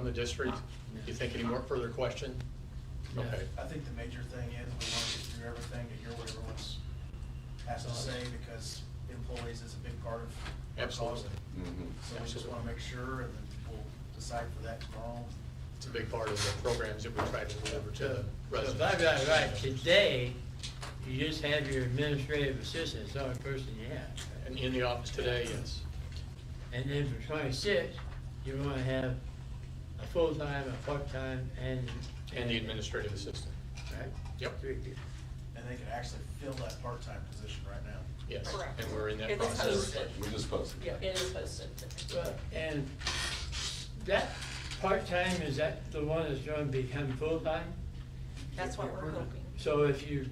the district? Do you think any more further question? No. Okay. I think the major thing is we want to get through everything to hear what everyone's has to say, because employees is a big part of our cost. Absolutely. Mhm. So we just want to make sure, and then we'll decide for that tomorrow. It's a big part of the programs that we try to deliver to the So if I residents. got it right, today, you just have your administrative assistant, that's the only person you have. And in the office today, yes. And then for 26, you want to have a full-time, a part-time, and. And the administrative assistant. Right? Yep. 3 people. And they can actually fill that part-time position right now. Yes, Correct. and we're in that It's process. posted. We just posted. Yeah, it is posted. Well, and that part-time, is that the one that's going to become full-time? That's what we're hoping. So if you,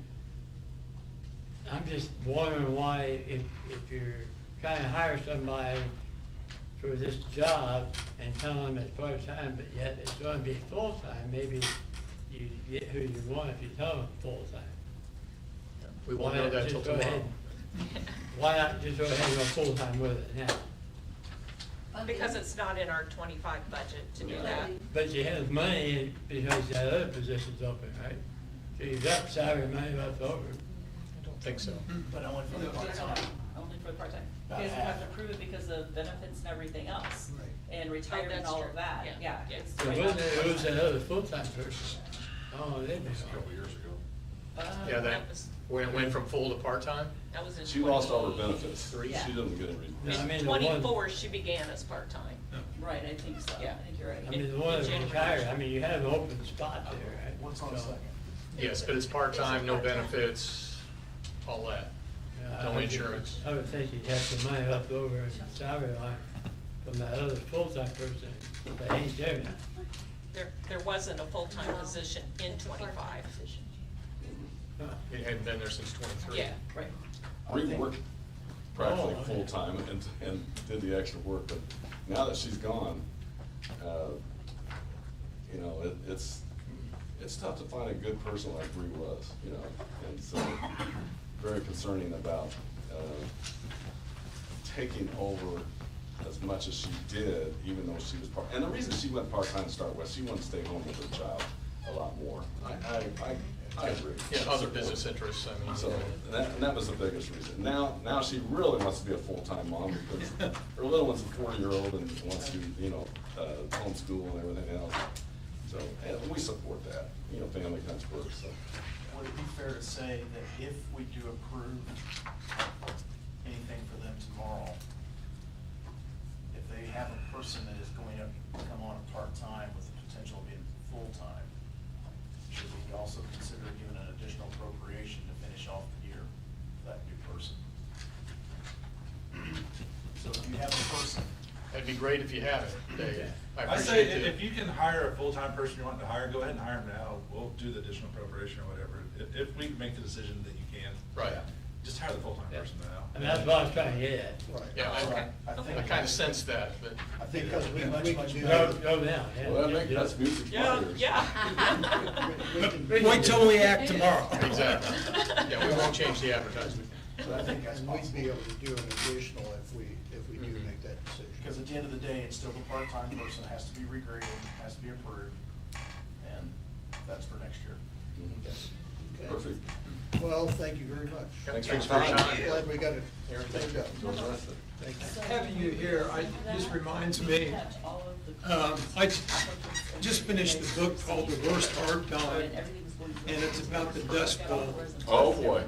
I'm just wondering why, if you're trying to hire somebody for this job and tell them it's part-time, but yet it's gonna be full-time, maybe you get who you want if you tell them full-time. We won't Why know not that till just go ahead- tomorrow. Why not just go ahead and go full-time with it now? Because it's not in our 25 budget to do that. But you have money because that other position's open, right? So you've got salary money left over. I don't think so. But only for the part-time. Only for the part-time. About Because we have half. to prove it because of benefits and everything else. Right. And retirement and that's all true. of that, Yeah. yeah. Yeah. it's So right wasn't now. it was that other full-time person? Oh, they'd be. A couple years ago. Yeah, that, that was, when it went from full to part-time? that was in She lost all her 20 benefits. She Yeah. doesn't get any. No, I mean, In the one- 24, she began as part-time. Right, I think so. Yeah. I think you're right. I mean, the in one that's January. retired, I mean, you have an open spot there, right? What's on So, second? Yes, but it's part-time, no benefits, all that. yeah, No I would- insurance. I would think you'd have some money left over in the salary line from that other full-time person, but ain't there now. There wasn't a full-time position in 25. Huh. It hadn't been there since 23. Yeah, right. We worked practically Oh, okay. full-time and did the extra work, but now that she's gone, you know, it's tough to find a good person like Bree was, you know, and so very concerning about, taking over as much as she did, even though she was and the reason she went part-time to start with, she wanted to stay home with her child a lot more. I agree. Yeah, other business interests, I mean. So, and that was the biggest reason. Now she really wants to be a full-time mom because her little one's a 4-year-old and wants to, you know, homeschool and everything else. So, and we support that, you know, family comes first, so. Would it be fair to say that if we do approve anything for them tomorrow, if they have a person that is going to come on part-time with the potential of being full-time, should we also consider giving an additional appropriation to finish off the year for that new person? So if you have a person. That'd be great if you had it, Dave. I say, appreciate if you can hire a full-time person you want to hire, go ahead and hire them now. We'll do the additional appropriation or whatever. If we make the decision that you can. Right. Just hire the full-time person now. And that's what I was trying to get at. Yeah, I kind of sensed that, but. I think that would be much Go now, yeah. Well, that's music to Yeah, my ears. yeah. Wait till we act tomorrow. Exactly. Yeah, we won't change the advertisement. So I think that's And we'd possible. be able to do an additional if we do make that decision. Because at the end of the day, it's still the part-time person, has to be regraded, has to be approved, and that's for next year. Okay. Perfect. Well, thank you very much. Thanks for your time. Glad we got it cleaned up. Those are it. Thank you. Having you here, this reminds me, I just finished a book called The Worst Hard Time, and it's about the Dust Bowl. Oh, boy.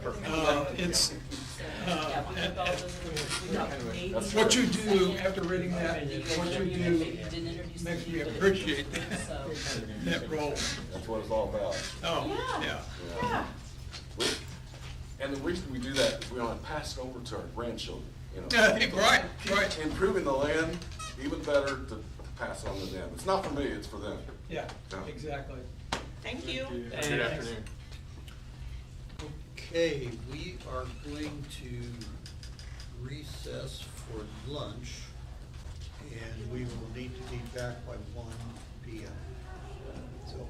What you do after reading that, what you do makes me appreciate that role. That's what it's all about. Oh, yeah. Yeah. And the reason we do that is we want to pass it over to our grandchildren, you know. Right. Improving the land, even better to pass it on to them. It's not for me, it's for them. Yeah, exactly. Thank you. Good afternoon. Okay, we are going to recess for lunch, and we will need to be back by 1 p.m. So.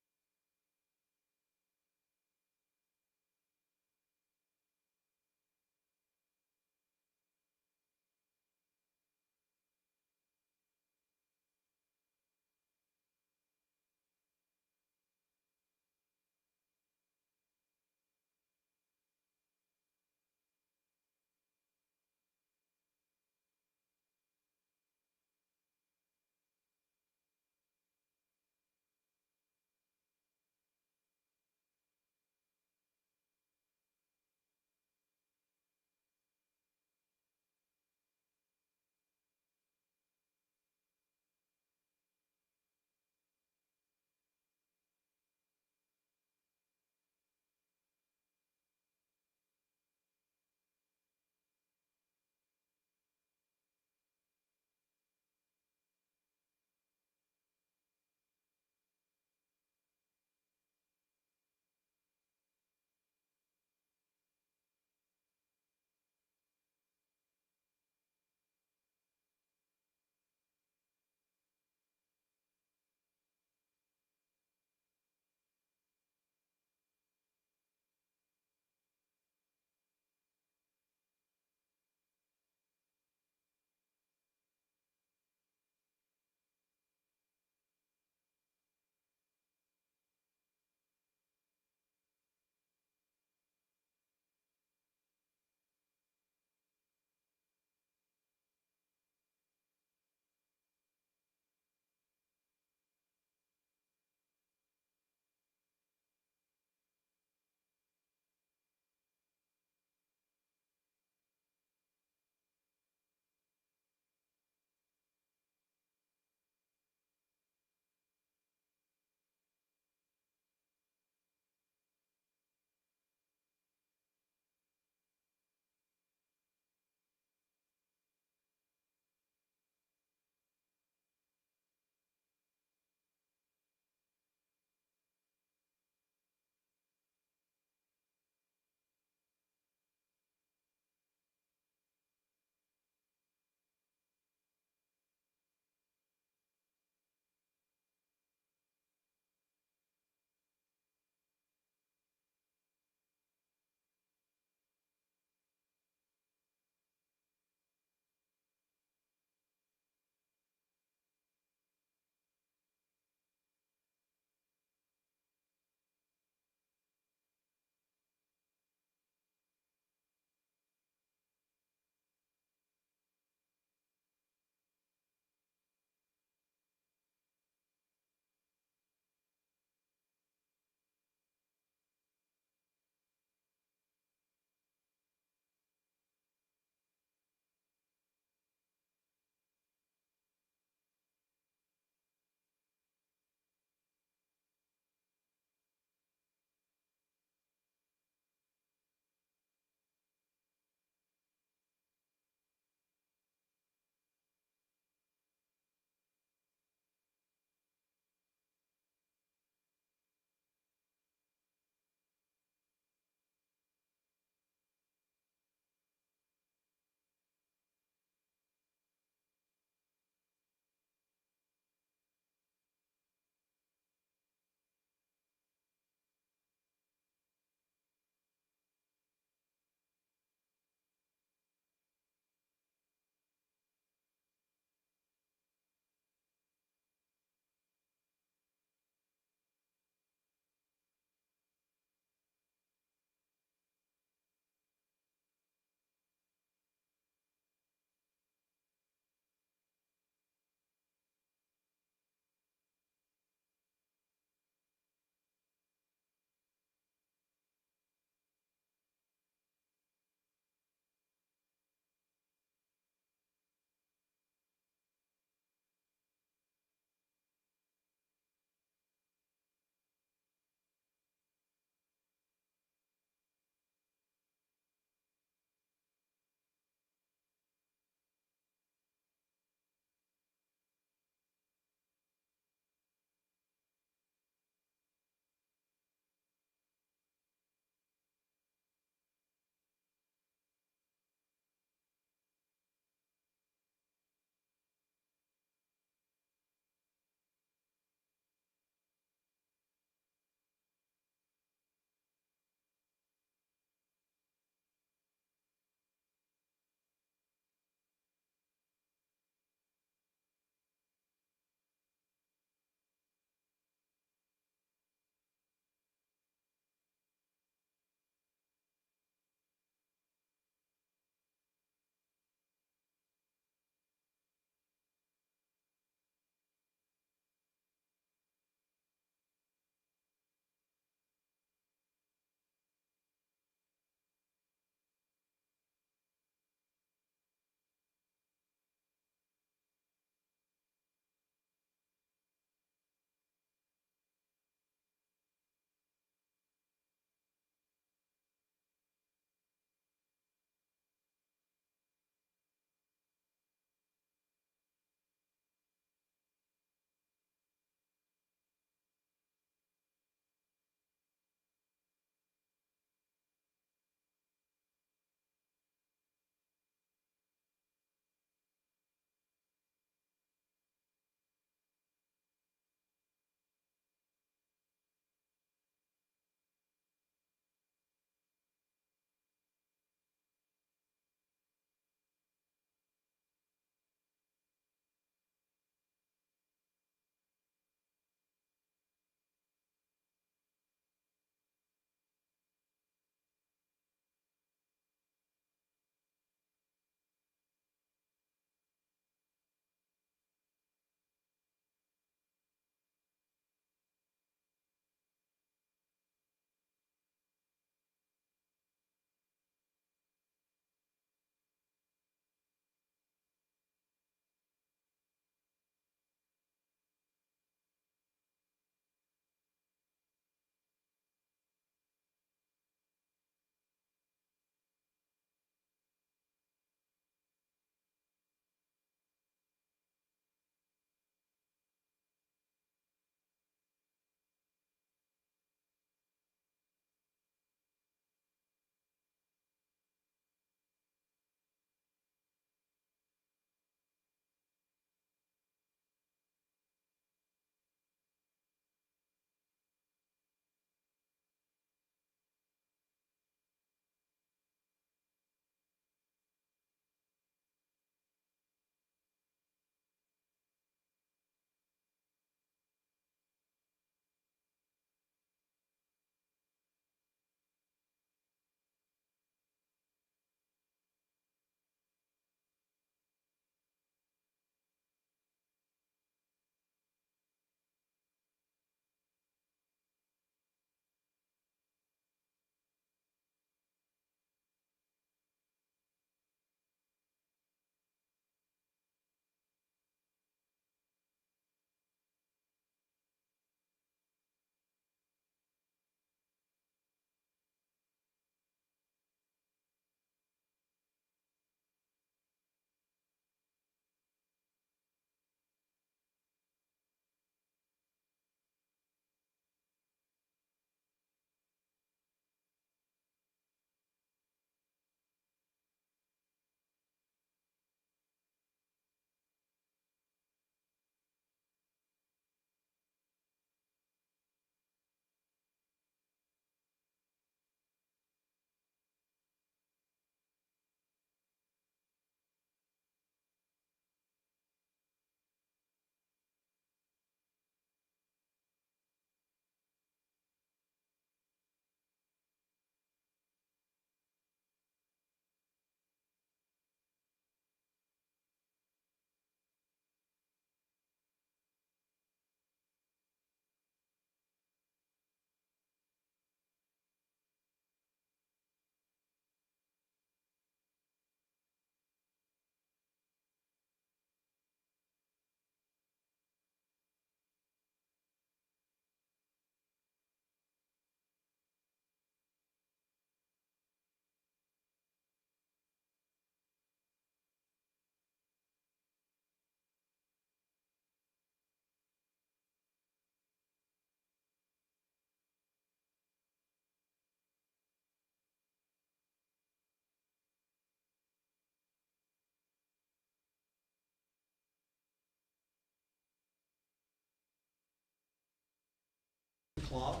o'clock,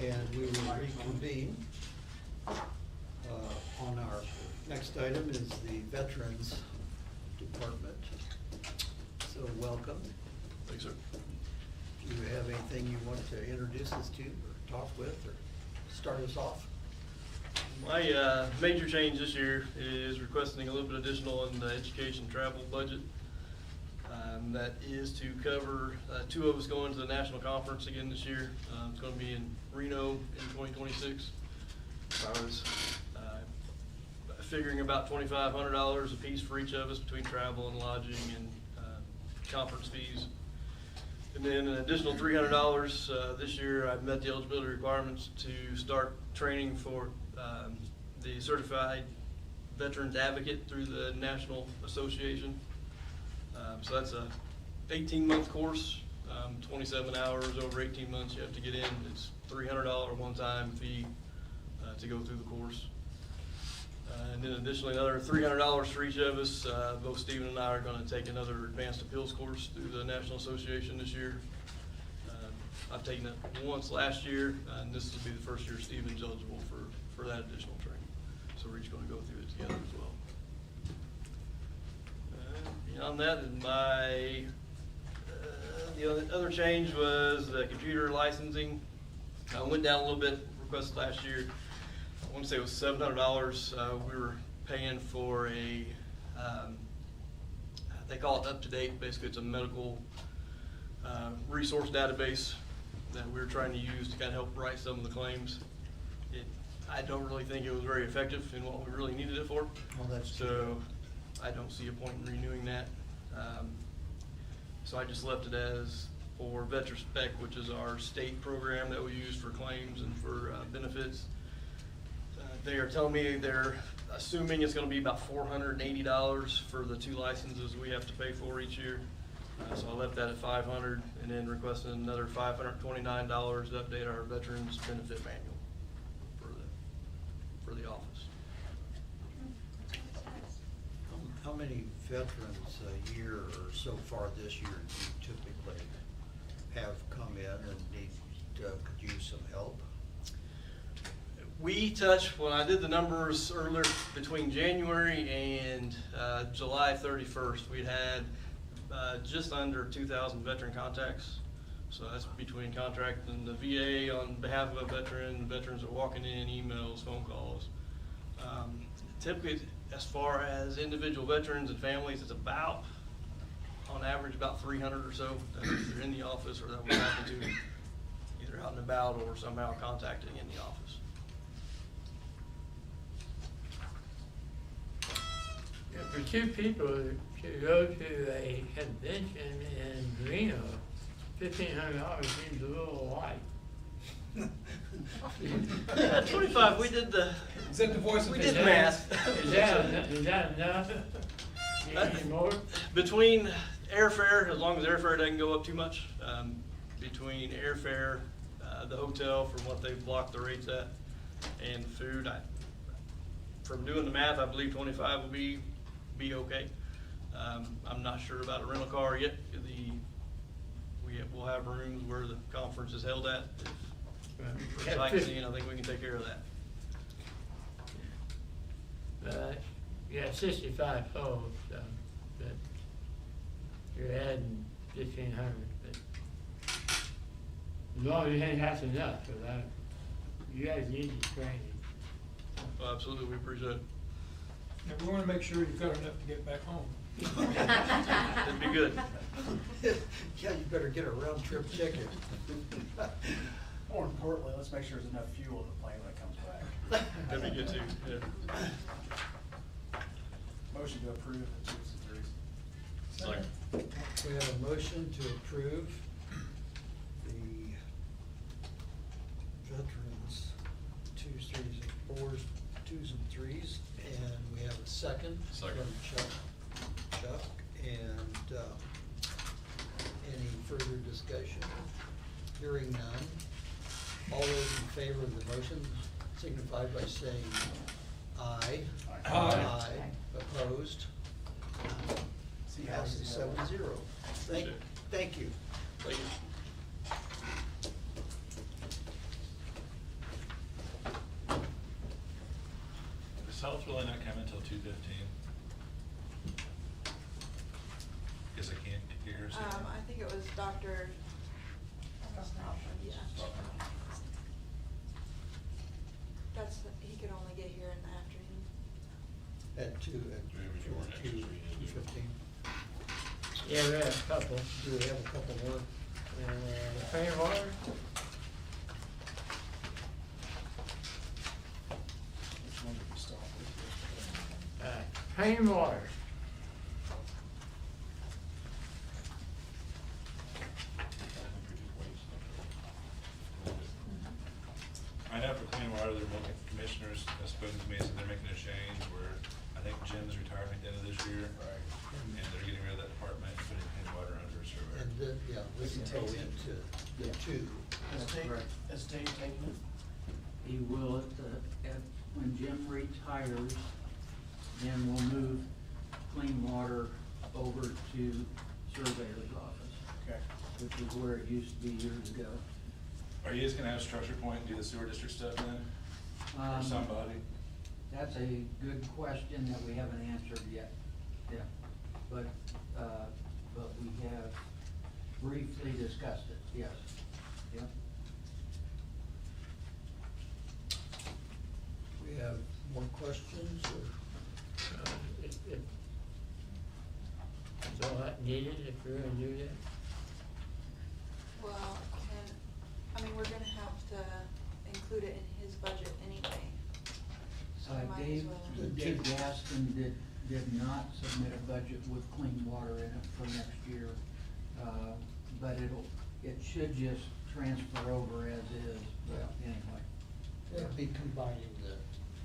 and we will reconvene. On our next item is the Veterans Department. So welcome. Thanks, sir. Do you have anything you want to introduce us to, or talk with, or start us off? My major change this year is requesting a little bit additional in the education travel budget. That is to cover two of us going to the national conference again this year. It's going to be in Reno in 2026. I was figuring about $2,500 a piece for each of us between travel and lodging and conference fees. And then an additional $300 this year. I've met the eligibility requirements to start training for the Certified Veterans Advocate through the National Association. So that's a 18-month course, 27 hours over 18 months you have to get in. It's $300 one-time fee to go through the course. And then additionally another $300 for each of us. Both Stephen and I are going to take another advanced appeals course through the National Association this year. I've taken it once last year, and this will be the first year Stephen's eligible for that additional training. So we're each going to go through it together as well. Beyond that, the other change was the computer licensing. I went down a little bit, requested last year. I want to say it was $700. We were paying for a, they call it UpToDate. Basically, it's a medical resource database that we were trying to use to kind of help write some of the claims. I don't really think it was very effective in what we really needed it for. Well, that's so I don't see a point in renewing that. So I just left it as for VetraSpec, which is our state program that we use for claims and for benefits. They are telling me they're assuming it's going to be about $480 for the two licenses we have to pay for each year. So I left that at $500, and then requested another $529 to update our veterans benefit manual for the office. How many veterans a year or so far this year do you typically have come in and need, could use some help? We touched, when I did the numbers earlier, between January and July 31st, we'd had just under 2,000 veteran contacts. So that's between contracting the VA on behalf of a veteran, veterans are walking in, emails, phone calls. Typically, as far as individual veterans and families, it's about, on average, about 300 or so that are either in the office or that we're having to either out and about or somehow contacting in the office. Yeah, for two people to go to a convention in Reno, $1,500 seems a little light. 25, we did the. Is that the voice of We did the math. Is that enough? You need more? Between airfare, as long as airfare doesn't go up too much, between airfare, the hotel from what they've blocked the rates at, and food, from doing the math, I believe 25 will be okay. I'm not sure about a rental car yet. We'll have rooms where the conference is held at. For sightseeing, I think we can take care of that. Yeah, 65 folks, but you're adding 1,500, but as long as you think that's enough, because you guys need the training. Well, absolutely, we appreciate it. And we want to make sure you've got enough to get back home. That'd be good. Yeah, you better get a round trip ticket. More importantly, let's make sure there's enough fuel in the plane when it comes back. That'd be good too, yeah. Motion to approve the 2s and 3s. Second. We have a motion to approve the veterans 2s, 3s, and 4s, 2s and 3s, and we have a second. Second. From Chuck, and any further discussion? Hearing none. All those in favor of the motion signify by saying aye. Aye. Opposed? Passes 7-0. Thank you. Thank you. Health really not coming until 2:15? Guess I can't get here. I think it was Dr. Yeah. He could only get here in the afternoon. At 2:15. Yeah, we have a couple. Do we have a couple more? Plain water? Which one did we start with? Plain water. I know for clean water, they're making, commissioners have spoken to me, and said they're making a change where I think Jim's retiring at the end of this year. Right. And they're getting rid of that department and putting clean water under a surveyor. And then, yeah, we can go into the two. That's correct. Has Dave taken it? He will when Jim retires, then we'll move clean water over to surveyor's office. Okay. Which is where it used to be years ago. Are you guys gonna have Structure Point and do the sewer district stuff then? Or Um, somebody? That's a good question that we haven't answered yet. Yeah, but we have briefly discussed it, yes. Yep. We have more questions or? Is all that needed if we're gonna do that? Well, we're gonna have to include it in his budget anyway. So we might as Dave, well. Dave Gaston did not submit a budget with clean water in it for next year. But it should just transfer over as is, but anyway. It'd be combining the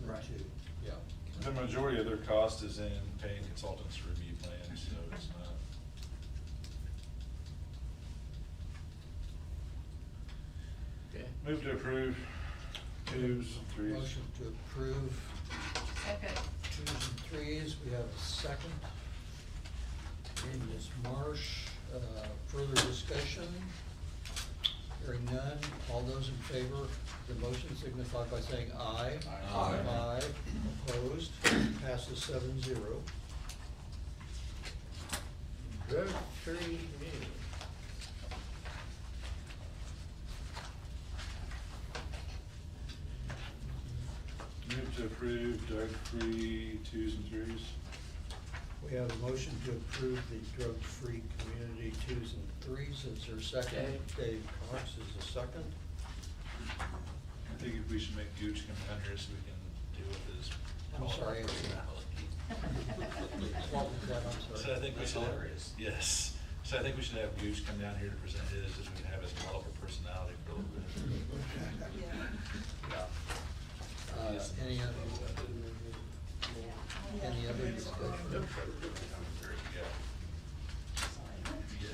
Right. two, yeah. The majority of their cost is in paying consultants to review plans, so it's not. Okay. Move to approve twos, threes. Motion to approve Second. 2s and 3s. We have a second. And Ms. Marsh, further discussion? Hearing none. All those in favor of the motion signify by saying aye. Aye. Aye. Opposed? Passes 7-0. Drug-free meal. Move to approve drug-free twos and threes. We have a motion to approve the drug-free community 2s and 3s. Is there a second? Okay. Dave Cox is the second. I think if we should make Gooch come down here so we can deal with his. I'm sorry. What was that? I'm sorry. So I think we should have, yes, so I think we should have Gooch come down here to present his, so we can have his developer personality for a little bit. Yeah. Any other discussion?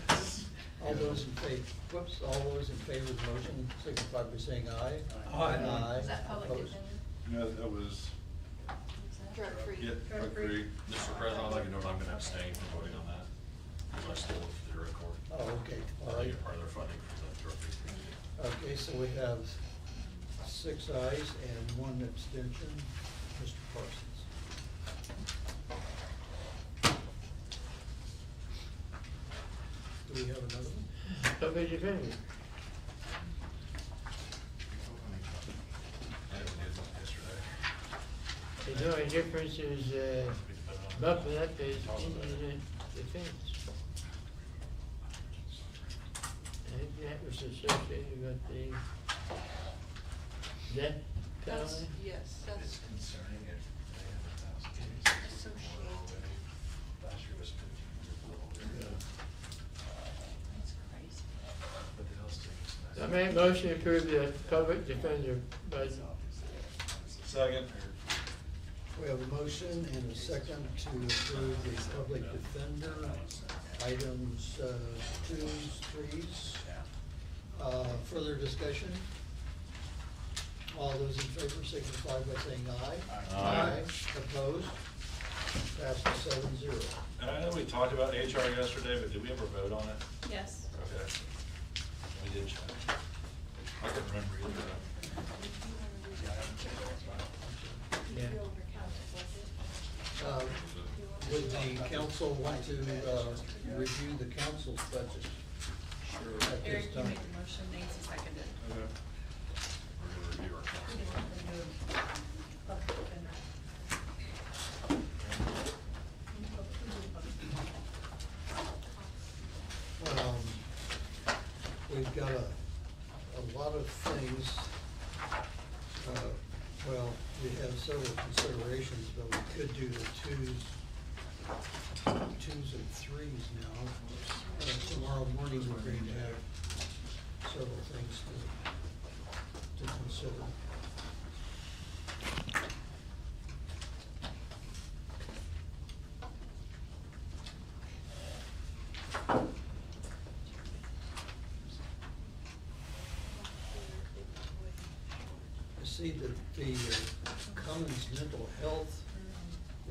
Yes. All those in favor, all those in favor of the motion signify by saying aye. Is that public Opposed? opinion? No, that was, Drug-free. yeah, drug-free. Mr. President, I'd like to know if I'm gonna abstain from voting on that, because I still look for the record. Oh, okay, all right. Part of their funding for the drug-free. Okay, so we have 6 ayes and 1 abstention. Mr. Parsons. Do we have another one? Public defender. The only difference is, bumping up is indigent defense. I think that was associated with the death That's, penalty. yes, that's It's concerning if they have 1,000 cases. associated. Last year was 1,500. That's crazy. But they also take us. I make motion to approve the public defender budget. Second. We have a motion and a second to approve the public defender items 2s, 3s. Further discussion? All those in favor signify by saying aye. Aye. Opposed? Passes 7-0. And I know we talked about HR yesterday, but did we ever vote on it? Yes. Okay. We did check. I couldn't remember either. Yeah. Go over council. the council want to, review the council's budget? Sure. At this Eric, you time. made the motion, Nancy seconded. Okay. We're gonna review our council. We've got a lot of things, well, we have several considerations, but we could do the twos and threes now. Tomorrow morning, we're going to have several things to consider. I see that the Cummins Mental Health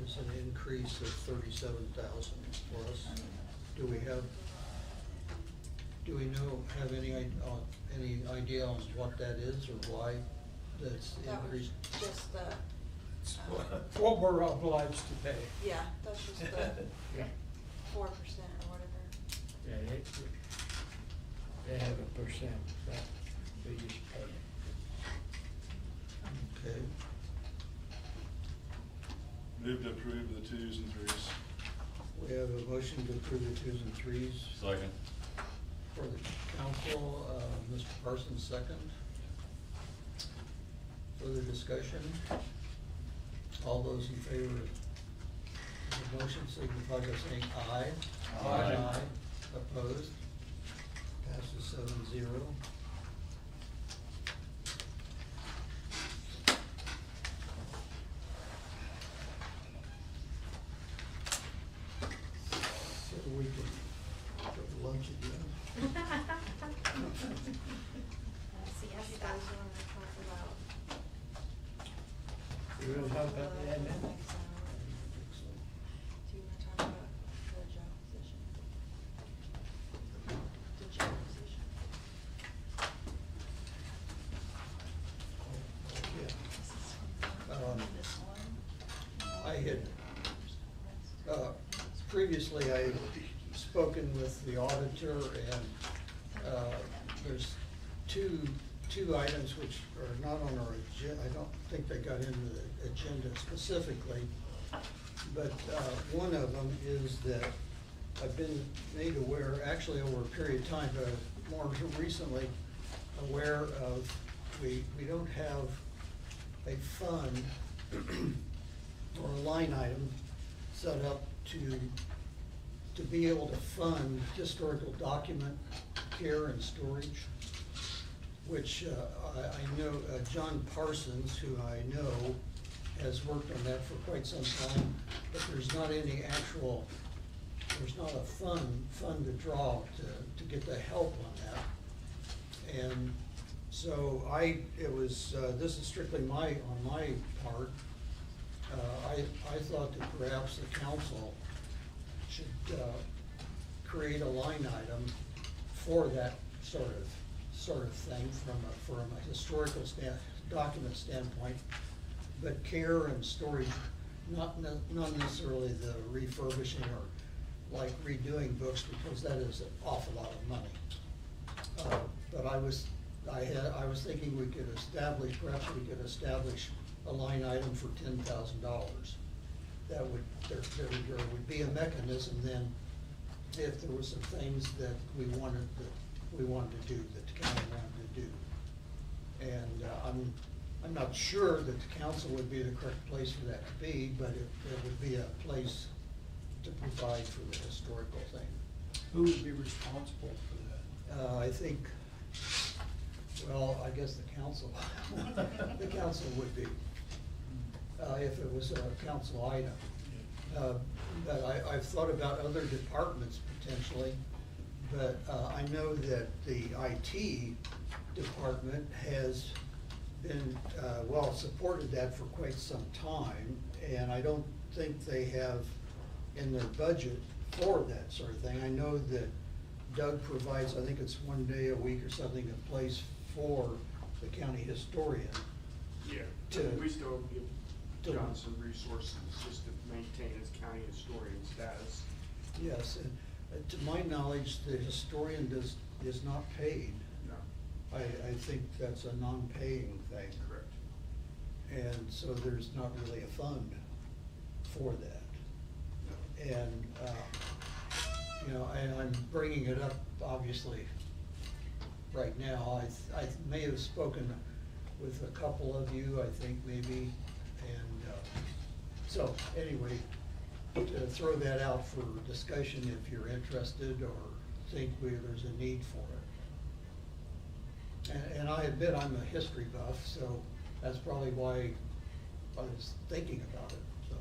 is an increase of 37,000 plus. Do we have any idea on what that is or why that's That was increased? just the, What we're obliged to pay. yeah, that's just the Yeah. 4% or whatever. Yeah, they have a percent, but we just pay it. Okay. Move to approve the twos and threes. We have a motion to approve the twos and threes. Second. For the council, Mr. Parsons, second. Further discussion? All those in favor of the motion signify by saying aye. Aye. Opposed? Passes 7-0. So we can go to lunch again. You guys wanna talk about? You wanna talk about the admin? Do you wanna talk about the job position? The job position? I had, previously I had spoken with the auditor and, there's two items which are not on our agenda. I don't think they got into the agenda specifically. But, one of them is that I've been made aware, actually over a period of time, but more recently, aware of, we don't have a fund or a line item set up to be able to fund historical document care and storage, which I know John Parsons, who I know, has worked on that for quite some time, but there's not any actual, there's not a fund to draw to get the help on that. And so this is strictly on my part. I thought that perhaps the council should create a line item for that sort of thing from a historical document standpoint, but care and storage, not necessarily the refurbishing or like redoing books, because that is an awful lot of money. But I was thinking we could perhaps we could establish a line item for $10,000. There would be a mechanism then, if there were some things that we wanted to do, that the county wanted to do. And I'm not sure that the council would be the correct place for that to be, but it would be a place to provide for the historical thing. Who would be responsible for that? I think, well, I guess the council, the council would be, if it was a council item. But I've thought about other departments potentially, but I know that the IT department has been, supported that for quite some time, and I don't think they have in their budget for that sort of thing. I know that Doug provides, I think it's 1 day a week or something, a place for the county historian. Yeah, To- we still give Johnson Resources just to maintain its county historian status. Yes, and to my knowledge, the historian is not paid. No. I think that's a non-paying thing. Correct. And so there's not really a fund for that. And, you know, and I'm bringing it up, obviously, right now. I may have spoken with a couple of you, I think, maybe. And so, anyway, to throw that out for discussion if you're interested or think there's a need for it. And I admit I'm a history buff, so that's probably why I was thinking about it, so.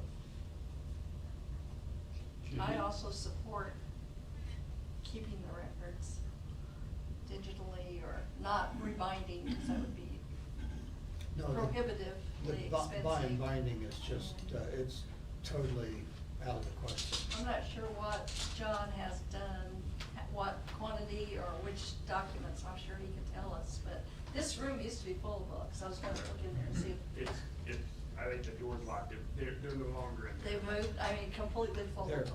I also support keeping the records digitally or not rebinding, because that would be No, prohibitively the expensive. binding is just, it's totally out of the question. I'm not sure what John has done, what quantity or which documents, I'm sure he can tell us, but this room used to be full of books. I was gonna look in there and see if I think the door's locked. They're no longer in there. they've moved, I mean, completely full of There- books.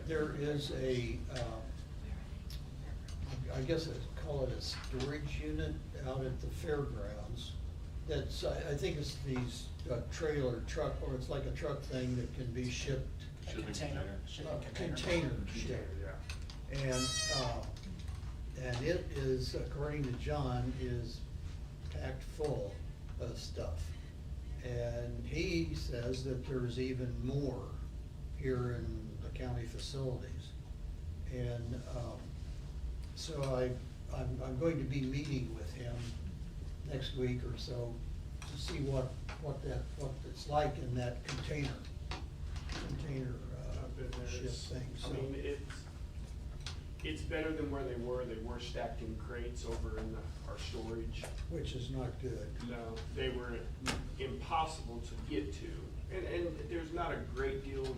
There is a, I guess I'd call it a storage unit out at the fairgrounds. That's, I think it's these trailer truck, or it's like a truck thing that can be shipped. Shipping container. Shipping Container shipped. Yeah. And it is, according to John, is packed full of stuff. And he says that there's even more here in the county facilities. And so I'm going to be meeting with him next week or so to see what it's like in that container ship thing. I So- mean, it's better than where they were. They were stacked in crates over in our storage. Which is not good. No, they were impossible to get to. And there's not a great deal of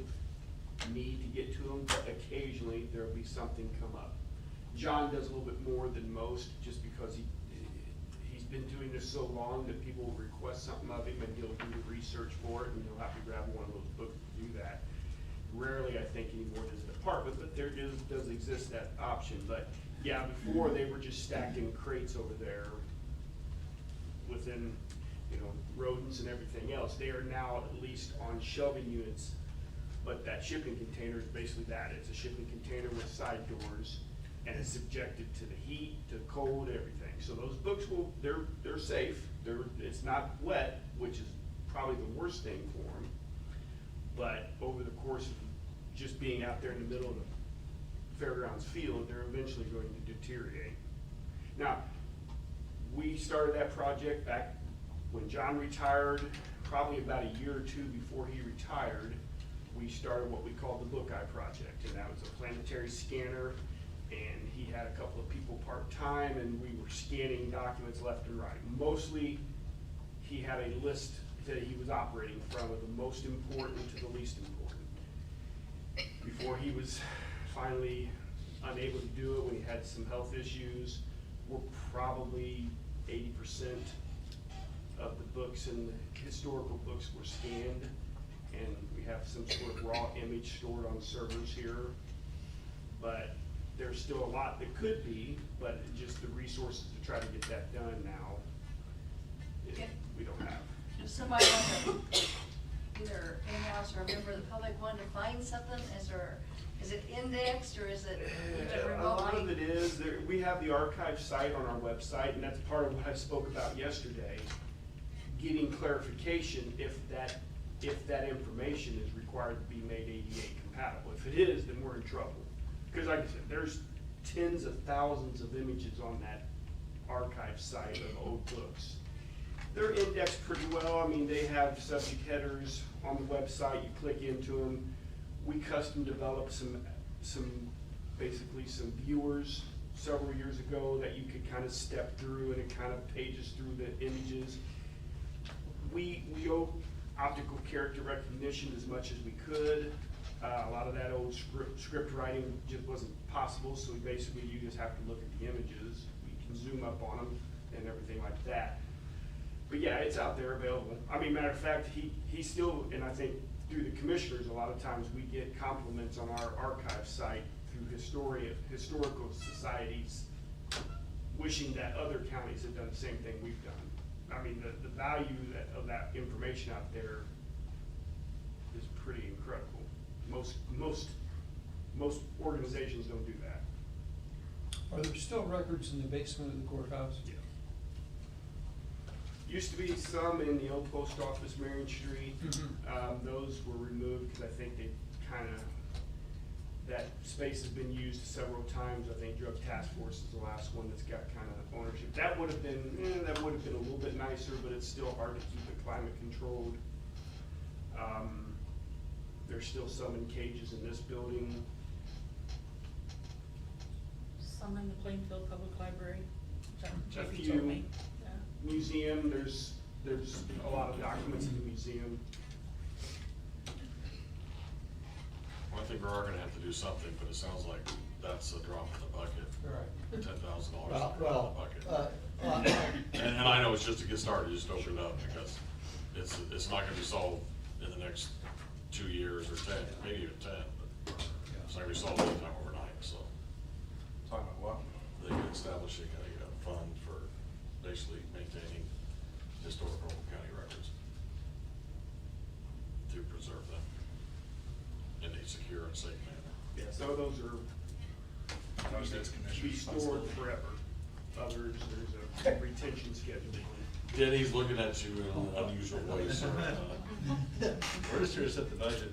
need to get to them, but occasionally there'll be something come up. John does a little bit more than most, just because he's been doing this so long that people will request something of him and he'll do the research for it, and he'll have to grab one of those books to do that. Rarely, I think, anymore does the department, but there does exist that option. But yeah, before they were just stacked in crates over there within, rodents and everything else. They are now at least on shelving units, but that shipping container is basically that. It's a shipping container with side doors, and it's subjected to the heat, to cold, everything. So those books they're safe. It's not wet, which is probably the worst thing for them. But over the course of just being out there in the middle of the fairgrounds field, they're eventually going to deteriorate. Now, we started that project back when John retired, probably about a year or two before he retired. We started what we called the Book Eye Project, and that was a planetary scanner, and he had a couple of people part-time, and we were scanning documents left and right. Mostly, he had a list that he was operating from, of the most important to the least important. Before he was finally unable to do it, when he had some health issues, we're probably 80% of the books and the historical books were scanned, and we have some sort of raw image stored on servers here. But there's still a lot that could be, but just the resources to try to get that done now, we don't have. Does somebody want to, either in-house or a member of the public, want to find something? Is it indexed, or is it A lot of remotely? it is, we have the archive site on our website, and that's part of what I spoke about yesterday. Getting clarification if that information is required to be made ADA compatible. If it is, then we're in trouble. Because like I said, there's tens of thousands of images on that archive site of old books. They're indexed pretty well. I mean, they have subject headers on the website. You click into them. We custom developed basically some viewers several years ago that you could kind of step through, and it kind of pages through the images. We owe optical character recognition as much as we could. A lot of that old script writing just wasn't possible, so basically you just have to look at the images. We can zoom up on them and everything like that. But yeah, it's out there available. I mean, matter of fact, he still, and I think through the commissioners, a lot of times we get compliments on our archive site through historical societies wishing that other counties had done the same thing we've done. I mean, the value of that information out there is pretty incredible. Most organizations don't do that. Are there still records in the basement of the courthouse? Yeah. Used to be some in the old post office, Marion Street. Those were removed because I think they that space has been used several times. I think Drug Task Force is the last one that's got kind of ownership. That would have been a little bit nicer, but it's still hard to keep it climate controlled. There's still some in cages in this building. Some in the Plainfield Public Library, A JP few. told me. Yeah. Museum, there's a lot of documents in the museum. Well, I think we are gonna have to do something, but it sounds like that's a drop in the bucket. Right. $10,000 Well, in the bucket. And I know it's just to get started, just open it up, because it's not gonna be solved in the next 2 years or 10, maybe even 10, but it's not gonna be solved anytime overnight, so. Talking about what? They can establishing a fund for basically maintaining historical county records to preserve them in a secure and safe manner. Yeah, some of those are to be stored forever. Others, there's a retention schedule. Denny's looking at you in unusual ways, sir. We're just here to set the budget.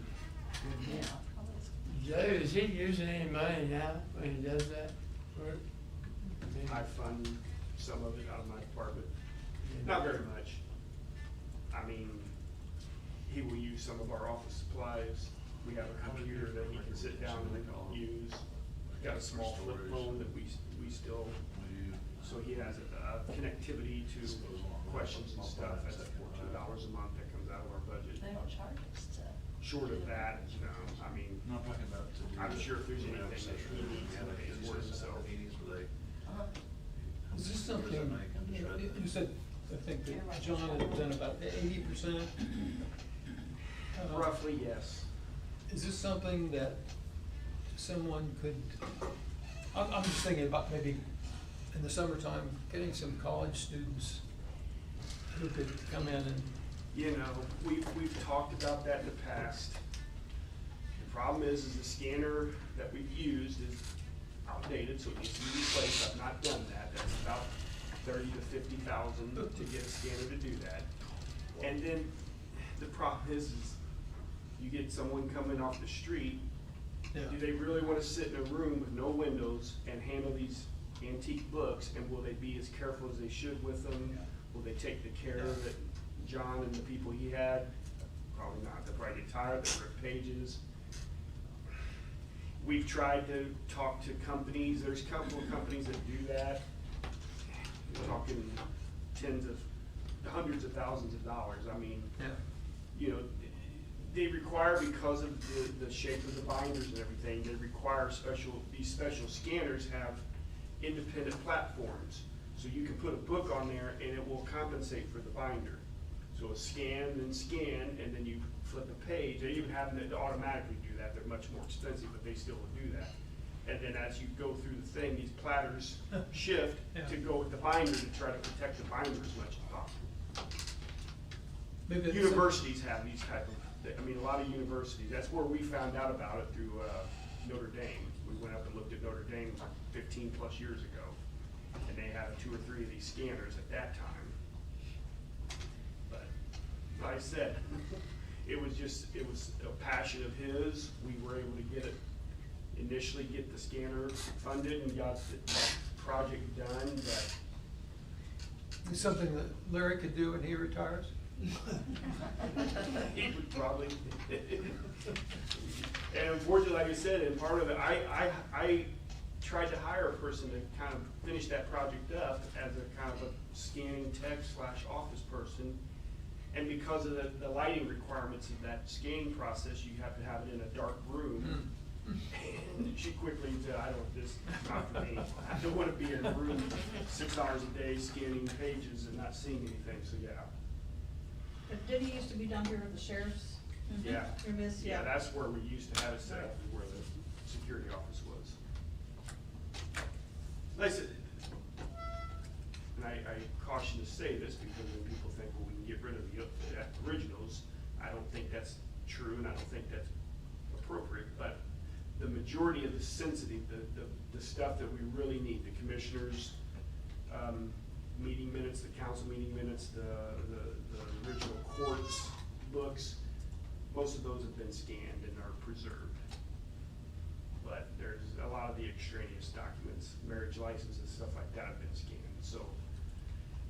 Joe, is he using any money now when he does that work? I fund some of it out of my department. Not very much. I mean, he will use some of our office supplies. We have a computer that he can sit down and use. We've got a small flip phone that we still, so he has a connectivity to questions and stuff. That's $14 a month that comes out of our budget. They don't charge us to. Short of that, no, I mean, Not talking about to do. I'm sure if there's anything that he needs, he'll pay for himself. Is this something, you said, I think that John had done about 80%? Roughly, yes. Is this something that someone could, I'm just thinking about maybe in the summertime, getting some college students who could come in and. You know, we've talked about that in the past. The problem is the scanner that we've used is outdated, so it needs to be replaced. I've not done that. That's about $30,000 to $50,000 to get a scanner to do that. And then the problem is you get someone coming off the street. Yeah. Do they really want to sit in a room with no windows and handle these antique books? And will they be as careful as they should with them? Will they take the care that John and the people he had? Probably not. They'll probably get tired, they'll rip pages. We've tried to talk to companies. There's a couple of companies that do that. We're talking hundreds of thousands of dollars. I mean, you know, they require, because of the shape of the binders and everything, they require these special scanners have independent platforms. So you can put a book on there and it will compensate for the binder. So a scan, and then you flip a page. They even have them that automatically do that. They're much more expensive, but they still will do that. And then as you go through the thing, these platters shift to go with the binder to try to protect the binder as much as possible. Maybe Universities have these type of, I mean, a lot of universities, that's where we found out about it through Notre Dame. We went up and looked at Notre Dame 15 plus years ago, and they had 2 or 3 of these scanners at that time. But like I said, it was a passion of his. We were able to initially get the scanner funded and got the project done, but. It's something that Larry could do when he retires? He would probably. And unfortunately, like I said, and part of it, I tried to hire a person to kind of finish that project up as a kind of a scanning tech / office person. And because of the lighting requirements of that scanning process, you have to have it in a dark room. And she quickly said, I don't, this is not for me. I don't wanna be in a room 6 hours a day scanning pages and not seeing anything, so yeah. But did he used to be down here at the sheriff's? Yeah. Your miss, Yeah, that's where we used to have it set up, where the security office was. Like I said, and I caution to say this because when people think, well, we can get rid of the originals, I don't think that's true and I don't think that's appropriate, but the majority of the sensitive, the stuff that we really need, the commissioners, meeting minutes, the council meeting minutes, the original courts books, most of those have been scanned and are preserved. But there's a lot of the extraneous documents, marriage licenses, stuff like that have been scanned, so,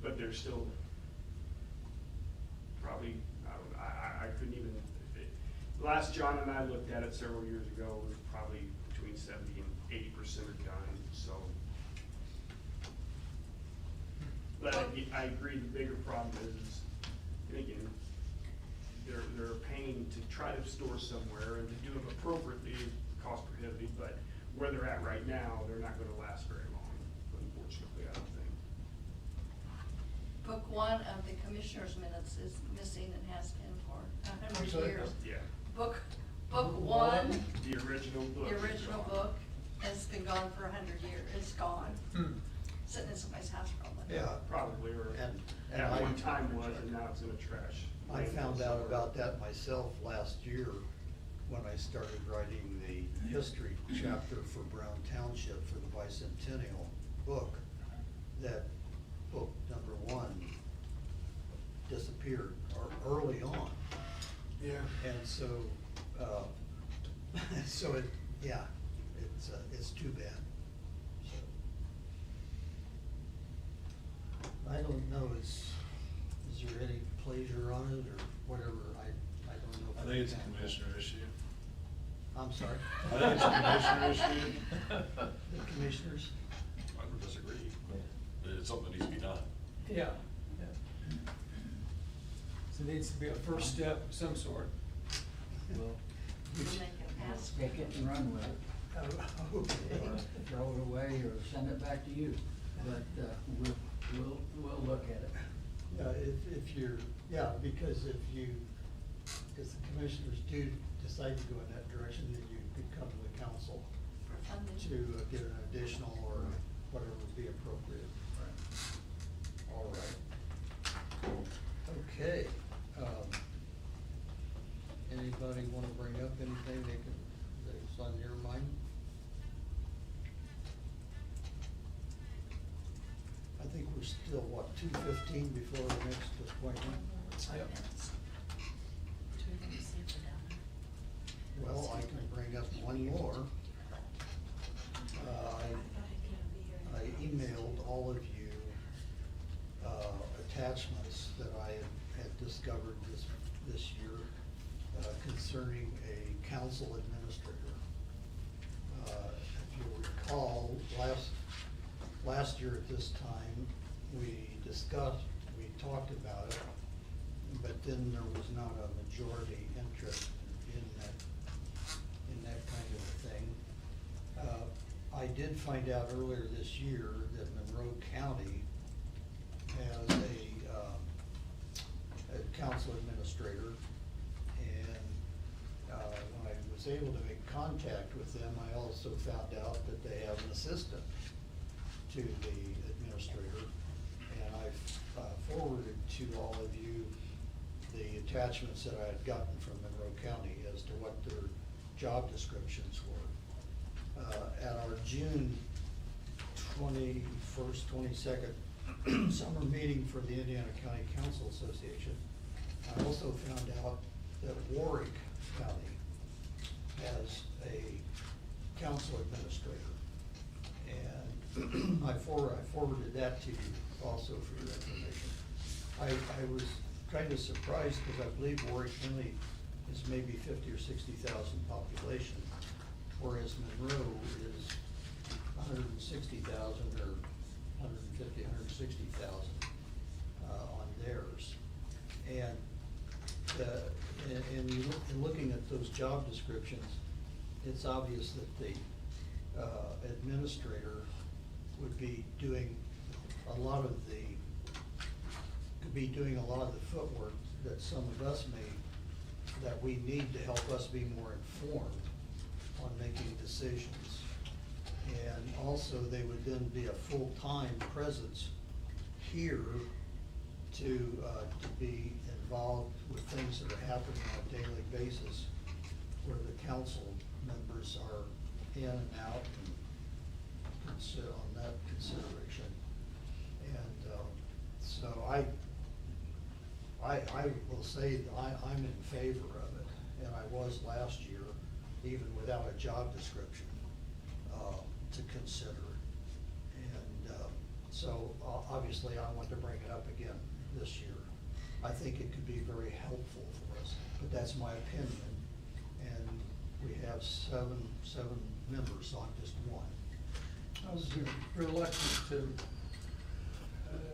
but there's still probably, I couldn't even, last John and I looked at it several years ago, it was probably between 70% and 80% are done, so. But I agree, the bigger problem is, and again, they're paying to try to store somewhere and to do them appropriately, cost prohibitive, but where they're at right now, they're not gonna last very long, unfortunately, I don't think. Book 1 of the commissioner's minutes is missing and has been for 100 years. Yeah. Book 1, The original book. the original book, has been gone for 100 years, it's gone. Sitting in somebody's house probably. Yeah. Probably, or And at I- one time was, and now it's in the trash. I found out about that myself last year when I started writing the history chapter for Brown Township for the bicentennial book, that book number 1 disappeared early on. Yeah. And so, so it, yeah, it's too bad. So, I don't know, is there any pleasure on it or whatever, I don't know. I think it's a commissioner issue. I'm sorry? I think it's a commissioner issue. The commissioners? I would disagree. It's something that needs to be done. Yeah. So it needs to be a first step of some sort. Well, We'll make it ask. take it and run with it. Or throw it away or send it back to you, but, we'll look at it. Yeah, if you're, yeah, because if the commissioners do decide to go in that direction, then you could come to the council to get an additional or whatever would be appropriate. All right. Okay. Anybody wanna bring up anything that's on your mind? I think we're still, what, 2:15 before the next appointment? Yep. Well, I can bring up one more. I emailed all of you, attachments that I had discovered this year, concerning a council administrator. If you'll recall, last year at this time, we talked about it, but then there was not a majority interest in that kind of a thing. I did find out earlier this year that Monroe County has a council administrator, and when I was able to make contact with them, I also found out that they have an assistant to the administrator, and I've forwarded to all of you the attachments that I had gotten from Monroe County as to what their job descriptions were. At our June 21st, 22nd summer meeting for the Indiana County Council Association, I also found out that Warwick County has a council administrator. And I forwarded that to you also for your information. I was kind of surprised because I believe Warwick County is maybe 50 or 60,000 population, whereas Monroe is 160,000 or 150, 160,000 on theirs. And in looking at those job descriptions, it's obvious that the administrator would be doing a lot of the, could be doing a lot of the footwork that some of us that we need to help us be more informed on making decisions. And also, they would then be a full-time presence here to be involved with things that are happening on a daily basis, where the council members are in and out and consider on that consideration. And so I will say that I'm in favor of it, and I was last year, even without a job description, to consider it. And so obviously I want to bring it up again this year. I think it could be very helpful for us, but that's my opinion. And we have seven members on just one. I was reluctant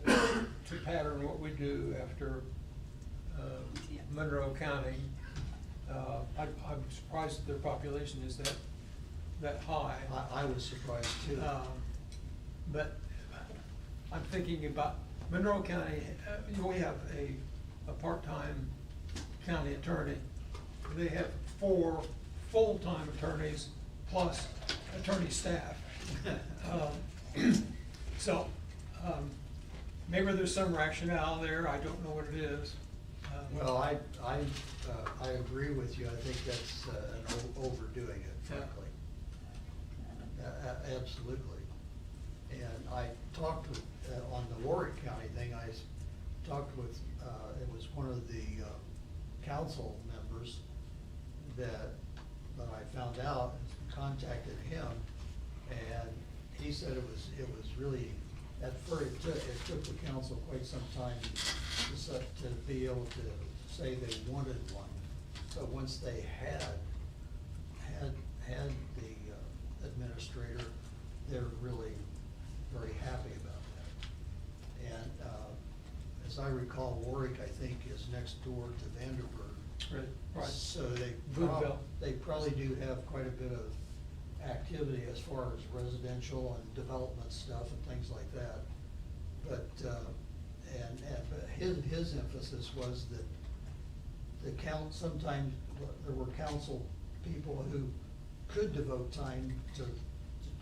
to pattern what we do after Monroe County. I'm surprised that their population is that high. I was surprised too. But I'm thinking about Monroe County. We have a part-time county attorney. They have 4 full-time attorneys plus attorney staff. So maybe there's some rationale there. I don't know what it is. Well, I agree with you. I think that's overdoing it, frankly. Absolutely. And I talked with, on the Warwick County thing, I talked with, it was one of the council members that I found out, contacted him, and he said it was really, at first, it took the council quite some time to be able to say they wanted one. But once they had the administrator, they're really very happy about that. And as I recall, Warwick, I think, is next door to Vanderburg. Right. So Woodville. they probably do have quite a bit of activity as far as residential and development stuff and things like that. But, but his emphasis was that sometimes there were council people who could devote time to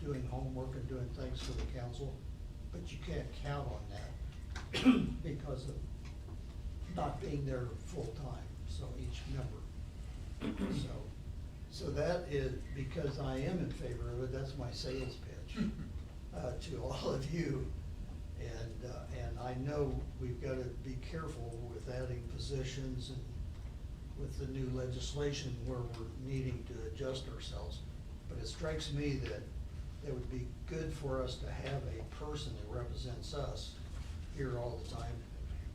doing homework and doing things for the council, but you can't count on that because of not being there full-time, so each member. So that is, because I am in favor of it, that's my sales pitch to all of you. And I know we've got to be careful with adding positions and with the new legislation where we're needing to adjust ourselves. But it strikes me that it would be good for us to have a person that represents us here all the time,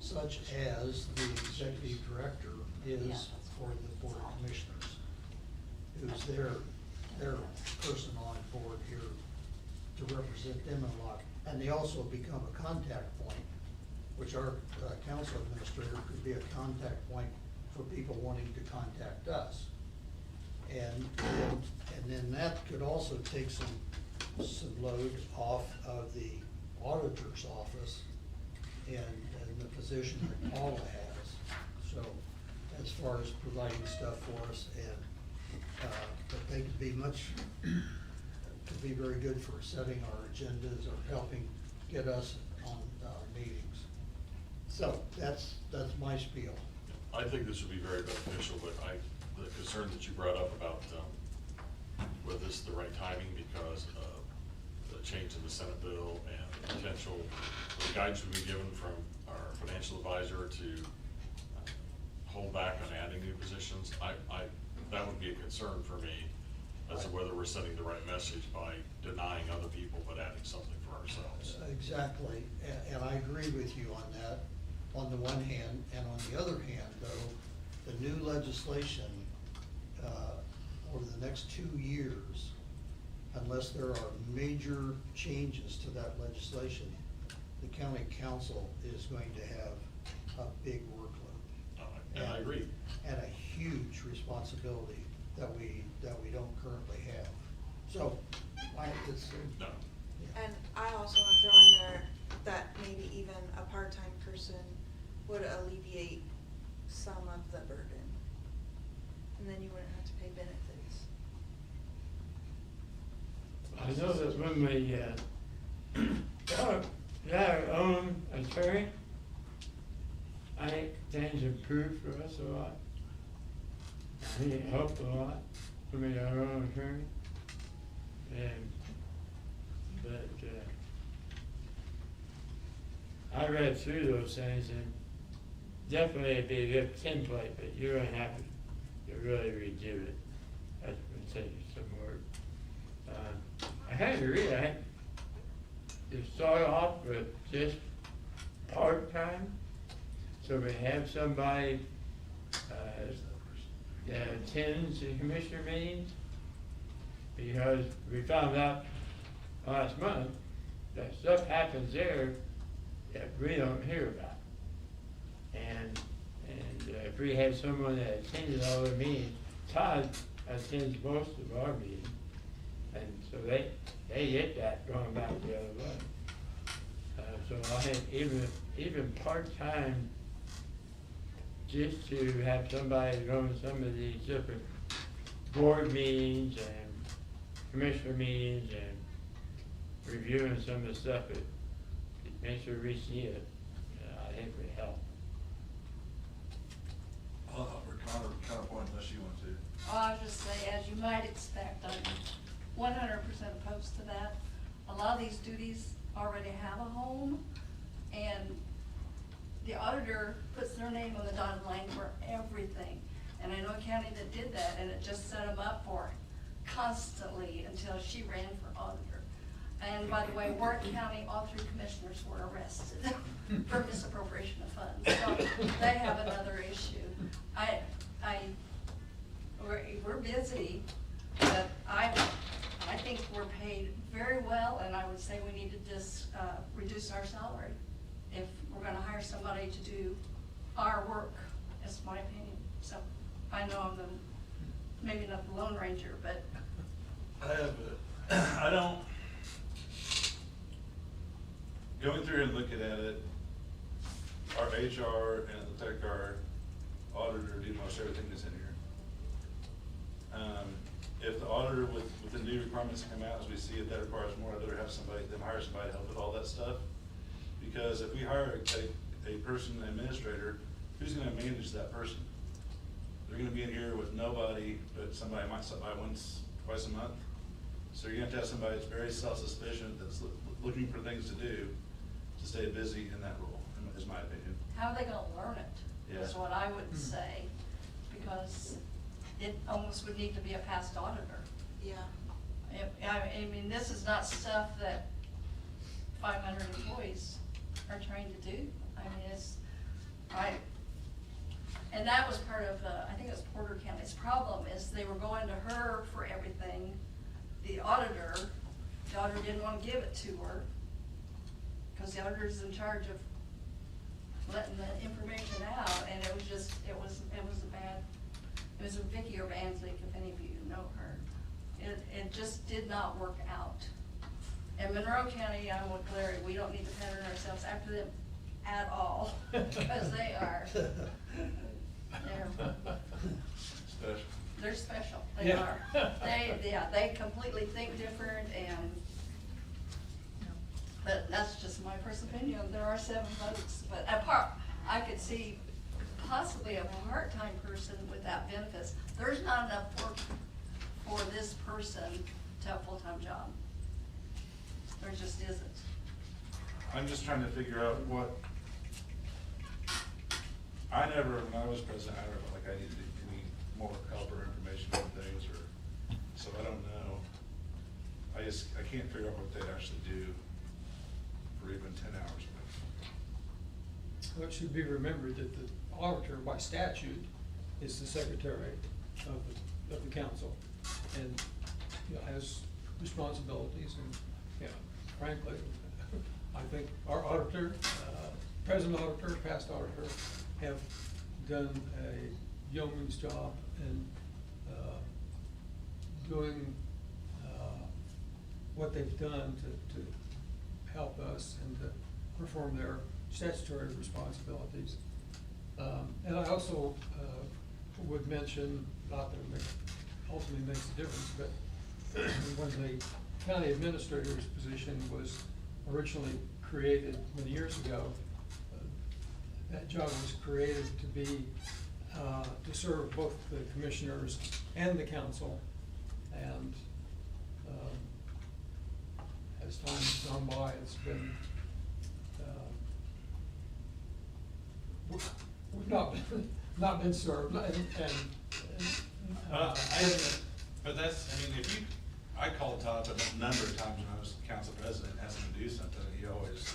such as the executive director is for the Board of Commissioners, who's their person on board here to represent them a lot. And they also become a contact point, which our council administrator could be a contact point for people wanting to contact us. And then that could also take some load off of the auditor's office and the position that Paula has. So as far as providing stuff for us, and but they could be could be very good for setting our agendas or helping get us on meetings. So that's my spiel. I think this would be very beneficial, but the concern that you brought up about whether this is the right timing because of the change in the Senate bill and the potential, the guidance we've been given from our financial advisor to hold back on adding new positions, that would be a concern for me as to whether we're sending the right message by denying other people but adding something for ourselves. Exactly, and I agree with you on that, on the one hand, and on the other hand, though, the new legislation over the next 2 years, unless there are major changes to that legislation, the county council is going to have a big workload. And I agree. And a huge responsibility that we don't currently have. So, it's, No. And I also wanna throw in there that maybe even a part-time person would alleviate some of the burden. And then you wouldn't have to pay benefits. I know that when we, got our own attorney, I think things improved for us a lot. I think it helped a lot when we got our own attorney. But I read through those things and definitely it'd be a good template, but you're gonna have to really redo it. That's gonna take you some work. I had to read, to start off with just part-time, so we have somebody that attends the commissioner meetings, because we found out last month that stuff happens there that we don't hear about. And if we had someone that attended all the meetings, Todd attends most of our meetings, and so they get that going back the other way. So I think even part-time, just to have somebody run some of these different board meetings and commissioner meetings and reviewing some of the stuff that makes sure we see it, I think would help. I'll Connor counterpoint unless you want to. I'll just say, as you might expect, I'm 100% opposed to that. A lot of these duties already have a home, and the auditor puts their name on the dotted line for everything. And I know a county that did that, and it just set them up for constantly until she ran for auditor. And by the way, Warren County, all 3 commissioners were arrested for misappropriation of funds. So they have another issue. We're busy, but I think we're paid very well, and I would say we need to just reduce our salary if we're gonna hire somebody to do our work. That's my opinion. So I know I'm maybe not the Lone Ranger, but I don't, going through and looking at it, our HR and it looks like our auditor do most everything that's in here. If the auditor with the new requirements that come out, as we see it, that requires more, I'd rather have them hire somebody to help with all that stuff. Because if we hire a person, an administrator, who's gonna manage that person? They're gonna be in here with nobody, but somebody might stop by once, twice a month. So you're gonna have to have somebody that's very self-sufficient, that's looking for things to do to stay busy in that role, is my opinion. how are they gonna learn it? Yeah. Is what I would say, because it almost would need to be a past auditor. Yeah. I mean, this is not stuff that 500 employees are trained to do. I mean, and that was part of, I think it was Porter County's problem, is they were going to her for everything. The auditor didn't want to give it to her, because the auditor's in charge of letting the information out, and it was Vicki Urbanzik, if any of you know her. It just did not work out. In Monroe County, I'm with Larry, we don't need to pattern ourselves after them at all, because they are, they're special, they Yeah. are. They completely think different, and, but that's just my personal opinion, there are 7 votes, but I could see possibly a part-time person without benefits. There's not enough work for this person to have a full-time job. There just isn't. I'm just trying to figure out what, when I was president, I never felt like I needed any more help or information on things, so I don't know. I can't figure out what they'd actually do for even 10 hours. Well, it should be remembered that the auditor by statute is the secretary of the council, and, has responsibilities, and, frankly, I think our auditor, present auditor, past auditor, have done a yeoman's job, and doing what they've done to help us and to perform their statutory responsibilities. And I also would mention, not that it ultimately makes a difference, but when the county administrator's position was originally created many years ago, that job was created to be, to serve both the commissioners and the council. And as time has gone by, it's been, we've not been served, But that's, I mean, if you, I called Todd a number of times when I was council president, asking him to do something, and he always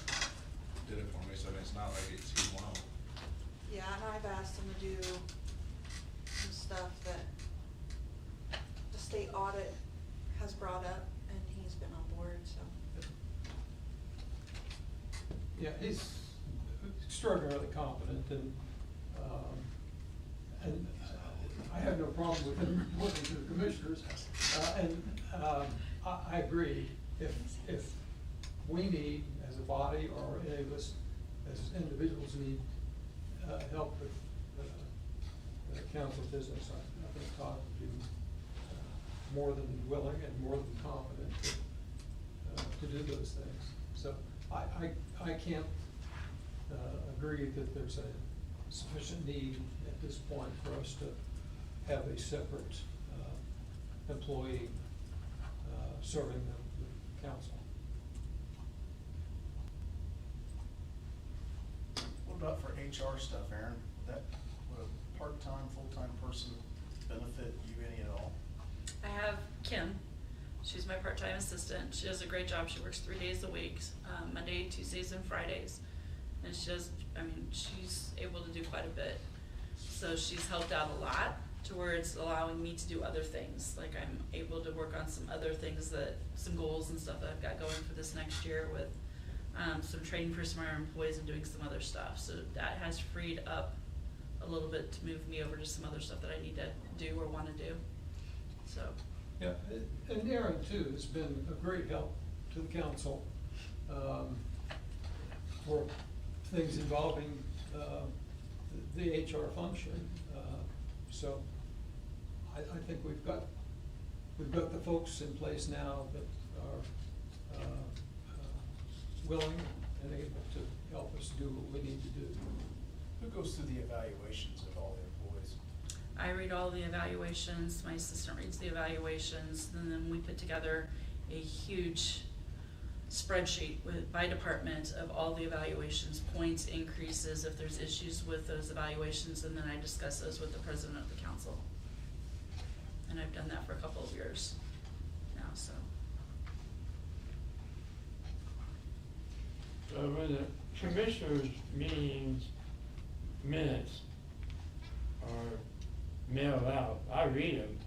did it for me, so it's not like it's he's alone. Yeah, and I've asked him to do some stuff that the state audit has brought up, and he's been on board, so. yeah, he's extraordinarily competent, and I have no problem with him reporting to the commissioners. I agree, if we need, as a body, or any of us as individuals need help with the council business, I think Todd would be more than willing and more than competent to do those things. So I can't agree that there's a sufficient need at this point for us to have a separate employee serving the council. What about for HR stuff, Aaron? Would a part-time, full-time person benefit you any at all? I have Kim. She's my part-time assistant. She does a great job. She works 3 days a week, Monday, Tuesdays, and Fridays. And she does, I mean, she's able to do quite a bit. So she's helped out a lot to where it's allowing me to do other things. Like I'm able to work on some other things some goals and stuff that I've got going for this next year with some training for some of our employees and doing some other stuff. So that has freed up a little bit to move me over to some other stuff that I need to do or want to do. So. Yeah, and Aaron too has been a great help to the council for things involving the HR function. So I think we've got the folks in place now that are willing and able to help us do what we need to do. Who goes through the evaluations of all the employees? I read all the evaluations, my assistant reads the evaluations, and then we put together a huge spreadsheet by department of all the evaluations, points, increases, if there's issues with those evaluations, and then I discuss those with the president of the council. And I've done that for a couple of years now, so. So when the commissioners' meetings minutes are mailed out, I read them,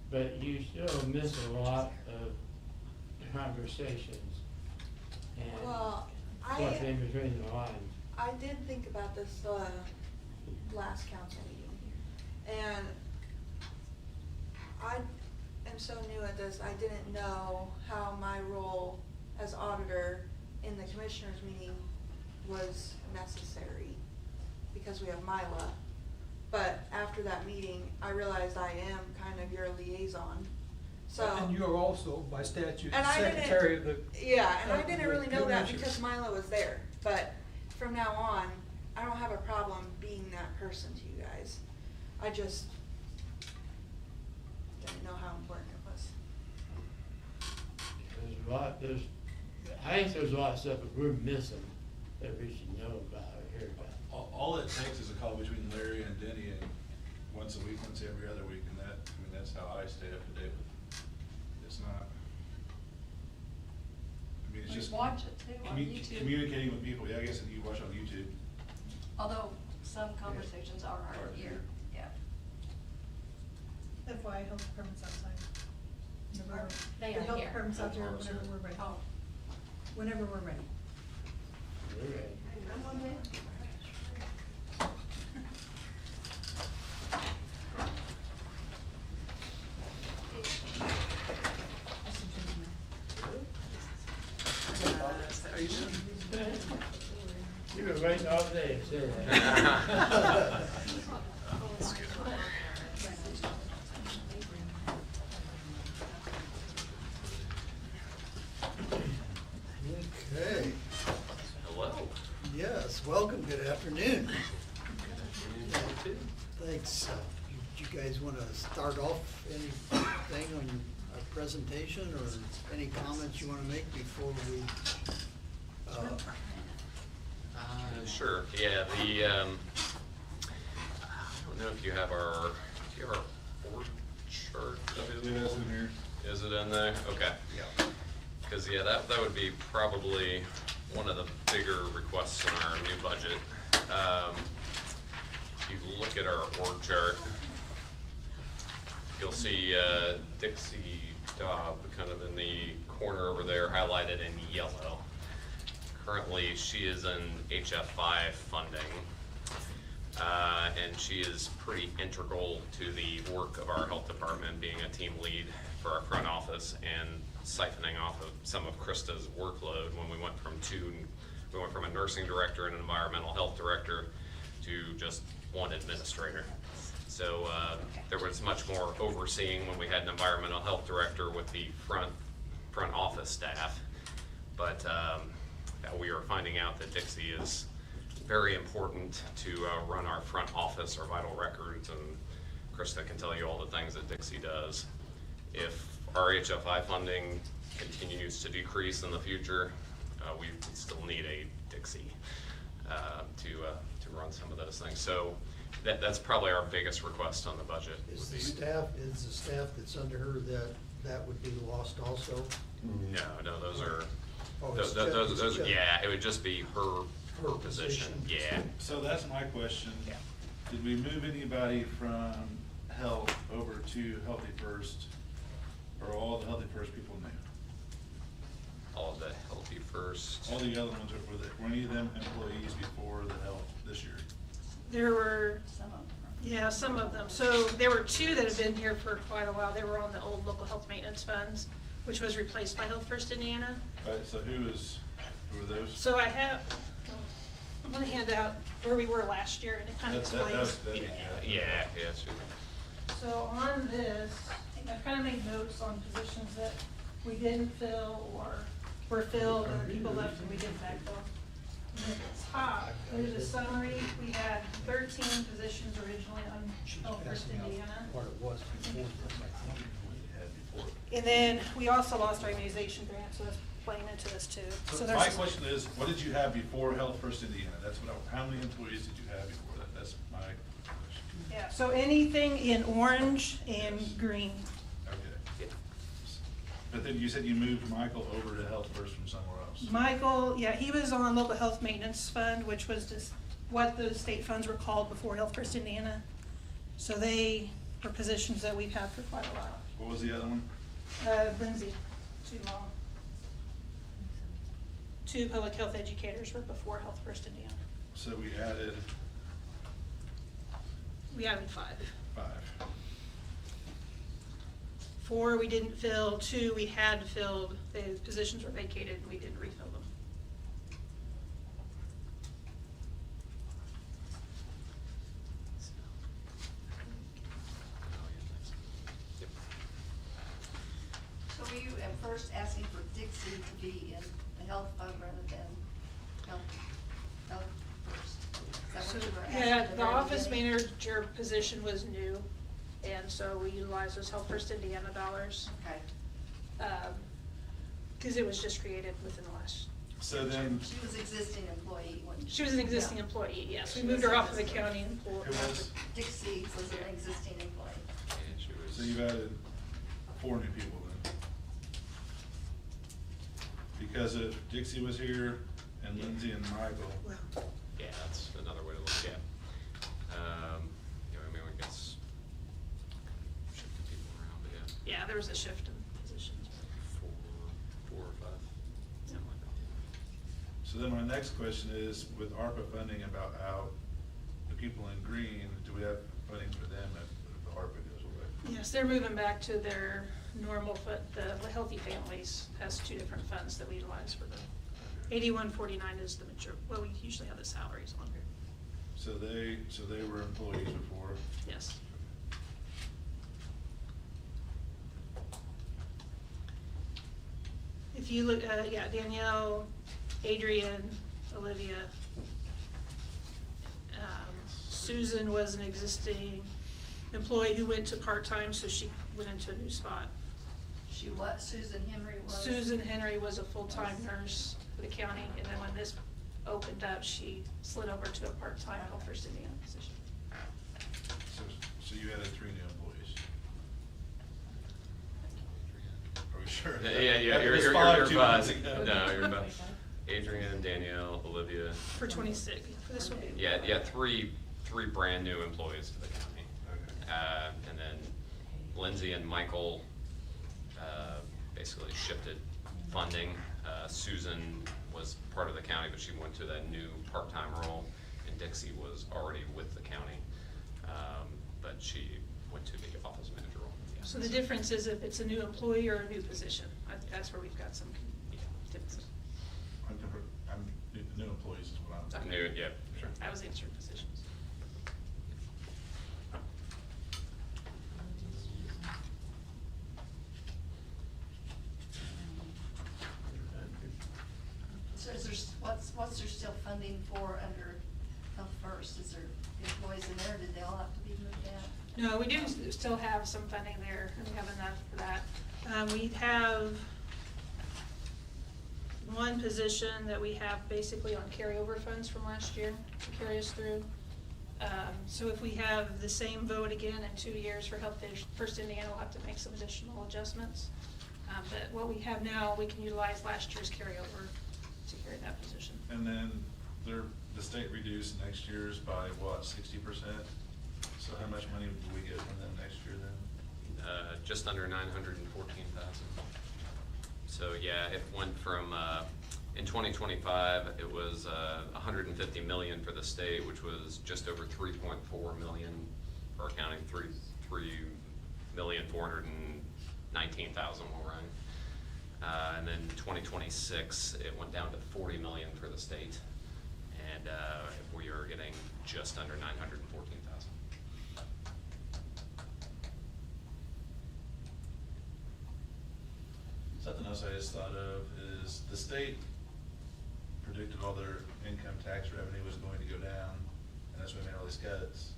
but you still miss a lot of conversations and Well, what's in between the lines. I did think about this last council meeting, and I am so new at this, I didn't know how my role as auditor in the commissioners meeting was necessary, because we have Mila. But after that meeting, I realized I am kind of your liaison, so. And you are also, by statute, And I didn't- secretary of the. Yeah, and I of didn't the really know that commissioners. because Mila was there, but from now on, I don't have a problem being that person to you guys. I just didn't know how important it was. I think there's a lot of stuff that we're missing that we should know about or hear about. All it takes is a call between Larry and Denny, and once a week, once every other week, and that's how I stay up to date with it. It's not, I mean, it's We just. watch it too on YouTube. Communicating with people, yeah, I guess if you watch on YouTube. Although some conversations are hard to hear, yeah. FYI, health department's outside. Whenever- They the are health here. department's out there whenever we're ready. Oh. Whenever we're ready. We're ready. Come on in. right off there, say that. Okay, Hello. yes, welcome, good afternoon. Thanks. You guys want to start off anything on our presentation or any comments you want to make before we? Sure, yeah, I don't know if you have our org chart. Yeah, it's in here. Is it in there? Okay. Yeah. Because, yeah, that would be probably one of the bigger requests in our new budget. If you look at our org chart, you'll see Dixie Dobb kind of in the corner over there highlighted in yellow. Currently, she is in HF5 funding, and she is pretty integral to the work of our health department, being a team lead for our front office and siphoning off of some of Krista's workload when we went from a nursing director and an environmental health director to just one administrator. So there was much more overseeing when we had an environmental health director with the front office staff. But we are finding out that Dixie is very important to run our front office, our vital records, and Krista can tell you all the things that Dixie does. If our HFI funding continues to decrease in the future, we still need a Dixie to run some of those things. So that's probably our biggest request on the budget. Is the staff that's under her that would be lost also? No, those are, Oh, those, yeah, it would just be her position, yeah. So that's my question. Yeah. Did we move anybody from health over to Healthy First? Or all the Healthy First people new? All of the Healthy First. All the other ones, were any of them employees before the health this year? There were, yeah, some of them. So there were two that have been here for quite a while. They were on the old local health maintenance funds, which was replaced by Health First Indiana. Right, so who were those? So I'm gonna hand out where we were last year, and it kind of explains. Yeah. So on this, I kind of made notes on positions that we didn't fill or were filled, and the people left and we didn't backfill. And at the top, there's a summary. We had 13 positions originally on Health First Indiana. What it was before this, I think we had before. And then we also lost our immunization grant, so that's playing into this too. So there's my question is, what did you have before Health First Indiana? That's what how many employees did you have before that? That's my question. Yeah, so anything in orange and green. Okay. But then you said you moved Michael over to Health First from somewhere else. Michael, yeah, he was on local health maintenance fund, which was just what the state funds were called before Health First Indiana. So they were positions that we've had for quite a while. What was the other one? Lindsay, too long. 2 public health educators were before Health First Indiana. So we added We added 5. 5. 4 we didn't fill, 2 we had filled, the positions were vacated and we didn't refill them. So were you at first asking for Dixie to be in the health fund rather than health first? Is that what you were asking? Yeah, at the very office beginning? manager position was new, and so we utilized those Health First Indiana dollars. Okay. Cause it was just created within the last. So then, She was existing employee when. She was an existing employee, yes, we She moved was her off of the existing. county and pulled who her. was, Dixie was an existing employee. so you've added 4 new people then? Because if Dixie was here and Lindsay and Michael, Yeah, that's another way to look at it. I mean, I guess shifting people around, but yeah. Yeah, there was a shift in positions. 4 or 5, something like that. so then my next question is, with ARPA funding about out, the people in green, do we have funding for them if the ARPA goes away? Yes, they're moving back to their normal, the Healthy Families has 2 different funds that we utilize for them. $81.49 is the major, well, we usually have the salaries on here. So they were employees before? Yes. If you look, yeah, Danielle, Adrian, Olivia, Susan was an existing employee who went to part-time, so she went into a new spot. She what, Susan Henry was? Susan Henry was a full-time nurse for the county, and then when this opened up, she slid over to a part-time Health First Indiana position. So you added 3 new employees? Are we sure? Yeah, you're fine. No, you're fine. Adrian, Danielle, Olivia. For 26, for this one. Yeah, three brand new employees to the county. And then Lindsay and Michael basically shifted funding. Susan was part of the county, but she went to that new part-time role, and Dixie was already with the county, but she went to the office manager role. Yeah. So the difference is if it's a new employee or a new position. I think that's where we've got some differences. New employees is what I'm. New, yeah, sure. I was answering positions. So is there, what's there still funding for under Health First? Is there employees in there, did they all have to be moved out? No, we do still have some funding there, and we have enough for that. We have one position that we have basically on carryover funds from last year to carry us through. So if we have the same vote again in 2 years for Health First Indiana, we'll have to make some additional adjustments. But what we have now, we can utilize last year's carryover to carry that position. And then the state reduced next year's by what, 60%? So how much money do we get from them next year then? Just under 914,000. So yeah, it went from, in 2025, it was 150 million for the state, which was just over 3.4 million for our county, 3,419,000 we'll run. And then 2026, it went down to 40 million for the state, and we are getting just under 914,000. Something else I just thought of is the state predicted all their income tax revenue was going to go down, and that's why we made all these cuts.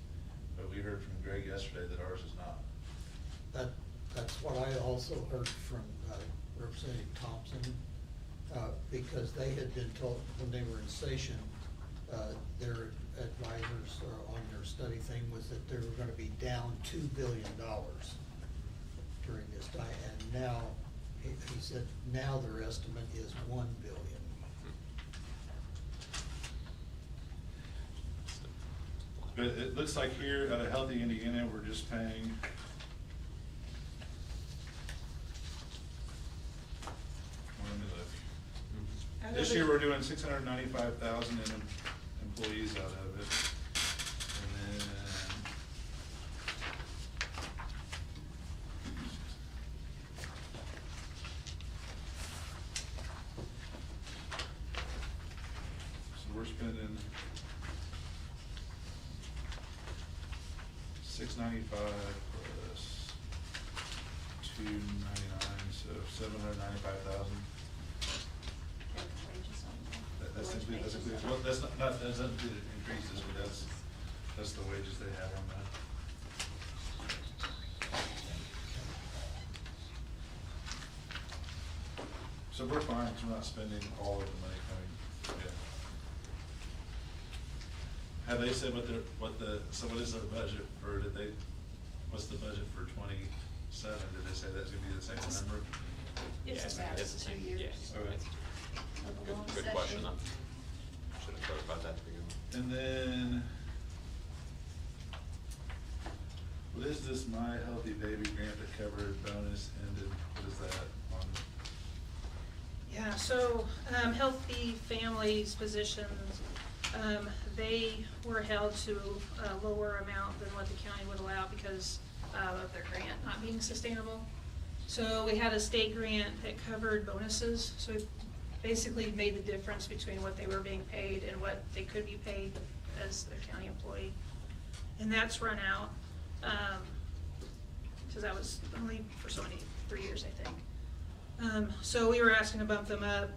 But we heard from Greg yesterday that ours is not. That's what I also heard from Representative Thompson, because they had been told when they were in session, their advisors on their study thing was that they were going to be down $2 billion during this time, and now he said now their estimate is $1 billion. But it looks like here at a Healthy Indiana, we're just paying. Let me look. This year we're doing 695,000 in employees out of it, and then. So we're spending 695 plus 299, so 795,000. That's included, well, that's not, that doesn't include increases, but that's the wages they have on that. So we're fine, because we're not spending all of the money coming, yeah. Have they said so what is their budget for, what's the budget for 27? Did they say that's gonna be the same number? It's about it's the same. 2 years. Yeah. Okay. Good question. I should have thought about that to begin with. And then, what is this My Healthy Baby grant that covered bonus ended? What is that on? Yeah, so Healthy Families positions, they were held to a lower amount than what the county would allow because of their grant not being sustainable. So we had a state grant that covered bonuses, so basically made the difference between what they were being paid and what they could be paid as a county employee. And that's run out, because that was only for so many, 3 years, I think. So we were asking to bump them up.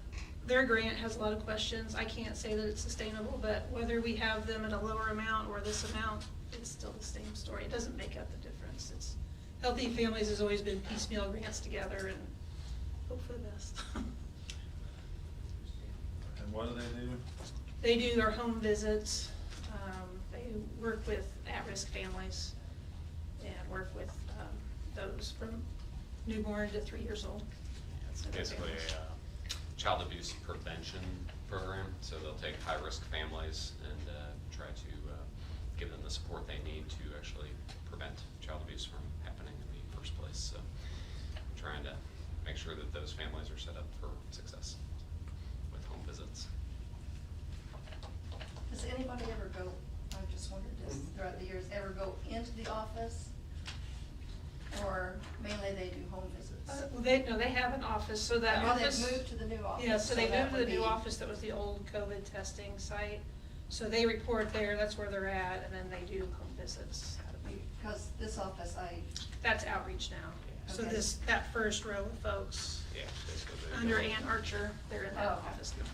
Their grant has a lot of questions. I can't say that it's sustainable, but whether we have them in a lower amount or this amount, it's still the same story. It doesn't make up the difference. It's Healthy Families has always been piecemeal grants together and hope for the best. And what do they do? They do our home visits. They work with at-risk families and work with those from newborn to 3 years old. It's basically a child abuse prevention program, so they'll take high-risk families and try to give them the support they need to actually prevent child abuse from happening in the first place. So I'm trying to make sure that those families are set up for success with home visits. Does anybody ever go, I just wondered this, throughout the years, ever go into the office? Or mainly they do home visits? Well, they have an office, so that Oh, office. they've moved to the new office. Yeah, so they that moved to would the new be- office that was the old COVID testing site. So they report there, that's where they're at, and then they do home visits. Because this office, That's outreach now. So Okay. that first row of folks, Yeah, basically. they under go- Ann Archer, they're in that Oh, okay. office now.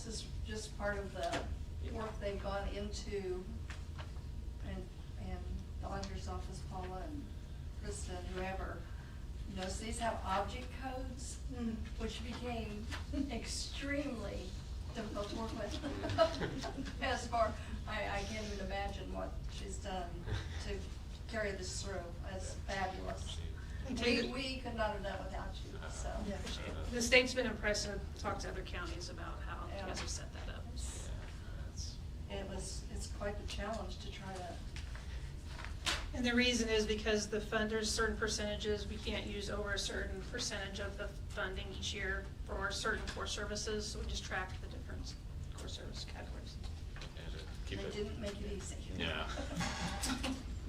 this is just part of the work they've gone into, and the auditor's office, Paula and Krista, and whoever. You know, so these have object codes, which became extremely difficult to work with. As far, I can't even imagine what she's done to carry this through. That's fabulous. We could not have done without you, so. The state's been impressed and talked to other counties about how you guys have set that up. It's quite the challenge to try to. And the reason is because the funders, certain percentages, we can't use over a certain percentage of the funding each year for certain core services, so we just track the different core service categories. And to keep They it. didn't make it easy. Yeah.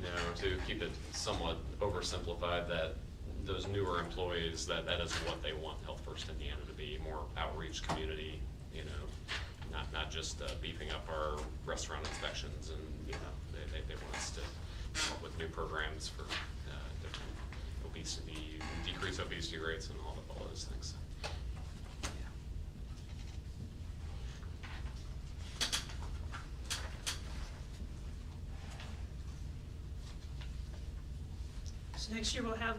No, to keep it somewhat oversimplified, that those newer employees, that is what they want Health First Indiana to be, more outreach community, you know, not just beefing up our restaurant inspections and, you know, they want us to come up with new programs for different obesity, decrease obesity rates and all those things. So next year we'll have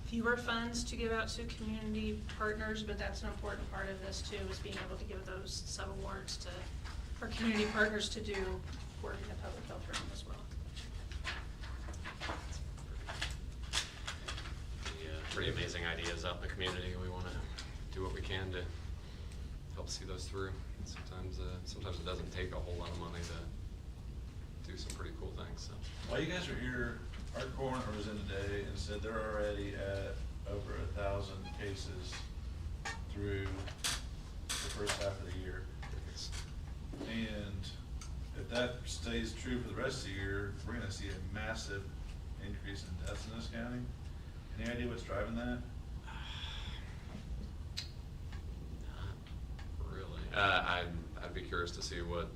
fewer funds to give out to community partners, but that's an important part of this too, is being able to give those sub-awards to our community partners to do work in the public health realm as well. Pretty amazing ideas out in the community. We want to do what we can to help see those through. Sometimes it doesn't take a whole lot of money to do some pretty cool things. So. While you guys are here, our coroner was in today and said they're already at over 1,000 cases through the first half of the year. And if that stays true for the rest of the year, we're gonna see a massive increase in deaths in this county. Any idea what's driving that? Not really. I'd be curious to see what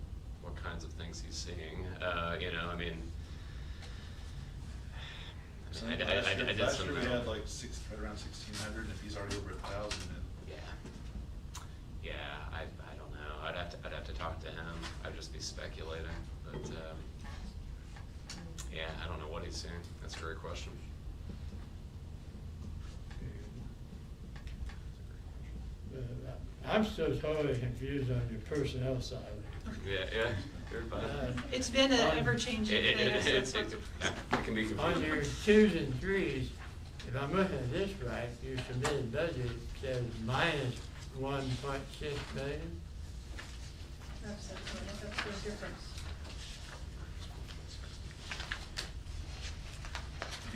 kinds of things he's seeing. You know, I mean, I did Last some. year we had like right around 1,600, and if he's already over 1,000, then. Yeah, I don't know. I'd have to talk to him. I'd just be speculating, but yeah, I don't know what he's seeing. That's a great question. I'm still totally confused on your personnel side. Yeah, you're fine. It's been an ever-changing thing. It can be confusing. On your 2s and 3s, if I'm looking at this right, your submitted budget says minus 1.6 million. That's the difference.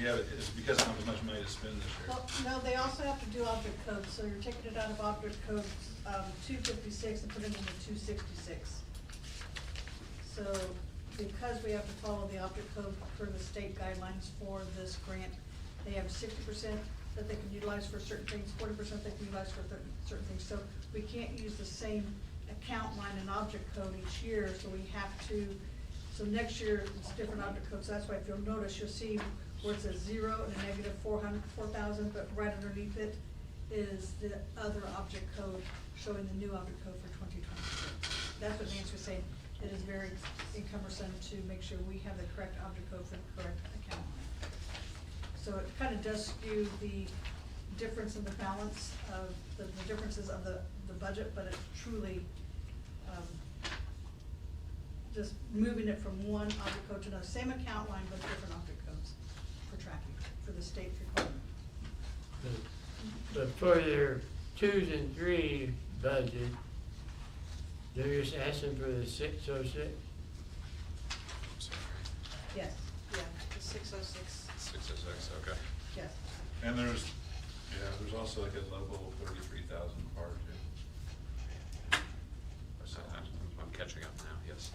Yeah, but it's because I don't have as much money to spend this year. Well, no, they also have to do object codes, so you're taking it out of object code, 256 and putting it into 266. So, because we have to follow the object code for the state guidelines for this grant, they have 60% that they can utilize for certain things, 40% they can utilize for certain things. So we can't use the same account line and object code each year, so we have to, so next year it's different object codes. So that's why if you'll notice, you'll see where it says 0 and a negative 4,000, but right underneath it is the other object code showing the new object code for 2026. That's what Nancy was saying. It is very encumbersome to make sure we have the correct object code for the correct account line. So it kind of does skew the difference in the balance of the differences of the budget, but it's truly just moving it from one object code to another, same account line, but different object codes for tracking, for the state requirement. But for their 2s and 3 budget, they're just asking for the 606? Yes, Yeah, the 606. 606, okay. yes. And there's also like a level 33,000 part too. I'm catching up now, yes.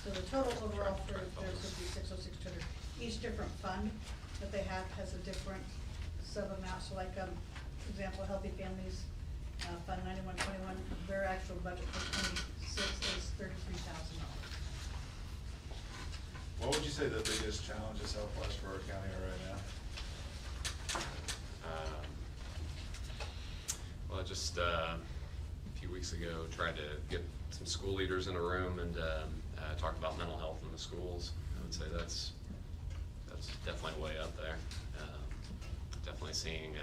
So the total overall for theirs would be 606, 200. Each different fund that they have has a different sub-amount. So like, example, Healthy Families, Fund 9121, their actual budget for 26 is $33,000. What would you say the biggest challenges health-wise for our county are right now? Well, just a few weeks ago, tried to get some school leaders in a room and talk about mental health in the schools. I would say that's definitely way up there. Definitely seeing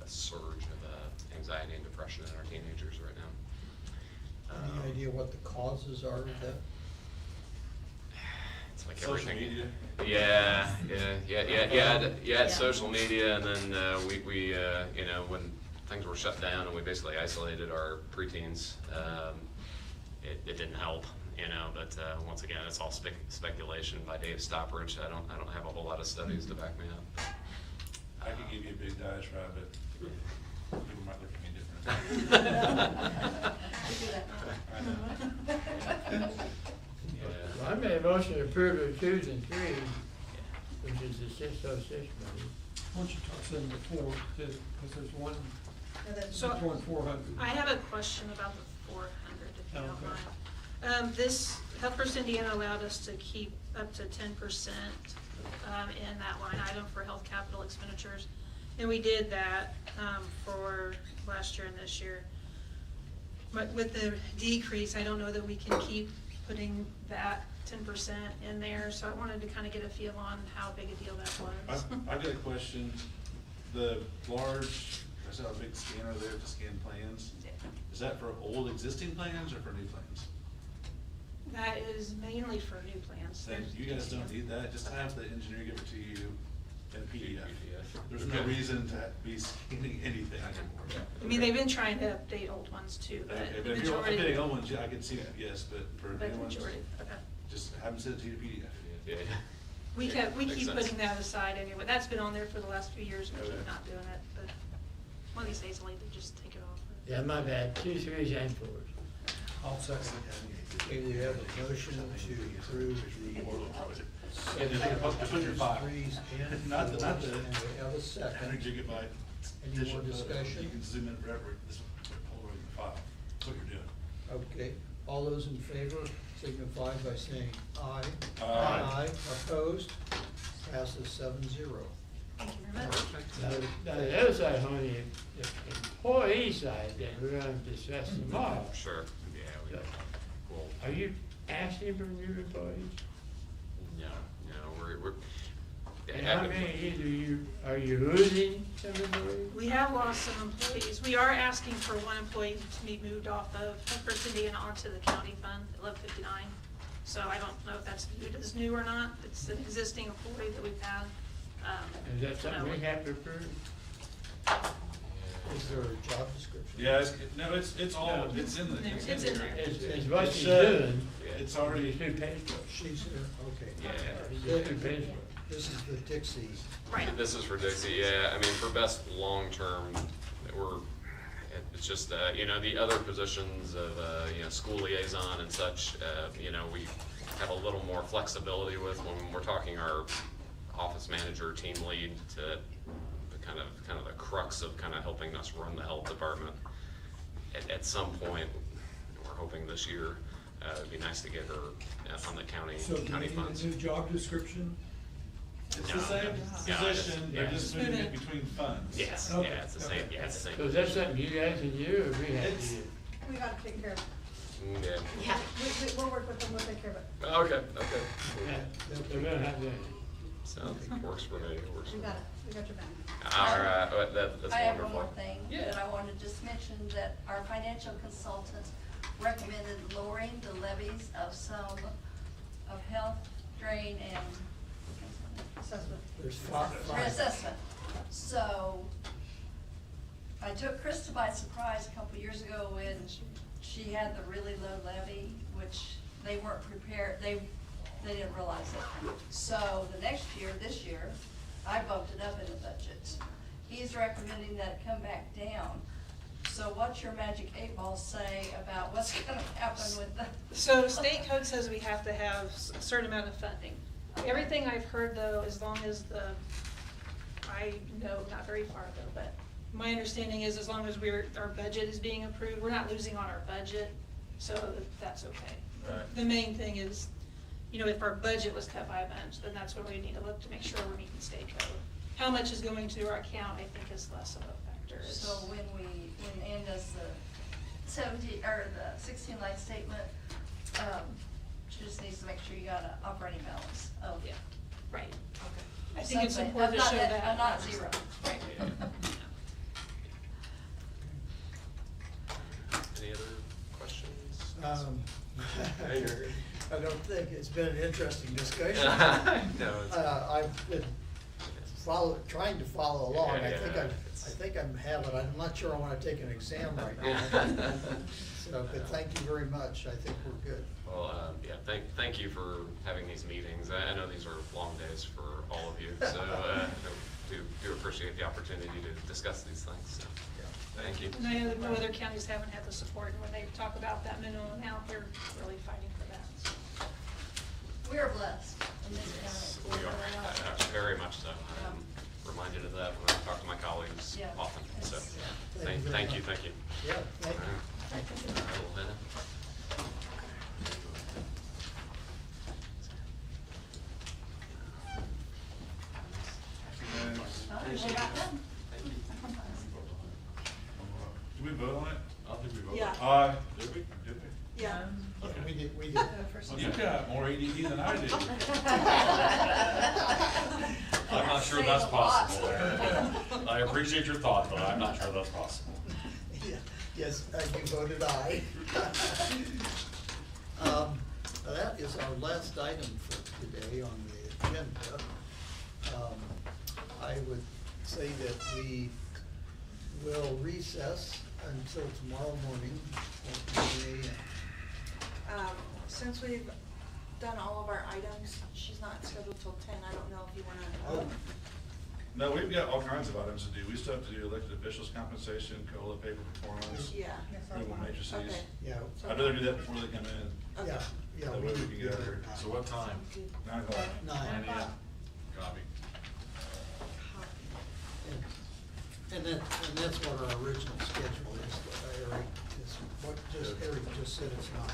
a surge of anxiety and depression in our teenagers right now. Any idea what the causes are of that? It's like Social everything. media? Yeah, it's social media, and then we you know, when things were shut down and we basically isolated our preteens, it didn't help, you know, but once again, it's all speculation by Dave Stoppridge. I don't have a whole lot of studies to back me up. I could give you a big diatribe, but people might look at me different. I know. Well, I made a motion to approve the 2s and 3s, which is the 606 money. Why don't you toss in the 4 too, because there's one, So, there's one 400. I have a question about the 400, if you don't Okay. mind. This, Health First Indiana allowed us to keep up to 10% in that line item for health capital expenditures. And we did that for last year and this year. But with the decrease, I don't know that we can keep putting that 10% in there, so I wanted to kind of get a feel on how big a deal that was. I've got a question. The large, I saw a big scanner there to scan plans. Is that for old existing plans or for new plans? That is mainly for new plans. Then you guys don't need that, just have the engineer give it to you in a PDF. There's no Okay. reason to be scanning anything anymore. I mean, they've been trying to update old ones too, but Okay, the but if you're majority. updating old ones, yeah, I can see that, yes, but for But new ones, majority, okay. just have them send it to you in PDF. Yeah. We Makes keep sense. putting that aside anyway. That's been on there for the last few years, and we keep not doing it, but one of these days I'll need to just take it off. Yeah, my bad, 2, 3s, and 4s. I'll second. Okay, we have a motion to approve the threes and Not the- fours, and we have a second. 100 gigabyte. Any more digital photo. discussion? You can zoom in forever, this whole file, that's what you're doing. Okay, all those in favor signify by saying aye. Aye. Opposed? Passes 7-0. Thank you very much. Now, the other side, honey, the employee side, then we're gonna discuss tomorrow. Sure, yeah, we'll, Are you asking for new employees? no, we're. And how many are you losing some employees? We have lost some employees. We are asking for one employee to be moved off of First Indiana onto the county fund, 1159. So I don't know if that's viewed as new or not. It's an existing employee that we've had. Is that something we have to approve? Is there a job description? Yeah, it's all, it's in the. It's in there. It's what It's, she's doing. It's already. She's too paid for it. She's here, okay. Yeah. She's too paid for it. This is the Dixie. Right. This is for Dixie, yeah, I mean, for best long-term, it's just, you know, the other positions of, you know, school liaison and such, you know, we have a little more flexibility with when we're talking our office manager, team lead, to the kind of the crux of kind of helping us run the health department. At some point, we're hoping this year, it'd be nice to get her on the county funds. So do you need a new job description? It's No, the same yeah, position, they're yeah. just moving it between funds. Yes, Okay, yeah, it's the same, yeah, it's the same. So is that something you guys can do, or we have to It's- do? We gotta take care of it. Yeah. Yeah. We'll work with them, we'll take care of it. Okay. They're gonna have to. Sounds, works for me, works for We me. got it, we got your back. All right, that's I have one wonderful. more thing that I wanted to just mention, that our financial consultant recommended lowering the levies of some of health, drain, and Assessment. There's five. reassessment. So I took Krista by surprise a couple years ago when she had the really low levy, which they weren't prepared, they didn't realize it. So the next year, this year, I bumped it up in the budget. He's recommending that it come back down. So what's your magic 8 ball say about what's gonna happen with the? So state code says we have to have a certain amount of funding. Everything I've heard though, as long as I know not very far though, but my understanding is as long as our budget is being approved, we're not losing on our budget, so that's okay. Right. The main thing is, you know, if our budget was cut by a bunch, then that's when we need to look to make sure we're meeting state code. How much is going to our account, I think, is less of a factor. So when Ann does the 16 line statement, she just needs to make sure you got an operating balance of. Yeah, right, okay. I think it's something. important to show that. I'm not zero. Right. Any other questions? I don't think, it's been an interesting discussion. No, it's- I've been trying to follow along. Yeah, I think I'm having, I'm not sure I wanna take an exam right now. So, but thank you very much, I think we're good. Well, yeah, thank you for having these meetings. I know these are long days for all of you, so do appreciate the opportunity to discuss these things, so, thank you. And I know that no other counties haven't had the support, and when they talk about that minimum amount, they're really fighting for that, so. We are blessed in this Yes, county. we are, very much so. I'm reminded of that when I talk to my colleagues Yeah. often, so, Thank you very thank you, much. thank you. Yeah, thank you. All right. Little Hannah. We're not done. Did we vote on it? I don't think we voted. Yeah. Aye. Did we? Did we? Yeah. We did. You've got more ADD than I do. I'm not sure that's possible, Aaron. I appreciate your thought, but I'm not sure that's possible. Yeah, yes, you voted aye. That is our last item for today on the agenda. I would say that we will recess until tomorrow morning at 9 a.m. Since we've done all of our items, she's not scheduled till 10, I don't know if you Oh. wanna. No, we've got all kinds of items to do. We still have to do elected officials compensation, COLA, paper performance. Yeah. Minimum matrices. Okay. Yeah. I'd rather do that before they come in. Okay. Yeah. That way we can get out of here. So what time? 9 o'clock. 9. Copy. And that's what our original schedule is, Eric, is what Eric just said it's not.